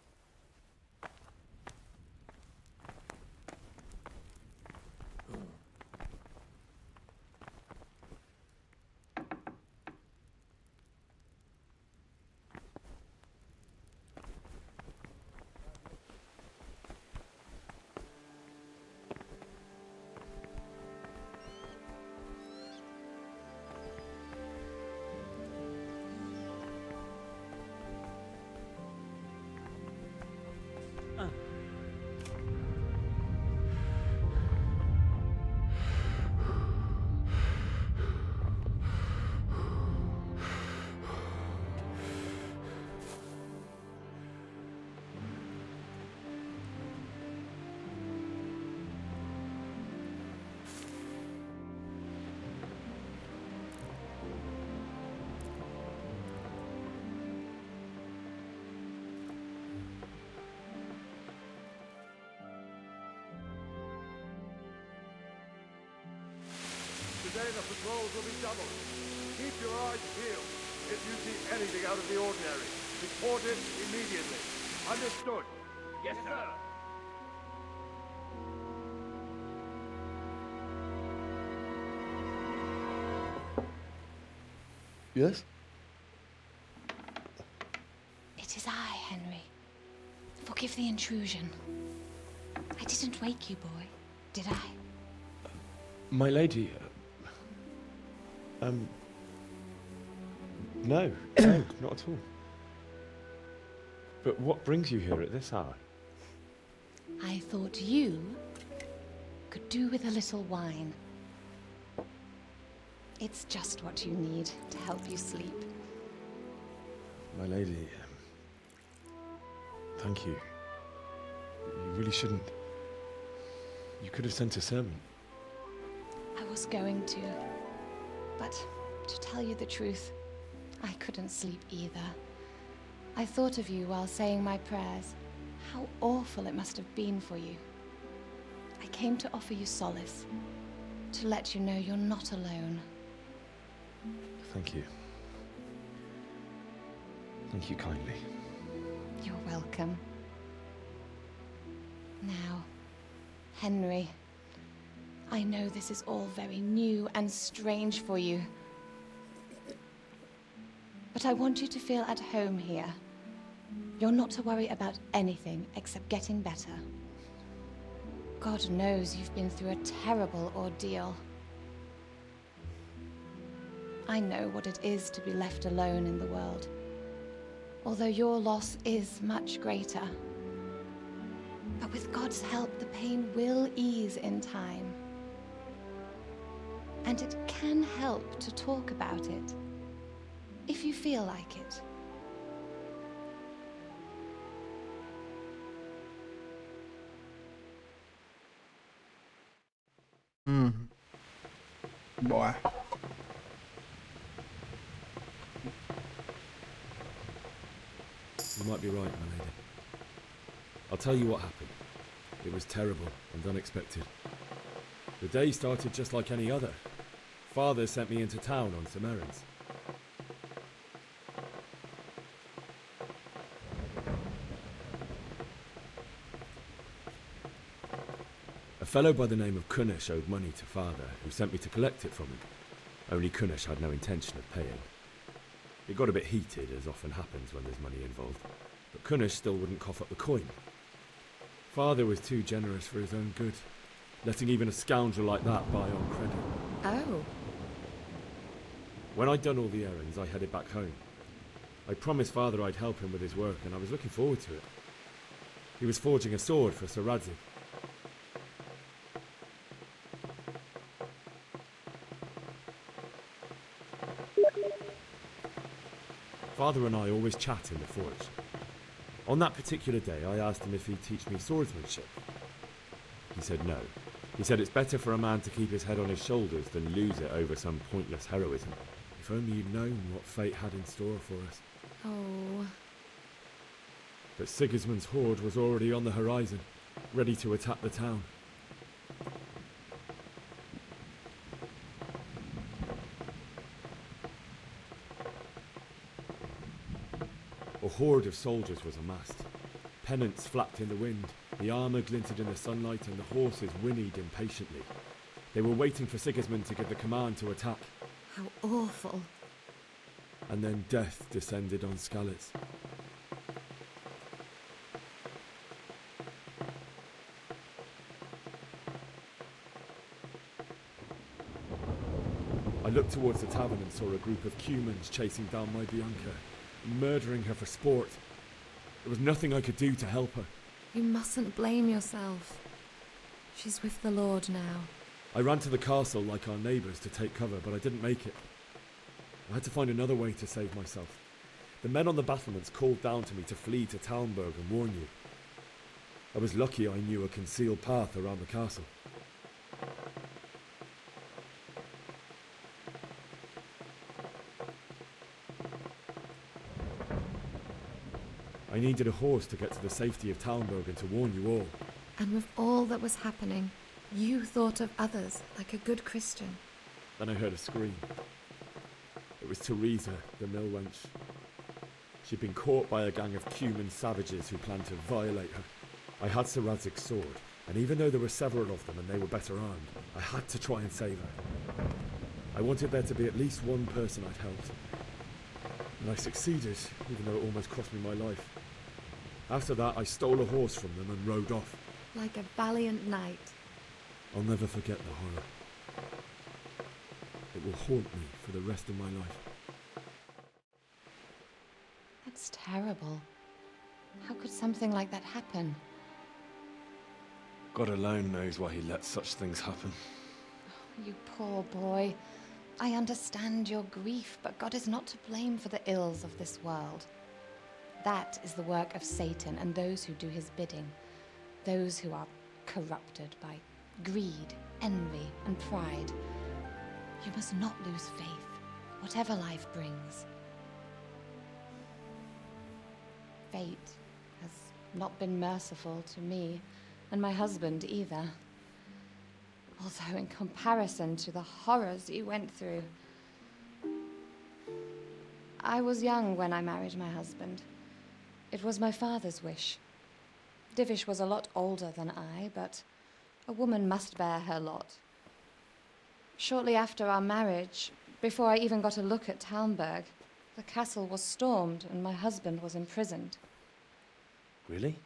Today the patrols will be doubled. Keep your eyes peeled. If you see anything out of the ordinary, report it immediately. Understood? Yes, sir. Yes? It is I, Henry. Forgive the intrusion. I didn't wake you, boy, did I? My lady... No, no, not at all. But what brings you here at this hour? I thought you could do with a little wine. It's just what you need to help you sleep. My lady, thank you. You really shouldn't. You could have sent a sermon. I was going to, but to tell you the truth, I couldn't sleep either. I thought of you while saying my prayers. How awful it must have been for you. I came to offer you solace, to let you know you're not alone. Thank you. Thank you kindly. You're welcome. Now, Henry, I know this is all very new and strange for you. But I want you to feel at home here. You're not to worry about anything except getting better. God knows you've been through a terrible ordeal. I know what it is to be left alone in the world, although your loss is much greater. But with God's help, the pain will ease in time. And it can help to talk about it, if you feel like it. Boy. You might be right, my lady. I'll tell you what happened. It was terrible and unexpected. The day started just like any other. Father sent me into town on some errands. A fellow by the name of Kunish owed money to Father, who sent me to collect it from him. Only Kunish had no intention of paying. It got a bit heated, as often happens when there's money involved, but Kunish still wouldn't cough up the coin. Father was too generous for his own good, letting even a scoundrel like that buy on credit. Oh. When I'd done all the errands, I headed back home. I promised Father I'd help him with his work, and I was looking forward to it. He was forging a sword for Sir Radzik. Father and I always chat in the forge. On that particular day, I asked him if he'd teach me swordsmanship. He said no. He said it's better for a man to keep his head on his shoulders than lose it over some pointless heroism. If only you'd known what fate had in store for us. Oh. But Sigismund's horde was already on the horizon, ready to attack the town. A horde of soldiers was amassed. Pennants flapped in the wind, the armour glinted in the sunlight, and the horses whinnied impatiently. They were waiting for Sigismund to give the command to attack. How awful. And then death descended on Skalitz. I looked towards the tavern and saw a group of Cumans chasing down my Bianca, murdering her for sport. There was nothing I could do to help her. You mustn't blame yourself. She's with the Lord now. I ran to the castle like our neighbours to take cover, but I didn't make it. I had to find another way to save myself. The men on the battlements called down to me to flee to Talmberg and warn you. I was lucky I knew a concealed path around the castle. I needed a horse to get to the safety of Talmberg and to warn you all. And with all that was happening, you thought of others like a good Christian. Then I heard a scream. It was Teresa, the mill wench. She'd been caught by a gang of Cuman savages who planned to violate her. I had Sir Radzig's sword, and even though there were several of them and they were better armed, I had to try and save her. I wanted there to be at least one person I'd helped. And I succeeded, even though it almost cost me my life. After that, I stole a horse from them and rode off. Like a valiant knight. I'll never forget the horror. It will haunt me for the rest of my life. That's terrible. How could something like that happen? God alone knows why he lets such things happen. You poor boy. I understand your grief, but God is not to blame for the ills of this world. That is the work of Satan and those who do his bidding. Those who are corrupted by greed, envy, and pride. You must not lose faith, whatever life brings. Fate has not been merciful to me, and my husband either. Although in comparison to the horrors you went through. I was young when I married my husband. It was my father's wish. Divish was a lot older than I, but a woman must bear her lot. Shortly after our marriage, before I even got a look at Talmberg, the castle was stormed and my husband was imprisoned. Really?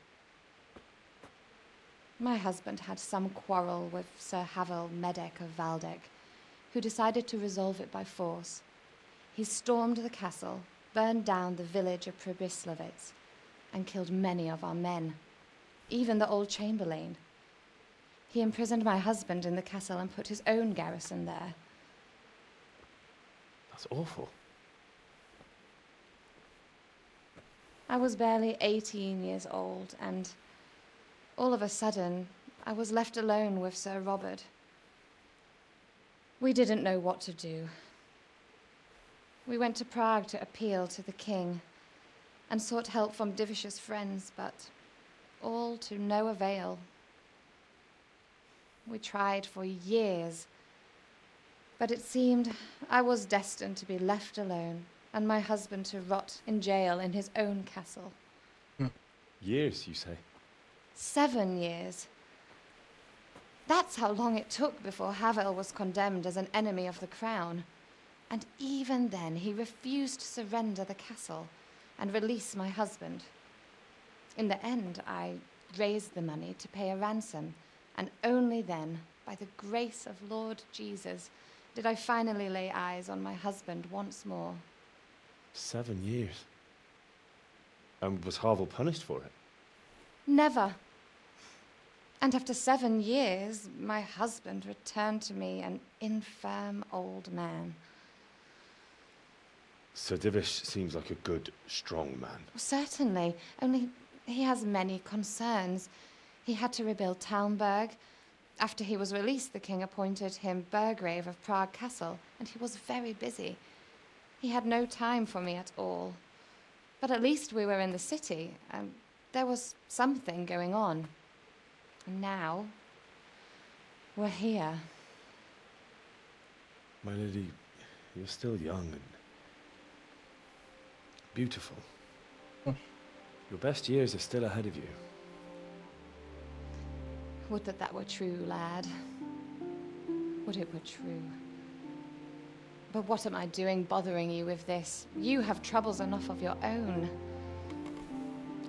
My husband had some quarrel with Sir Havel Medek of Valdek, who decided to resolve it by force. He stormed the castle, burned down the village of Pribyslavitz, and killed many of our men, even the old chamberlain. He imprisoned my husband in the castle and put his own garrison there. That's awful. I was barely 18 years old, and all of a sudden, I was left alone with Sir Robert. We didn't know what to do. We went to Prague to appeal to the king and sought help from Divish's friends, but all to no avail. We tried for years, but it seemed I was destined to be left alone and my husband to rot in jail in his own castle. Years, you say? 7 years. That's how long it took before Havel was condemned as an enemy of the crown. And even then, he refused to surrender the castle and release my husband. In the end, I raised the money to pay a ransom, and only then, by the grace of Lord Jesus, did I finally lay eyes on my husband once more. 7 years? And was Havel punished for it? Never. And after 7 years, my husband returned to me an infirm old man. Sir Divish seems like a good, strong man. Certainly, only he has many concerns. He had to rebuild Talmberg. After he was released, the king appointed him Burgrave of Prague Castle, and he was very busy. He had no time for me at all. But at least we were in the city, and There was something going on. And now, we're here. My lady, you're still young and beautiful. Your best years are still ahead of you. Would that that were true, lad. Would it were true. But what am I doing bothering you with this? You have troubles enough of your own.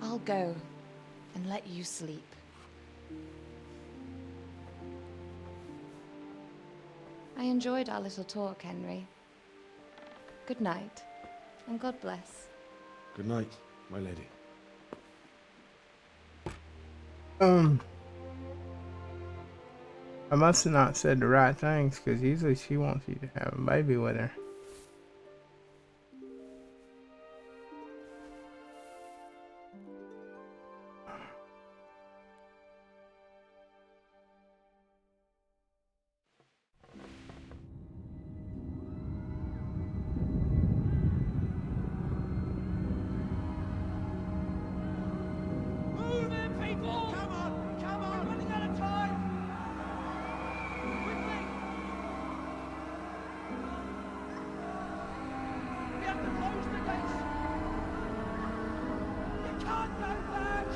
I'll go and let you sleep. I enjoyed our little talk, Henry. Good night, and God bless. Good night, my lady. I must have not said the right things, because usually she wants you to have a baby with her. Move in, people! Come on! Come on! We're running out of time! Quickly! We have to close the gates! You can't go back!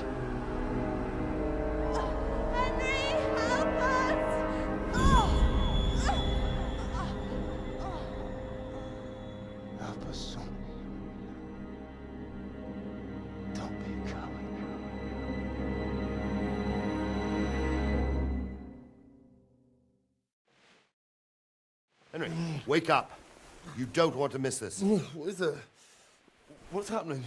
Henry, help us! Help us, son. Don't be a coward. Henry, wake up. You don't want to miss this. What is it? What's happening?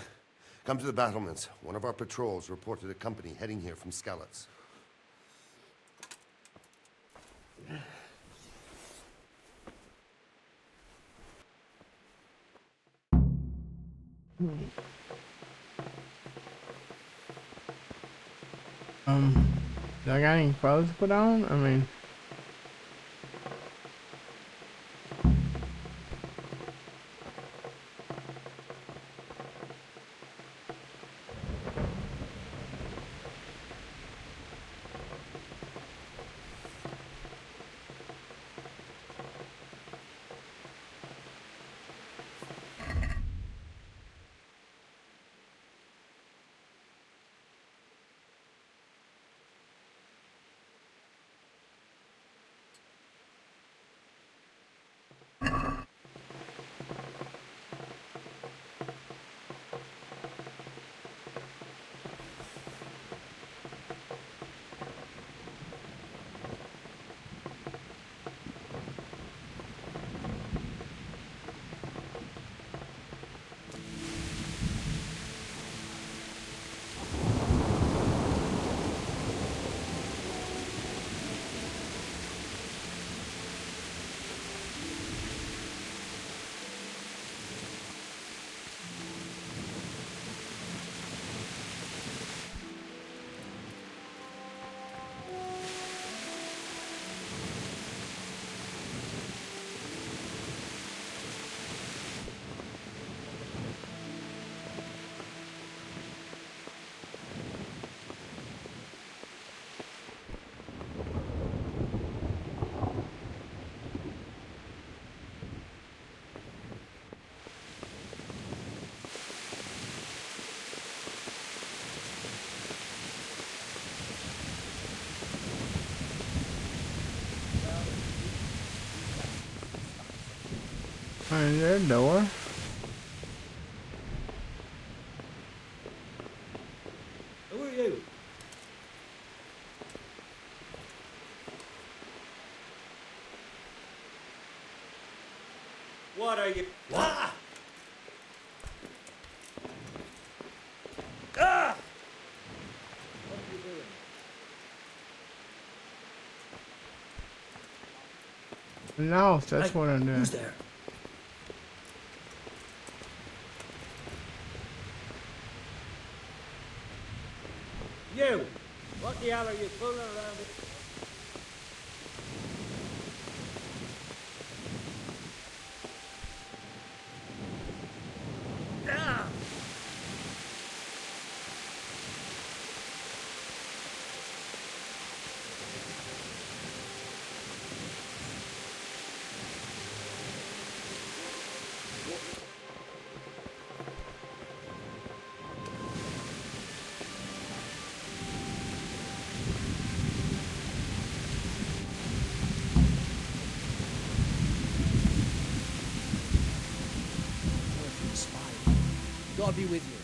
Come to the battlements. One of our patrols reported a company heading here from Skalitz. Do I got any clothes to put on? I mean... Is there a door? Who are you? What are you? What? Ah! Ah! What are you doing? No, that's what I'm doing. Who's there? You! What the hell are you fooling around with? Ah! God be with you.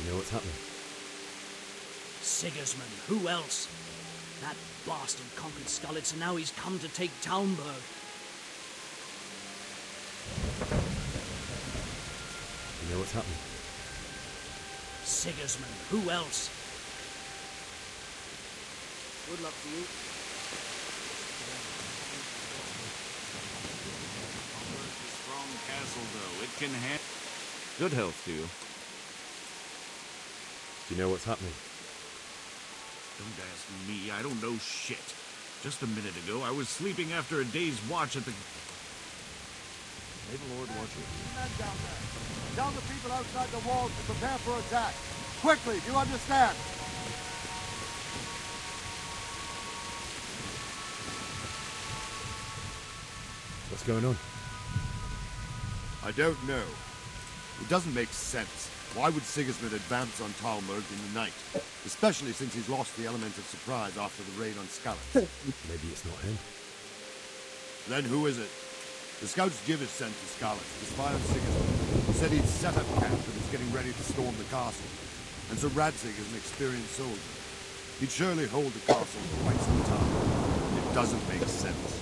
You know what's happening? Sigismund, who else? That bastard conquered Skalitz, and now he's come to take Talmberg. You know what's happening? Sigismund, who else? Good luck to you. Strong castle, though. It can handle. Good health to you. Do you know what's happening? Don't ask me. I don't know shit. Just a minute ago, I was sleeping after a day's watch at the... May the Lord watch you. Men down there. Tell the people outside the walls to prepare for attack. Quickly, do you understand? What's going on? I don't know. It doesn't make sense. Why would Sigismund advance on Talmberg in the night? Especially since he's lost the element of surprise after the raid on Skalitz. Maybe it's not him. Then who is it? The scouts Jivis sent to Skalitz to spy on Sigismund. Said he'd set up camp and was getting ready to storm the castle. And so Radzig is an experienced soldier. He'd surely hold the castle for quite some time. It doesn't make sense.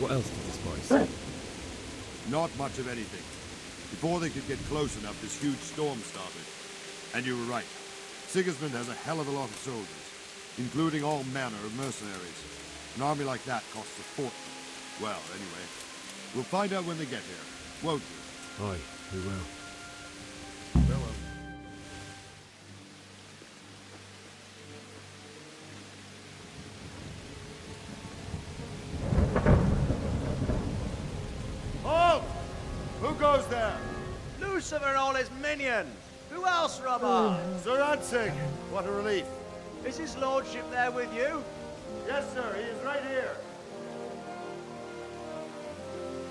What else did the spies say? Not much of anything. Before they could get close enough, this huge storm started. And you were right. Sigismund has a hell of a lot of soldiers, including all manner of mercenaries. An army like that costs a fortune. Well, anyway, we'll find out when they get here, won't we? Aye, we will. Farewell. Halt! Who goes there? Lucifer and all his minions. Who else, Robert? Sir Radzig. What a relief. Is his lordship there with you? Yes, sir. He is right here.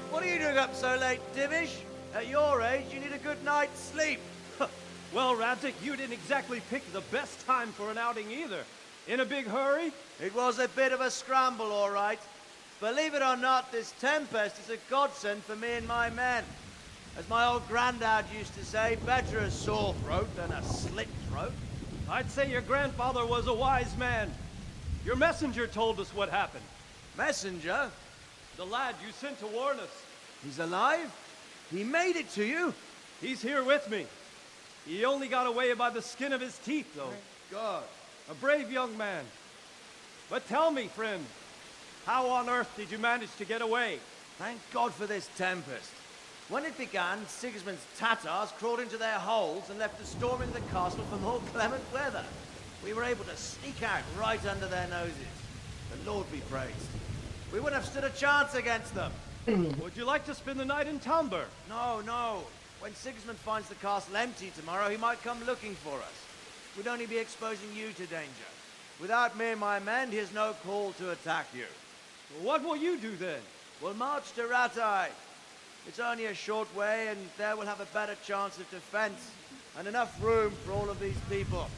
What are you doing up so late, Divish? At your age, you need a good night's sleep. Well, Radzig, you didn't exactly pick the best time for an outing either. In a big hurry? It was a bit of a scramble, all right. Believe it or not, this tempest is a godsend for me and my men. As my old granddad used to say, better a sore throat than a slit throat. I'd say your grandfather was a wise man. Your messenger told us what happened. Messenger? The lad you sent to warn us. He's alive? He made it to you? He's here with me. He only got away by the skin of his teeth, though. Thank God. A brave young man. But tell me, friend, how on earth did you manage to get away? Thank God for this tempest. When it began, Sigismund's Tatars crawled into their holes and left us storming the castle for more clement weather. We were able to sneak out right under their noses. The Lord be praised. We wouldn't have stood a chance against them. Would you like to spend the night in Talmberg? No, no. When Sigismund finds the castle empty tomorrow, he might come looking for us. We'd only be exposing you to danger. Without me and my men, he has no call to attack you. What will you do then? We'll march to Rattay. It's only a short way, and there we'll have a better chance of defense, and enough room for all of these people.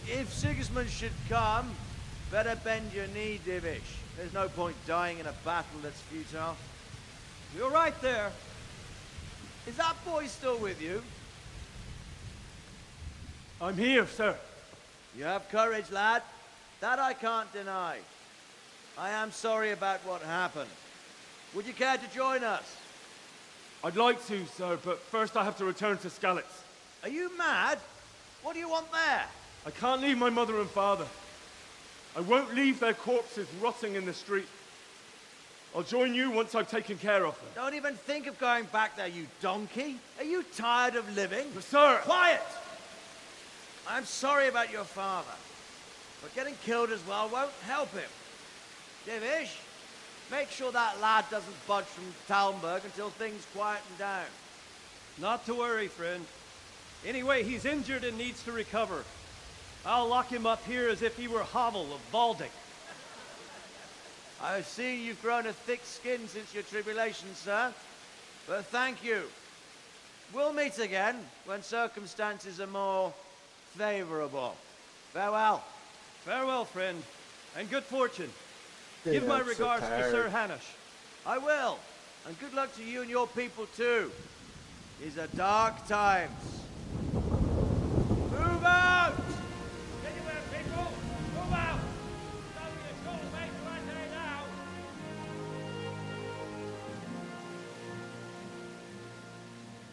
If Sigismund should come, better bend your knee, Divish. There's no point dying in a battle that's futile. You're right there. Is that boy still with you? I'm here, sir. You have courage, lad. That I can't deny. I am sorry about what happened. Would you care to join us? I'd like to, sir, but first I have to return to Skalitz. Are you mad? What do you want there? I can't leave my mother and father. I won't leave their corpses rotting in the street. I'll join you once I've taken care of them. Don't even think of going back there, you donkey. Are you tired of living? But sir! Quiet! I'm sorry about your father, but getting killed as well won't help him. Divish, make sure that lad doesn't budge from Talmberg until things quieten down. Not to worry, friend. Anyway, he's injured and needs to recover. I'll lock him up here as if he were Havel of Baldic. I see you've grown a thick skin since your tribulation, sir. But thank you. We'll meet again when circumstances are more favorable. Farewell. Farewell, friend, and good fortune. They Give my are so regards to tired. Sir Hanush. I will. And good luck to you and your people too. These are dark times. Move out! Anywhere, people! Move out! It's only a short way to Anne now!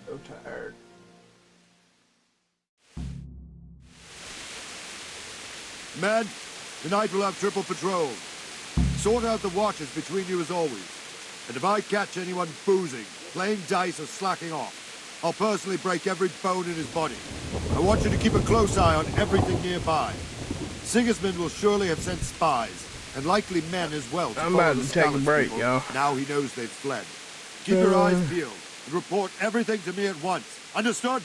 So tired. Men, tonight we'll have triple patrol. Sort out the watches between you as always. And if I catch anyone boozing, playing dice or slacking off, I'll personally break every bone in his body. I want you to keep a close eye on everything nearby. Sigismund will surely have sent spies, and likely men as well. I'm about to take a break, y'all. Now he knows they've fled. Keep your eyes peeled, and report everything to me at once. Understood?